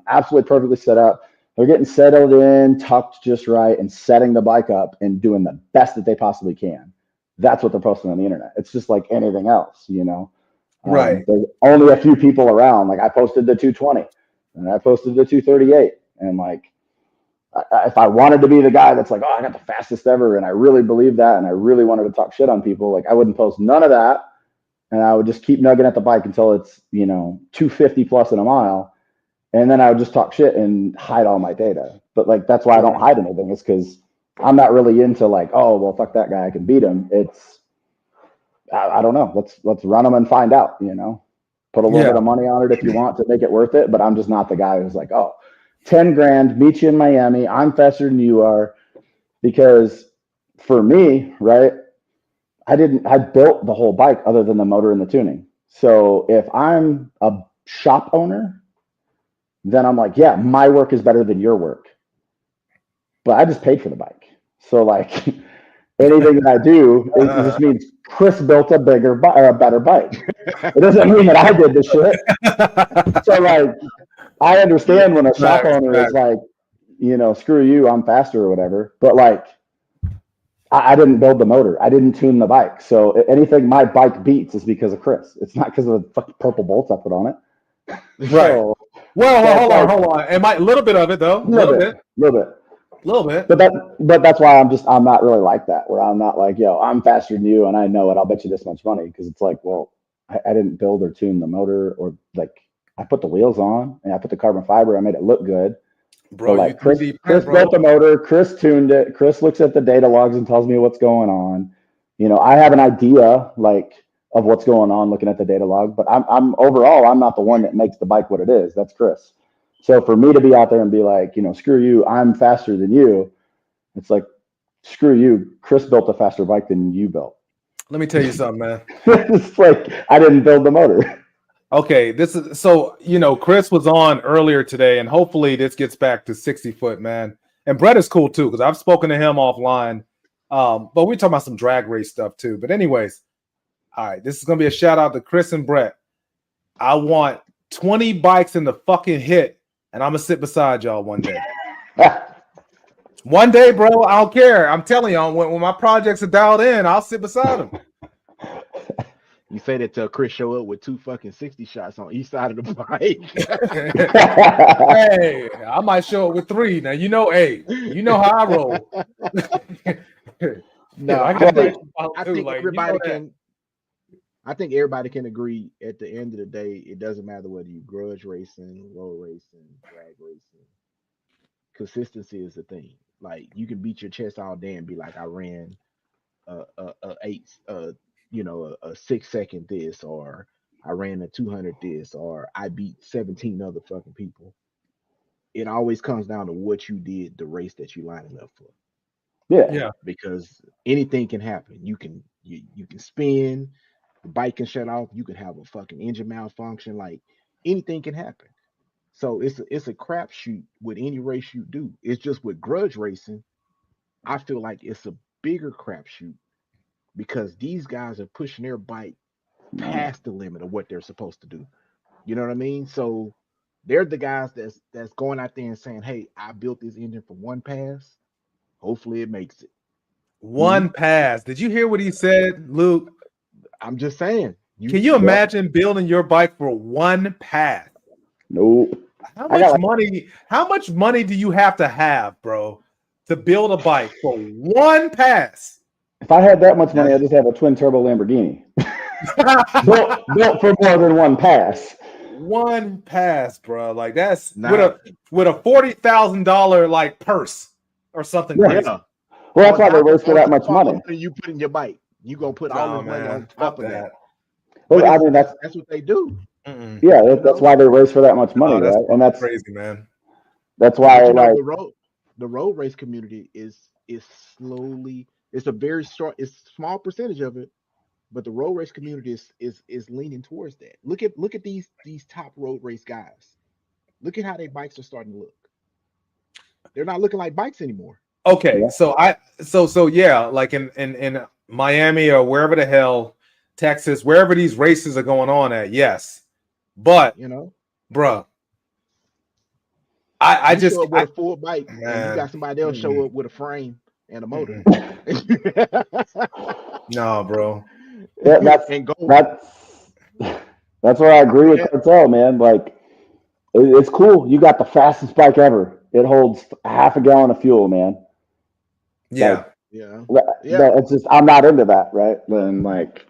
absolutely perfectly set up. They're getting settled in, tucked just right, and setting the bike up and doing the best that they possibly can. That's what they're posting on the internet. It's just like anything else, Right. There's only a few people around. Like, I posted the 220 and I posted the 238. And like, if I wanted to be the guy that's like, oh, I got the fastest ever, and I really believe that, and I really wanted to talk shit on people, like I wouldn't post none of that. And I would just keep nugging at the bike until it's, 250 plus in a mile. And then I would just talk shit and hide all my data. But like, that's why I don't hide anything. It's because I'm not really into like, oh, well, fuck that guy, I can beat him. It's, I don't know. Let's run them and find out, put a little bit of money on it if you want to make it worth it. But I'm just not the guy who's like, oh, 10 grand, meet you in Miami. I'm faster than you are. Because for me, right, I built the whole bike other than the motor and the tuning. So if I'm a shop owner, then I'm like, yeah, my work is better than your work. But I just paid for the bike. So like anything that I do, it just means Chris built a better bike. It doesn't mean that I did the shit. So like, I understand when a shop Facts, owner is facts. like, screw you, I'm faster or whatever. But like, I didn't build the motor. I didn't tune the bike. So anything my bike beats is because of Chris. It's not because of the fucking purple bolts I put on it. Right. So Well, that's hold like on, hold on. Am I a little bit of it though? a little bit, A little bit. But that's why I'm not really like that. Where I'm not like, yo, I'm faster than you, and I know it. I'll bet you this much money because it's like, well, I didn't build or tune the motor or like I put the wheels on and I put the carbon fiber. I made it look good. Bro, But you like Chris 3D print, Chris bro. built the motor, Chris tuned it, Chris looks at the data logs and tells me what's going on. I have an idea like of what's going on looking at the data log, but I'm overall I'm not the one that makes the bike what it is. That's Chris. So for me to be out there and be like, screw you, I'm faster than you, it's like, screw you, Chris built a faster bike than you built. Let me tell you something, man. It's like I didn't build the motor. Okay, this is so Chris was on earlier today, and hopefully this gets back to 60 foot, man. And Brett is cool too, because I've spoken to him offline. But we're talking about some drag race stuff too. But anyways, all right, this is gonna be a shout out to Chris and Brett. I want 20 bikes in the fucking hit, and I'm gonna sit beside y'all one day. One day, bro. I don't care. I'm telling y'all, when my projects are dialed in, I'll sit beside them. You say that till Chris show up with 2 fucking 60 shots on each side of the bike. Hey, I might show up with 3. Now hey, you know how I roll. No, I think everybody can. I think everybody can agree. At the end of the day, it doesn't matter whether you grudge racing, road racing, drag racing. Consistency is the thing. Like you can beat your chest all day and be like, I ran a 6 second this, or I ran a 200 this, or I beat 17 other fucking people. It always comes down to what you did the race that you lining up for. Yeah. Because anything can happen. You can spin, the bike can shut off, you can have a fucking engine malfunction, like anything can happen. So it's a crapshoot with any race you do. It's just with grudge racing, I feel like it's a bigger crapshoot because these guys are pushing their bike past the limit of what they're supposed to do. You know what I mean? So they're the guys that's going out there and saying, "Hey, I built this engine for one pass. Hopefully, it makes it." One pass. Did you hear what he said, Luke? I'm just saying. Can you imagine building your bike for one pass? Nope. How much money do you have to have, bro, to build a bike for one pass? If I had that much money, I'd just have a twin turbo Lamborghini. built for more than one pass. One pass, bro. Like that's with a $40,000 like purse or something crazy. Yeah. Well, that's why they race for that much money. You put in your bike, you gonna put all the money on top of that. Well, I mean that's what they do. Yeah, that's why they race for that much money, right? And that's crazy, man. That's why like the road race community is slowly. It's a very short, it's a small percentage of it, but the road race community is leaning towards that. Look at these top road race guys. Look at how their bikes are starting to look. They're not looking like bikes anymore. Okay, so yeah, like in Miami or wherever the hell, Texas, wherever these races are going on at, yes. But bruh, I just show up with a full bike, and you got somebody else show up with a frame and a motor. No, bro. Yeah, that's where I agree with Cartel, man. Like, it's cool. You got the fastest bike ever. It holds half a gallon of fuel, man. Yeah. It's just I'm not into that, right? And like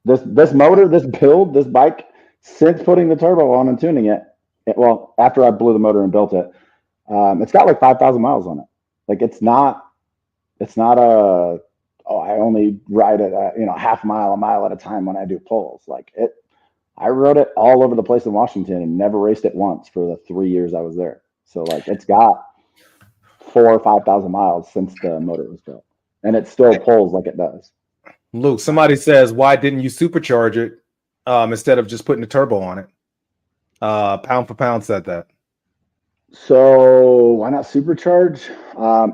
this motor, this build, this bike, since putting the turbo on and tuning it, well, after I blew the motor and built it, it's got like 5,000 miles on it. Like it's not I only ride it half a mile at a time when I do pulls. Like I rode it all over the place in Washington and never raced it once for the 3 years I was there. So like it's got 4,000 or 5,000 miles since the motor was built, and it still pulls like it does. Luke, somebody says, why didn't you supercharge it instead of just putting the turbo on it? Pound for Pound said that. So why not supercharge?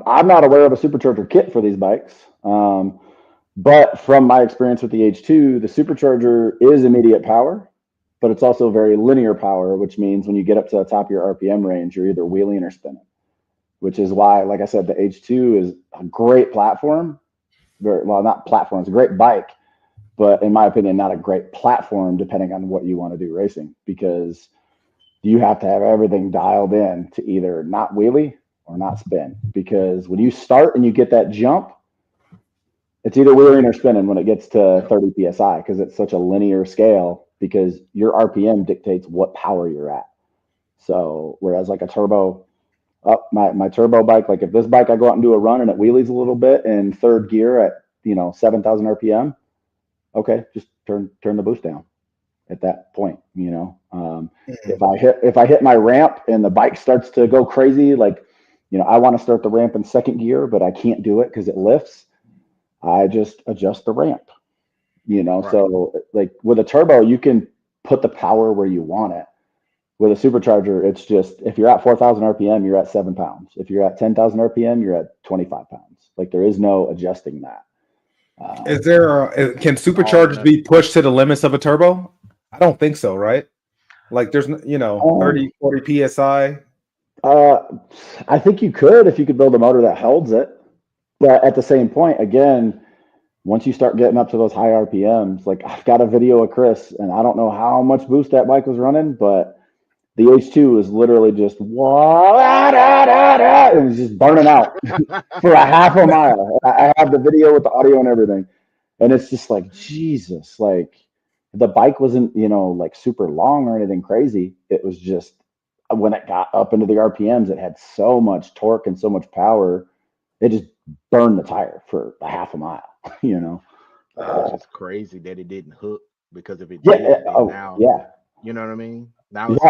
I'm not aware of a supercharger kit for these bikes. But from my experience with the H2, the supercharger is immediate power. but it's also very linear power, which means when you get up to the top of your RPM range, you're either wheeling or spinning, which is why, like I said, the H2 is a great platform. Well, not platform, it's a great bike, but in my opinion, not a great platform depending on what you want to do racing, because you have to have everything dialed in to either not wheelie or not spin. Because when you start and you get that jump, it's either wheeling or spinning when it gets to 30 psi, because it's such a linear scale, because your RPM dictates what power you're at. So whereas like a turbo, my turbo bike, like if this bike I go out and do a run and it wheelies a little bit in third gear at 7,000 RPM, okay, just turn the boost down at that point. If I hit my ramp and the bike starts to go crazy, like I want to start the ramp in second gear, but I can't do it because it lifts, I just adjust the ramp. Right. So like with a turbo, you can put the power where you want it. With a supercharger, it's just, if you're at 4,000 RPM, you're at 7 pounds. If you're at 10,000 RPM, you're at 25 pounds. Like there is no adjusting that. Can superchargers be pushed to the limits of a turbo? I don't think so, right? Like there's 30, 40 psi. I think you could, if you could build a motor that holds it. But at the same point, again, once you start getting up to those high RPMs, like I've got a video of Chris, and I don't know how much boost that bike was running, but the H2 was literally just it was just burning out for a half a mile. I have the video with the audio and everything, and it's just like, Jesus, like the bike wasn't like super long or anything crazy. It was just when it got up into the RPMs, it had so much torque and so much power, it just burned the tire for a half a mile. It's just crazy that it didn't hook, because if it did, now, you know what I mean? Now it's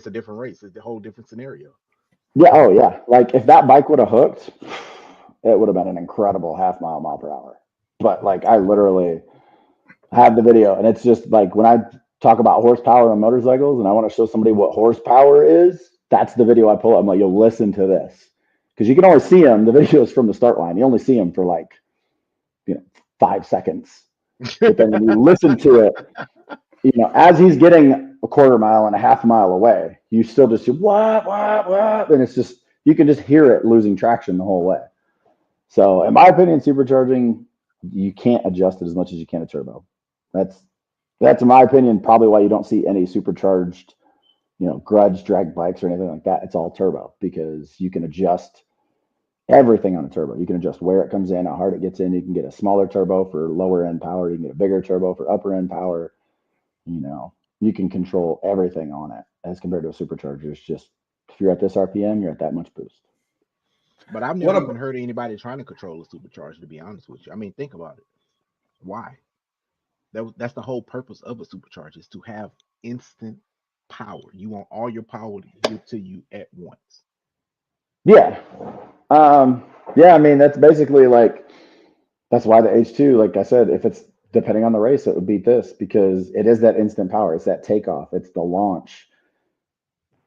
a different race. It's a whole different scenario. Yeah. Oh yeah. Like if that bike would have hooked, it would have been an incredible mile per hour. But like I literally have the video, and it's just like when I talk about horsepower on motorcycles and I want to show somebody what horsepower is, that's the video I pull up. I'm like, yo, listen to this. Because you can only see him. The video is from the start line. You only see him for like, 5 seconds. But then when you listen to it, as he's getting a quarter mile and a half mile away, you still just see what, and it's just, you can just hear it losing traction the whole way. So in my opinion, supercharging, you can't adjust it as much as you can a turbo. That's in my opinion probably why you don't see any supercharged, grudge drag bikes or anything like that. It's all turbo, because you can adjust everything on a turbo. You can adjust where it comes in, how hard it gets in. You can get a smaller turbo for lower end power. You can get a bigger turbo for upper end power. You can control everything on it as compared to a supercharger. It's just, if you're at this RPM, you're at that much boost. But I've never even heard anybody trying to control a supercharger, to be honest with you. I mean, think about it. Why? That's the whole purpose of a supercharger, is to have instant power. You want all your power to give to you at once. Yeah. I mean, that's basically that's why the H2, like I said, if it's depending on the race, it would beat this, because it is that instant power. It's that takeoff. It's the launch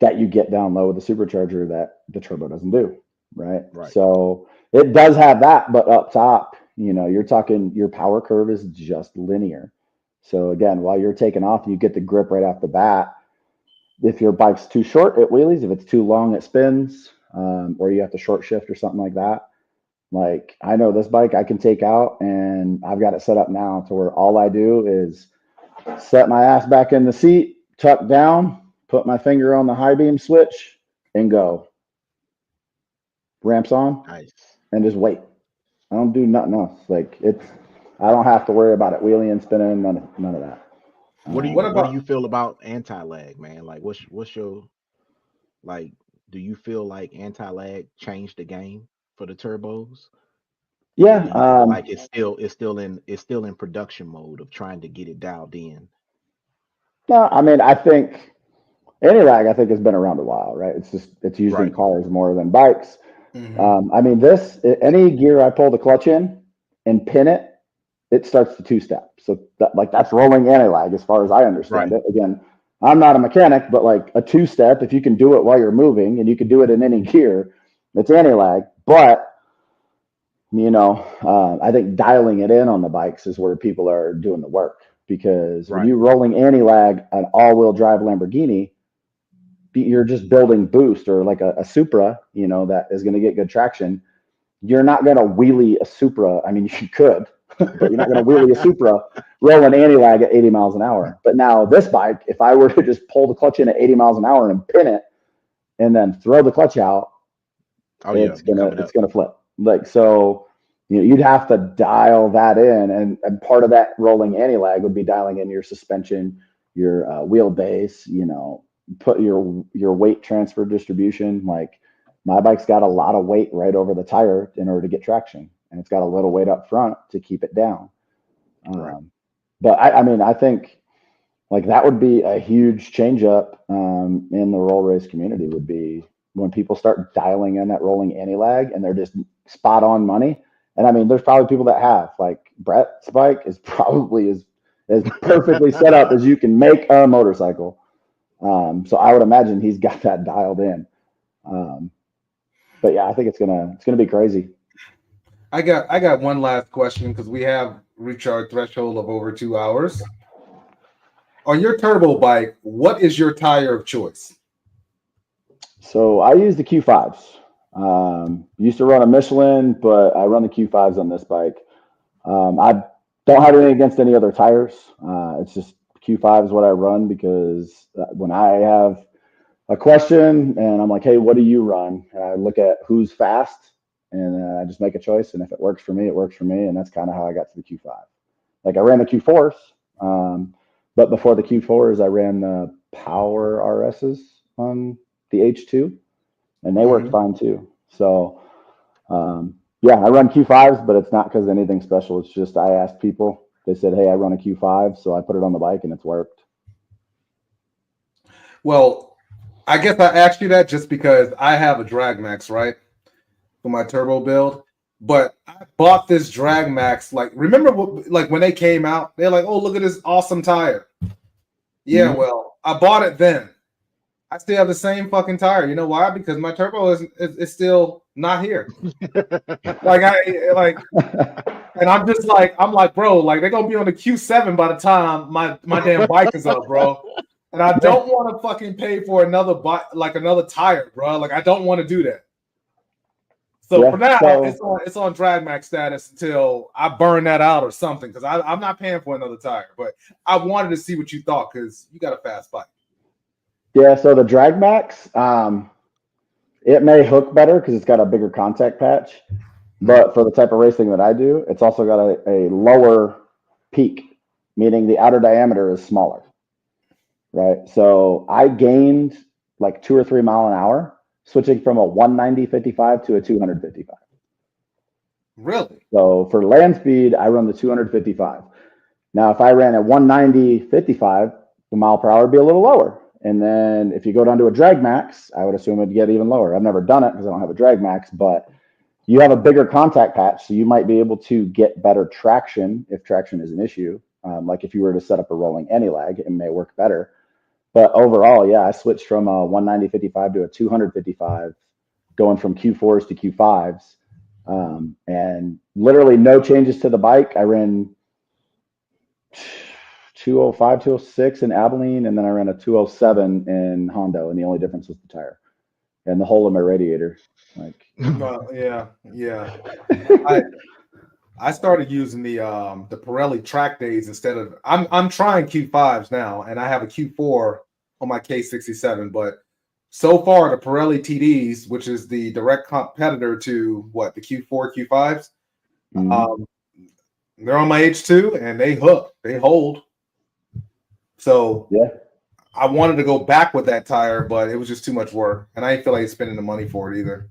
that you get down low with the supercharger that the turbo doesn't do. Right. So it does have that, but up top, you're talking, your power curve is just linear. So again, while you're taking off, you get the grip right off the bat. If your bike's too short, it wheelies. If it's too long, it spins, or you have to short shift or something like that. Like I know this bike I can take out, and I've got it set up now to where all I do is set my ass back in the seat, tuck down, put my finger on the high beam switch, and go. Ramps on, nice, and just wait. I don't do nothing else. Like I don't have to worry about it wheeling and spinning, none of that. What do you feel about anti-lag, man? Like what's your, like, do you feel like anti-lag changed the game for the turbos? Yeah. Like it's still in production mode of trying to get it dialed in. No, I mean, I think anti-lag, I think, has been around a while, right? It's used in cars more than bikes. Mm-hmm. I mean, any gear I pull the clutch in and pin it, it starts the two-step. So that's rolling anti-lag as far as I understand it. Again, I'm not a mechanic, but like a two-step, if you can do it while you're moving and you can do it in any gear, it's anti-lag. But I think dialing it in on the bikes is where people are doing the work, because when you rolling anti-lag an all-wheel drive Lamborghini, you're just building boost, or like a Supra, you know, that is going to get good traction. You're not going to wheelie a Supra. I mean, you could, but you're not going to wheelie a Supra rolling anti-lag at 80 miles an hour. But now this bike, if I were to just pull the clutch in at 80 miles an hour and pin it and then throw the clutch out, it's gonna flip. Like, so, you know, you'd have to dial that in, and part of that rolling anti-lag would be dialing in your suspension, your wheelbase, you know, put your weight transfer distribution. Like, my bike's got a lot of weight right over the tire in order to get traction, and it's got a little weight up front to keep it down. But I mean, I think like that would be a huge change up in the roll race community, would be when people start dialing in that rolling anti-lag and they're just spot on money. And I mean, there's probably people that have, like, Brett's bike is probably as perfectly set up as you can make a motorcycle. So I would imagine he's got that dialed in. But yeah, I think it's gonna be crazy. I got one last question, because we have reached our threshold of over 2 hours. On your turbo bike, what is your tire of choice? So I use the Q5s. Used to run a Michelin, but I run the Q5s on this bike. I don't have anything against any other tires. It's just Q5 is what I run, because when I have a question and I'm like, hey, what do you run? And I look at who's fast, and I just make a choice. And if it works for me, it works for me. And that's kind of how I got to the Q5. Like, I ran the Q4s, but before the Q4s, I ran the Power RSs on the H2, and they worked fine too. So, yeah, I run Q5s, but it's not because of anything special. It's just I asked people. They said, hey, I run a Q5, so I put it on the bike, and it's worked. Well, I guess I asked you that just because I have a Drag Max, right, for my turbo build. But I bought this Drag Max, like, remember like when they came out, they're like, oh, look at this awesome tire. Yeah, well, I bought it then. I still have the same fucking tire. You know why? Because my turbo is still not here. And I'm just like, bro, like, they're gonna be on the Q7 by the time my damn bike is up, bro. And I don't want to fucking pay for another another tire, bro. Like, I don't want to do that. So for now, it's on Drag Max status until I burn that out or something, because I'm not paying for another tire. But I wanted to see what you thought, because you got a fast bike. Yeah, so the Drag Max, it may hook better because it's got a bigger contact patch. But for the type of racing that I do, it's also got a lower peak, meaning the outer diameter is smaller, right? So I gained like 2 or 3 mile an hour switching from a 190/55 to a 255. Really? So for land speed, I run the 255. Now, if I ran a 190/55, the mile per hour would be a little lower. And then if you go down to a Drag Max, I would assume it'd get even lower. I've never done it because I don't have a Drag Max, but you have a bigger contact patch, so you might be able to get better traction if traction is an issue. Like if you were to set up a rolling anti-lag, it may work better. But overall, yeah, I switched from a 190/55 to a 255, going from Q4s to Q5s, and literally no changes to the bike. I ran 205, 206 in Abilene, and then I ran a 207 in Hondo, and the only difference was the tire and the hole in my radiator. Like, yeah. I started using the Pirelli track days instead of. I'm trying Q5s now, and I have a Q4 on my K67. But so far, the Pirelli TDs, which is the direct competitor to the Q4 Q5s, they're on my H2, and they hook, they hold. So yeah, I wanted to go back with that tire, but it was just too much work, and I didn't feel like spending the money for it either.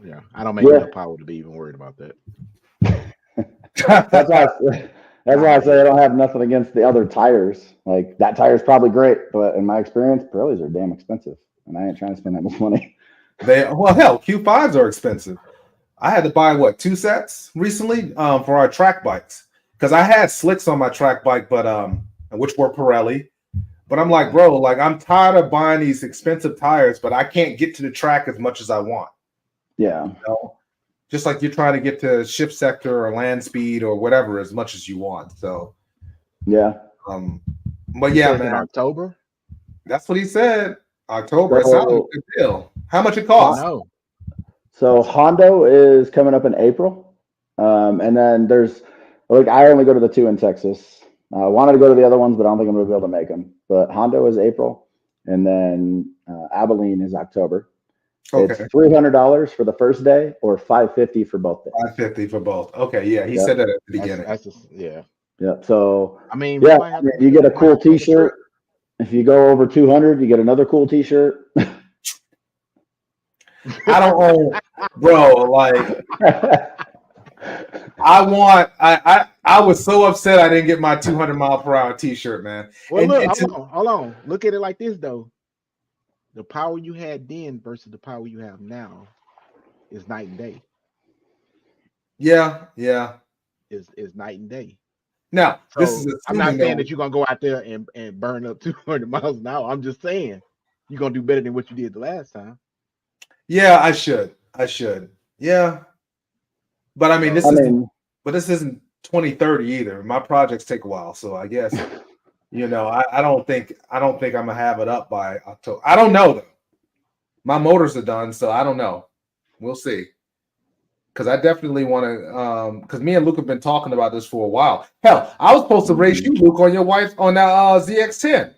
Yeah, I don't make enough power to be even worried about that. That's why I say I don't have nothing against the other tires. Like, that tire is probably great, but in my experience, Pirellis are damn expensive, and I ain't trying to spend that much money. Hell, Q5s are expensive. I had to buy 2 sets recently for our track bikes, because I had slicks on my track bike, but which were Pirelli. But I'm like, bro, like, I'm tired of buying these expensive tires, but I can't get to the track as much as I want. Yeah. You know? Just like you're trying to get to shift sector or land speed or whatever as much as you want. So, yeah. But He yeah, says in man, October. that's what he said. October. It sounds like a good deal. How much it costs? No. So Hondo is coming up in April, and then there's like I only go to the two in Texas. I wanted to go to the other ones, but I don't think I'm going to be able to make them. But Hondo is April, and then Abilene is October. Okay, It's $300 for the first day, or $550 for both days. $550 for both. Okay, yeah, he Yep. said that at the beginning. That's just, yeah. Yep. So I mean, yeah, we might have to you get a cool make a T-shirt. If you go over 200, you get another cool T-shirt. I don't own, bro. Like, I was so upset I didn't get my 200-mile-per-hour T-shirt, man. Well, And- look, and hold on. Look at it like this, though. The power you had then versus the power you have now is night and day. yeah. Is night and day. Now, So this is I'm not assuming saying though, that you're gonna go out there and burn up 200 miles an hour. I'm just saying you're gonna do better than what you did the last time. yeah, I should. Yeah. But I mean, this isn't 2030 either. My projects take a while, so I guess I don't think I'm gonna have it up by October. I don't know though. My motors are done, so I don't know. We'll see. Because I definitely want to. Because me and Luke have been talking about this for a while. Hell, I was supposed to race you, Luke, on your wife on that ZX10.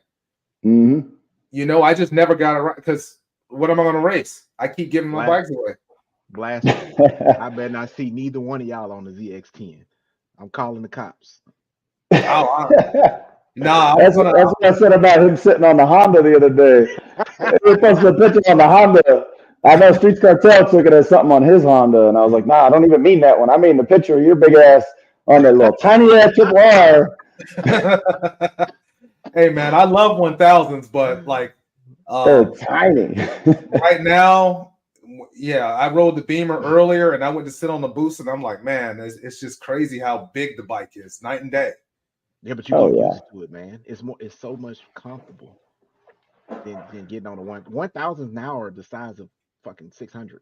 Mm-hmm. I just never got it right. Because what am I going to race? I keep giving my bikes away. Blasphemy. I better not see neither one of y'all on the ZX10. I'm calling the cops. Nah, that's what I said about him sitting on the Honda the other day. He posted a picture on the Honda. I know Streets Cartel took it as something on his Honda, and I was like, nah, I don't even mean that one. I mean the picture of your big ass on that little tiny ass triple R. Hey man, I love 1000s, but like they're tiny. Right now, yeah, I rode the Beamer earlier, and I went to sit on the boost, and I'm like, man, it's just crazy how big the bike is, night and day. Yeah, but you get used to it, man. It's so much comfortable than getting on the 1000s now are the size of fucking 600s.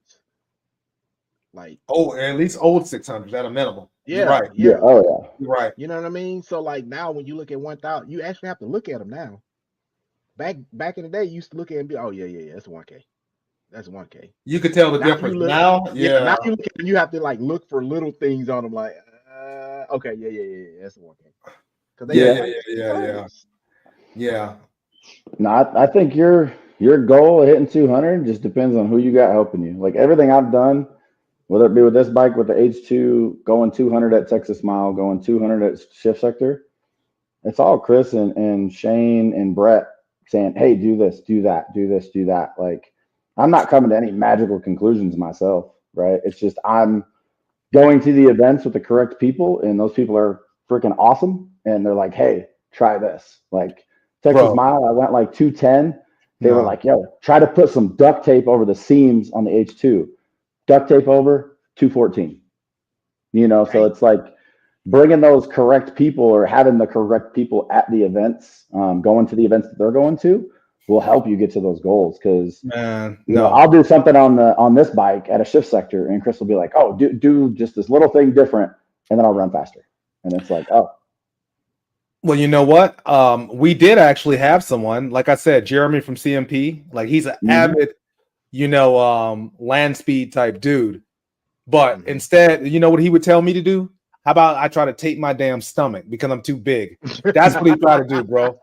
Like, at least old 600s at a minimum. Yeah, you're right. Yeah. Oh yeah. You're right. You know what I mean? So like now, when you look at 1000, you actually have to look at them now. Back in the day, you used to look at it and be, oh yeah, that's 1K. That's 1K. You could tell the difference now. Yeah. Now you look at them, you have to like look for little things on them. Like, okay, yeah, that's 1K. Yeah. No, I think your goal of hitting 200 just depends on who you got helping you. Like everything I've done, whether it be with this bike with the H2, going 200 at Texas Mile, going 200 at Shift Sector, it's all Chris and Shane and Brett saying, hey, do this, do that, do this, do that. Like I'm not coming to any magical conclusions myself, right? It's just I'm going to the events with the correct people, and those people are freaking awesome. And they're like, hey, try this. Like Texas Mile, I went like 210. They were like, yo, try to put some duct tape over the seams on the H2. Duct tape over, 214. So it's like bringing those correct people or having the correct people at the events, going to the events that they're going to, will help you get to those goals. Because I'll do something on this bike at a Shift Sector, and Chris will be like, oh, do just this little thing different, and then I'll run faster. And it's like, oh. Well, you know what? We did actually have someone, like I said, Jeremy from CMP. Like he's an avid, land speed type dude. But instead, you know what he would tell me to do? How about I try to tape my damn stomach because I'm too big? That's what he tried to do, bro.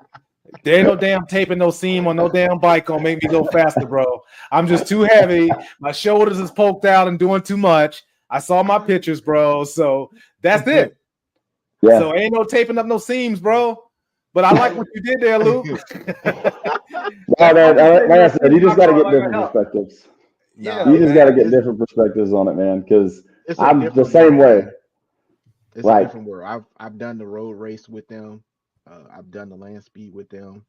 There ain't no damn taping no seam on no damn bike gonna make me go faster, bro. I'm just too heavy. My shoulders is poked out and doing too much. I saw my pictures, bro. So that's it. Yeah. So ain't no taping up no seams, bro. But I like what you did there, Luke. Like I said, you just got to get different perspectives. Yeah, you just got to get different perspectives on it, man. Because I'm the same way. It's a different world. I've done the road race with them. I've done the land speed with them.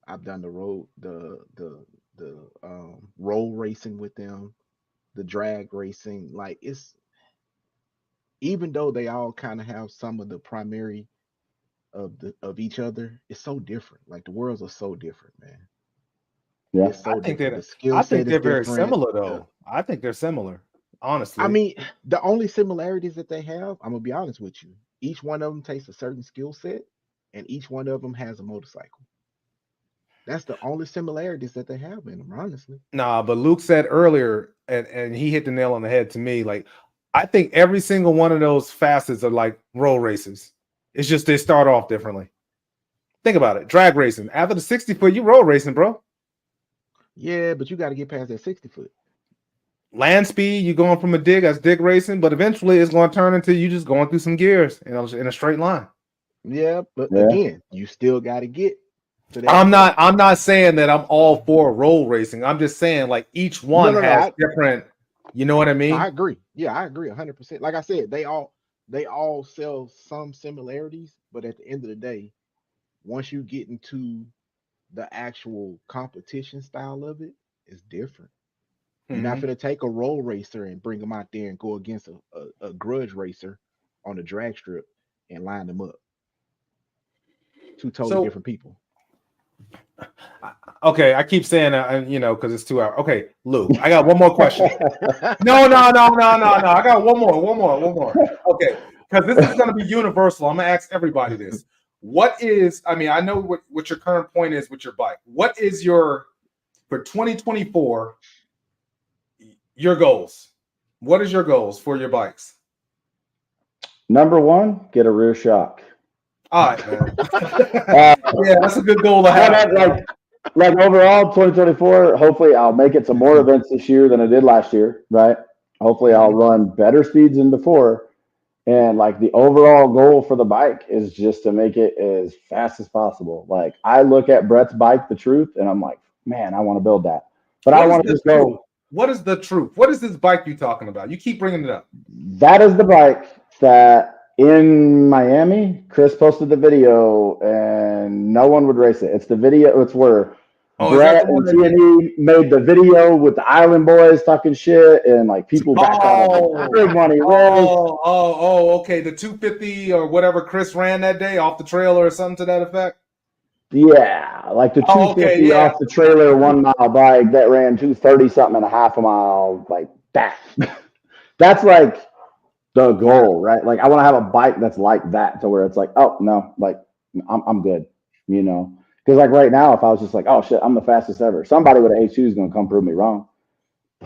I've done the road roll racing with them, the drag racing. Like it's, even though they all kind of have some of the primary of each other, it's so different. Like the worlds are so different, man. Yeah, it's so I think they're very similar though. I think they're similar, honestly. I mean, the only similarities that they have, I'm gonna be honest with you, each one of them takes a certain skill set and each one of them has a motorcycle. That's the only similarities that they have in them, honestly. Nah, but Luke said earlier, and he hit the nail on the head to me. Like, I think every single one of those facets are like road races. It's just they start off differently. Think about it. Drag racing. After the 60-foot, you road racing, bro. Yeah, but you got to get past that 60-foot. Land speed, you're going from a dig, that's dig racing, but eventually it's going to turn into you just going through some gears in a straight line. Yeah, but again, you still got to get to that. I'm not saying that I'm all for road racing. I'm just saying like each one has different, you know what I mean? I agree. Yeah, I agree 100%. Like I said, they all sell some similarities, but at the end of the day, once you get into the actual competition style of it, it's different. You're not going to take a road racer and bring them out there and go against a grudge racer on the drag strip and line them up. Two totally different people. Okay, I keep saying because it's 2 hours. Okay, Luke, I got one more question. No. I got one more. Okay, because this is going to be universal. I'm going to ask everybody this. What is, I know what your current point is with your bike. What is for 2024, your goals? What is your goals for your bikes? Number one, get a rear shock. All right, man. Yeah, that's a good goal to have. Like overall, 2024, hopefully I'll make it to more events this year than I did last year, right? Hopefully I'll run better speeds than before. And like the overall goal for the bike is just to make it as fast as possible. Like I look at Brett's bike, the Truth, and I'm like, man, I want to build that. But I want to just go. What is the Truth? What is this bike you talking about? You keep bringing it up. That is the bike that in Miami, Chris posted the video and no one would race it. It's the video. It's where Brett and T&E made the video with the Island Boys talking shit and like people back out big money. Okay. The 250 or whatever Chris ran that day off the trailer or something to that effect. Yeah, like the 250 off the trailer 1 mile bike that ran 230 something and a half a mile, like that. That's like the goal, right? Like I want to have a bike that's like that, to where it's like, oh no, like I'm good, Because like right now, if I was just like, oh shit, I'm the fastest ever, somebody with an H2 is gonna come prove me wrong.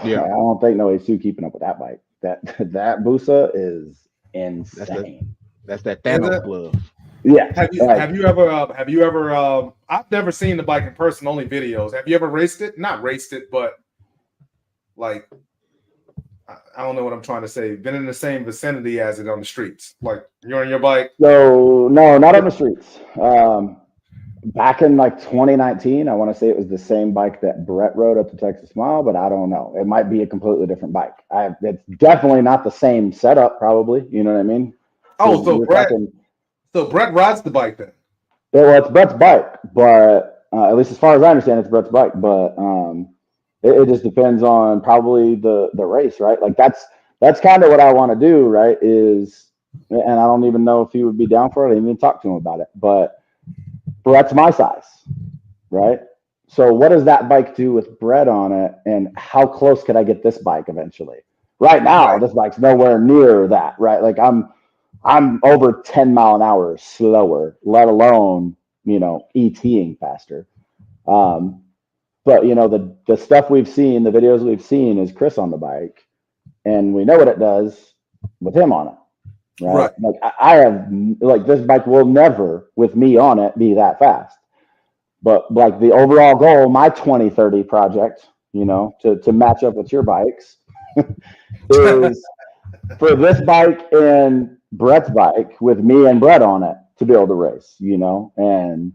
Yeah, I don't think no H2 keeping up with that bike. That Busa is insane. That's that Thanos glove. Yeah. Have you ever? I've never seen the bike in person, only videos. Have you ever raced it? Not raced it, but like, I don't know what I'm trying to say. Been in the same vicinity as it on the streets. Like you're on your bike. So no, not on the streets. Back in like 2019, I want to say it was the same bike that Brett rode up to Texas Mile, but I don't know. It might be a completely different bike. It's definitely not the same setup, probably. You know what I mean? Oh, so Brett rides the bike then? Well, it's Brett's bike, but at least as far as I understand, it's Brett's bike. But it just depends on probably the race, right? Like that's kind of what I want to do, right? And I don't even know if he would be down for it. I didn't even talk to him about it, but Brett's my size, right? So what does that bike do with Brett on it, and how close could I get this bike eventually? Right now, this bike's nowhere near that, right? Like I'm over 10 mile an hour slower, let alone, ETing faster. But the stuff we've seen, the videos we've seen is Chris on the bike, and we know what it does with him on it. Right. Like I have, like this bike will never, with me on it, be that fast. But like the overall goal, my 2030 project, to match up with your bikes, is for this bike and Brett's bike with me and Brett on it to be able to race, and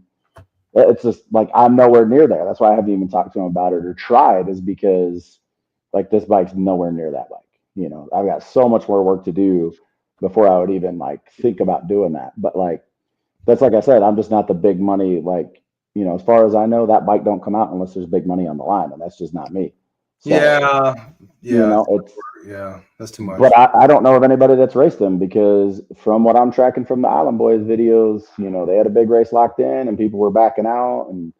it's just like I'm nowhere near there. That's why I haven't even talked to him about it or tried, is because like this bike's nowhere near that bike. I've got so much more work to do before I would even like think about doing that. But like, that's like I said, I'm just not the big money, like, as far as I know, that bike don't come out unless there's big money on the line, and that's just not me. So, that's too much. But I don't know of anybody that's raced them, because from what I'm tracking from the Island Boys videos, they had a big race locked in and people were backing out, and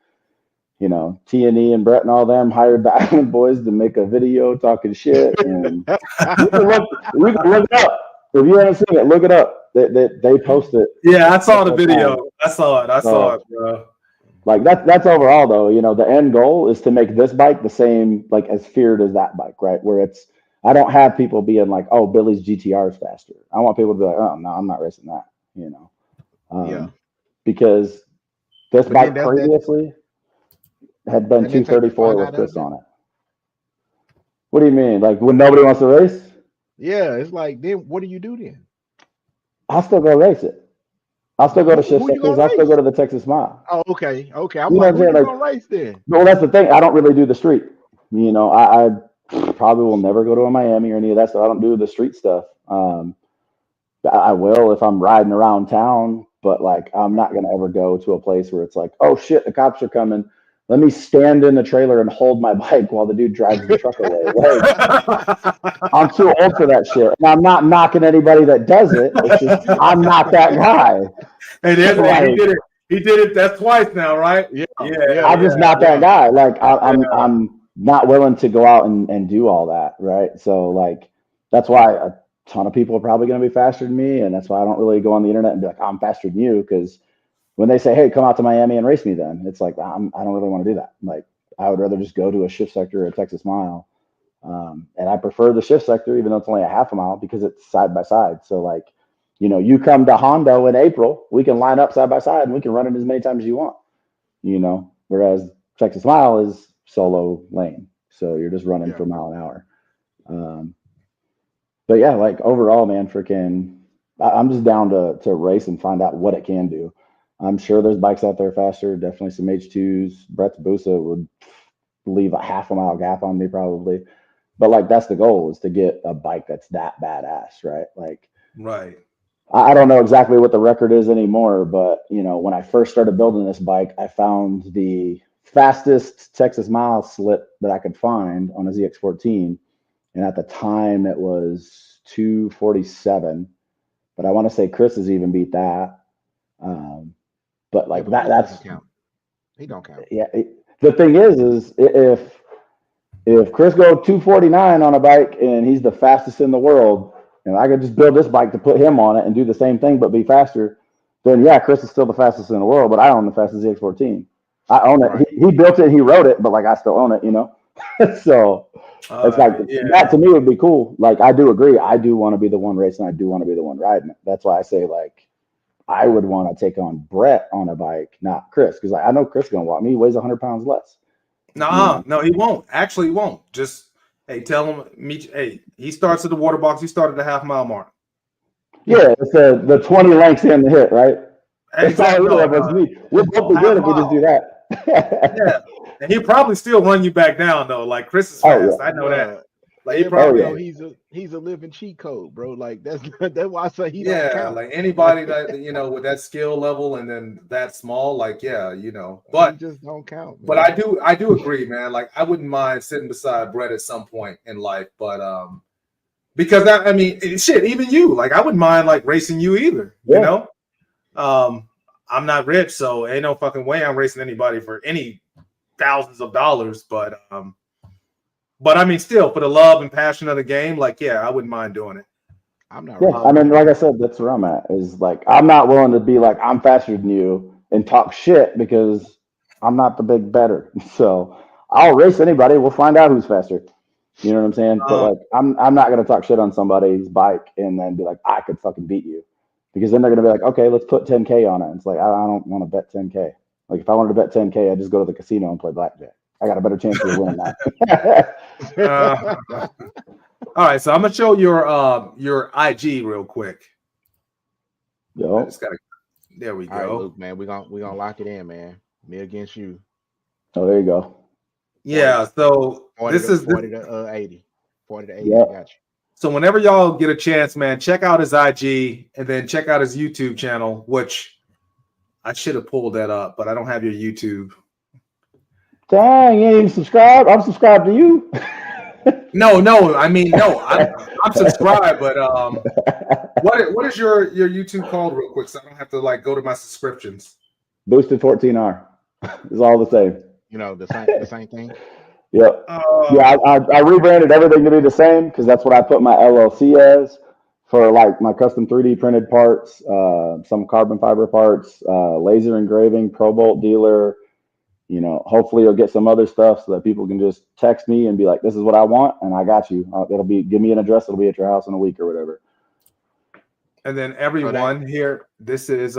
T&E and Brett and all them hired the Island Boys to make a video talking shit, and we can look it up. If you haven't seen it, look it up. They post it. Yeah, I saw the video. I saw it, bro. Like that's overall though. You know, the end goal is to make this bike the same like as feared as that bike, right? Where it's I don't have people being like, oh, Billy's GTR is faster. I want people to be like, oh no, I'm not racing that. You know, because this bike previously had been 234 with Chris on it. What do you mean? Like when nobody wants to race? Yeah, it's like then what do you do then? I'll still go race it. I'll still go to shift sectors. I'll still go to the Texas Mile. Oh, okay. I'm like, who you gonna race then? Well, that's the thing. I don't really do the street. You know, I probably will never go to a Miami or any of that stuff. I don't do the street stuff. I will if I'm riding around town, but like I'm not gonna ever go to a place where it's like, oh shit, the cops are coming. Let me stand in the trailer and hold my bike while the dude drives the truck away. Like, I'm too old for that shit. And I'm not knocking anybody that does it. It's just I'm not that guy. And he did it. That's twice now, right? Yeah. I'm just not that guy. Like I'm not willing to go out and do all that, right? So like that's why a ton of people are probably going to be faster than me, and that's why I don't really go on the internet and be like, I'm faster than you, because when they say, hey, come out to Miami and race me, then it's like I don't really want to do that. Like I would rather just go to a shift sector or a Texas Mile, and I prefer the shift sector even though it's only a half a mile because it's side by side. So like, you know, you come to Hondo in April, we can line up side by side and we can run it as many times as you want. You know, whereas Texas Mile is solo lane, so you're just running for a mile an hour. But yeah, like overall, man, freaking, I'm just down to race and find out what it can do. I'm sure there's bikes out there faster. Definitely some H2s. Brett's Busa would leave a half a mile gap on me probably. But like that's the goal, is to get a bike that's that badass, right? Like, right. I don't know exactly what the record is anymore, but you know, when I first started building this bike, I found the fastest Texas Mile slip that I could find on a ZX14. And at the time it was 247, but I want to say Chris has even beat that. But like that's count. He don't count. Yeah. The thing is if Chris go 249 on a bike and he's the fastest in the world, and I could just build this bike to put him on it and do the same thing but be faster, then yeah, Chris is still the fastest in the world, but I own the fastest ZX14. I own it. Right. He built it, he wrote it, but like I still own it, you know? So it's like that to me would be cool. Like I do agree. I do want to be the one racing. I do want to be the one riding it. That's why I say like I would want to take on Brett on a bike, not Chris, because like, I know Chris is gonna walk me. He weighs 100 pounds less. No, he won't. Actually, he won't. Just tell him meet. Hey, he starts at the water box. He started the half mile mark. Yeah, it's the 20 lengths in the hit, right? Exactly. We'll both be good if we just do that. Yeah. And he'll probably still run you back down though. Like Chris is fast. I know that. Like he probably know he's a living cheat code, bro. Like that's why I say he don't count. Like anybody that with that skill level and then that small, like but he just don't count. Man. But I do agree, man. Like I wouldn't mind sitting beside Brett at some point in life, but because shit, even you, like I wouldn't mind like racing you either. You know, I'm not rich, so ain't no fucking way I'm racing anybody for any thousands of dollars, but I mean, still for the love and passion of the game, like I wouldn't mind doing it. I'm not. Yeah, I mean, like I said, that's where I'm at. Is like I'm not willing to be like I'm faster than you and talk shit because I'm not the big better. So I'll race anybody. We'll find out who's faster. You know what I'm saying? But like I'm not gonna talk shit on somebody's bike and then be like I could fucking beat you, because then they're gonna be like, okay, let's put 10K on it. It's like I don't want to bet 10K. Like if I wanted to bet 10K, I'd just go to the casino and play blackjack. I got a better chance of winning that. All right, so I'm gonna show your IG real quick. Yo, there we go. All right, Luke, man, we gonna lock it in, man. Me against you. Oh, there you go. Yeah, so 40 this is 40 to 80. 40 to 80. Yep. I got you. So whenever y'all get a chance, man, check out his IG and then check out his YouTube channel, which I should have pulled that up, but I don't have your YouTube. Dang, you ain't even subscribed? I'm subscribed to you. No, I'm subscribed, but what is your YouTube called real quick, so I don't have to like go to my subscriptions? Boosted14R. It's all the same. You know, the same thing. Yep. I rebranded everything to be the same because that's what I put my LLC as for like my custom 3D printed parts, some carbon fiber parts, laser engraving, Pro Bolt dealer. You know, hopefully you'll get some other stuff so that people can just text me and be like, "This is what I want," and I got you. It'll be, give me an address. It'll be at your house in a week or whatever. And then everyone here, this is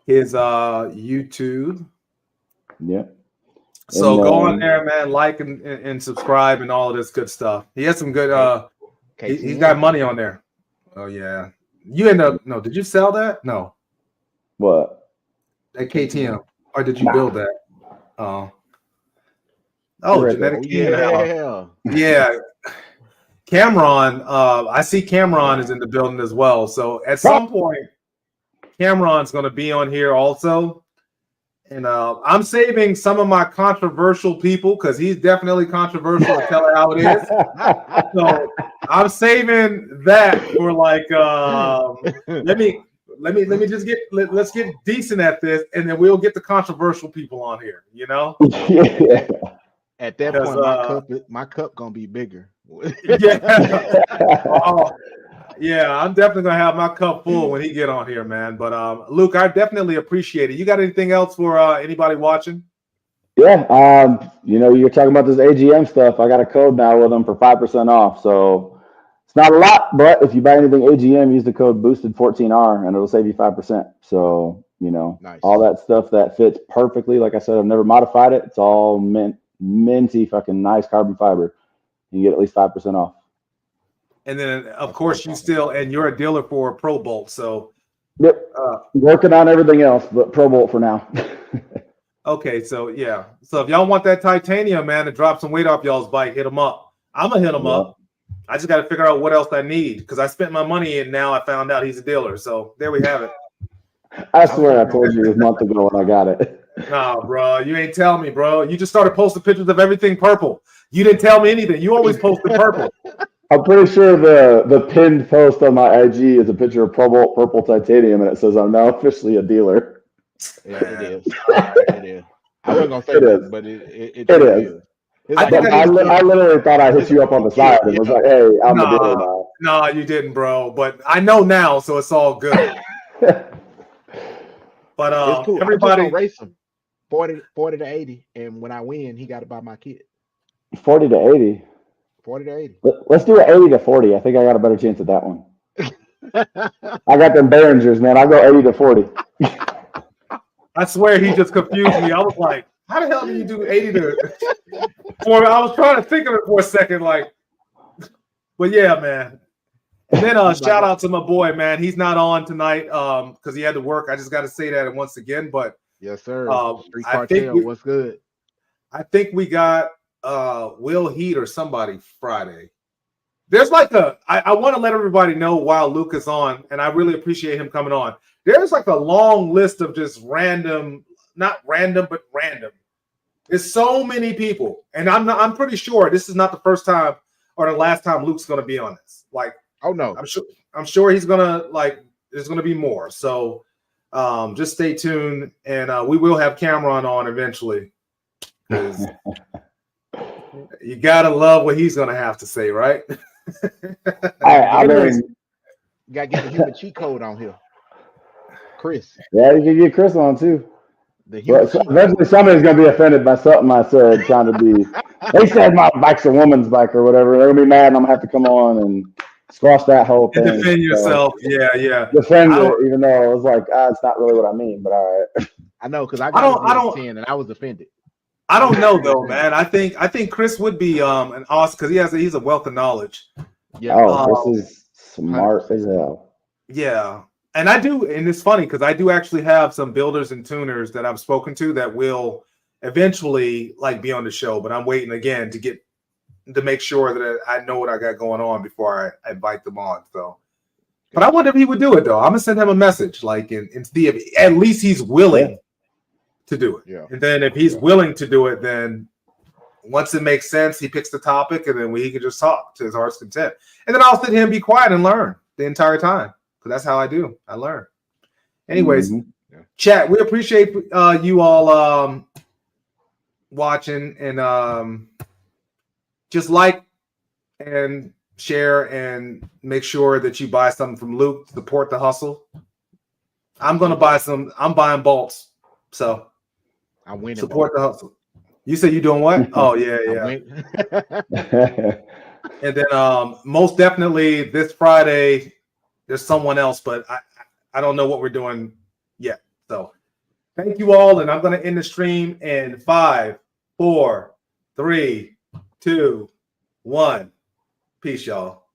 his YouTube. Yeah. So go on there, man, like and subscribe and all of this good stuff. He has some good he's got money on there. Oh yeah. You end up no, did you sell that? No. What? That KTM. Or did you build that? Oh, genetic yeah. Cameron, I see Cameron is in the building as well. So at some point, Cameron's going to be on here also. And I'm saving some of my controversial people because he's definitely controversial to tell it how it is. So I'm saving that for like let's get decent at this, and then we'll get the controversial people on here, you know? Yeah. At that point, my cup gonna be bigger. Yeah, I'm definitely gonna have my cup full when he get on here, man. But Luke, I definitely appreciate it. You got anything else for anybody watching? Yeah, you know, you're talking about this AGM stuff. I got a code now with them for 5% off. So it's not a lot, but if you buy anything AGM, use the code Boosted14R and it'll save you 5%. So, you know, all that stuff that fits perfectly. Like I said, I've never modified it. It's all minty, fucking nice carbon fiber. You can get at least 5% off. And then, of course, you're a dealer for Pro Bolt, so yep, working on everything else, but Pro Bolt for now. Okay, so yeah, so if y'all want that titanium, man, to drop some weight off y'all's bike, hit them up. I'm gonna hit him up. I just got to figure out what else I need because I spent my money and now I found out he's a dealer. So there we have it. I swear I told you a month ago when I got it. Nah, bro, you ain't telling me, bro. You just started posting pictures of everything purple. You didn't tell me anything. You always posted purple. I'm pretty sure the pinned post on my IG is a picture of Pro Bolt purple titanium, and it says I'm now officially a dealer. Yeah, it is. It is. I wasn't gonna say that, but it is. Like I literally thought I hit you up on the side and was like, "Hey, I'm a dealer now." No, you didn't, bro. But I know now, so it's all good. But it's cool. Everybody I'm just gonna race him 40 to 80, and when I win, he got to buy my kit. 40 to 80. 40 to 80. Let's do an 80 to 40. I think I got a better chance at that one. I got them Behringers, man. I'll go 80 to 40. I swear he just confused me. I was like, how the hell do you do 80 to 40? I was trying to think of it for a second, like, but yeah, man. And then shout out to my boy, man. He's not on tonight because he had to work. I just got to say that once again. But yes, sir. Street Cartel, what's good? I think we got Will Heat or somebody Friday. There's like I want to let everybody know while Luke is on, and I really appreciate him coming on. There's like a long list of just random, not random, but random. There's so many people, and I'm pretty sure this is not the first time or the last time Luke's going to be on this. Like, oh no, I'm sure he's gonna there's gonna be more. So just stay tuned, and we will have Cameron on eventually. You gotta love what he's gonna have to say, right? I mean, you gotta get the human cheat code on here. Chris. Yeah, you can get Chris on too. Eventually somebody's gonna be offended by something I said, trying to be they said my bike's a woman's bike or whatever. They're gonna be mad and I'm gonna have to come on and squash that whole thing. Defend yourself. Yeah. Defend it, even though it was like, it's not really what I mean, but all right. I know, because I got 10 and I was offended. I don't know though, man. I think Chris would be an awesome because he's a wealth of knowledge. Yeah. Chris is smart as hell. Yeah. And I do, and it's funny because I do actually have some builders and tuners that I've spoken to that will eventually like be on the show, but I'm waiting again to make sure that I know what I got going on before I invite them on. So, but I wonder if he would do it though. I'm gonna send him a message and see if at least he's willing to do it. Yeah. And then if he's willing to do it, then once it makes sense, he picks the topic and then he can just talk to his heart's content. And then I'll sit here and be quiet and learn the entire time. That's how I do. I learn. Anyways, chat. We appreciate you all watching and just like and share, and make sure that you buy something from Luke. Support the hustle. I'm gonna buy some. I'm buying bolts. So I win. Support the hustle. You say you doing what? Oh yeah, yeah. And then most definitely this Friday, there's someone else, but I don't know what we're doing yet. So thank you all, and I'm gonna end the stream in 5, 4, 3, 2, 1. Peace, y'all.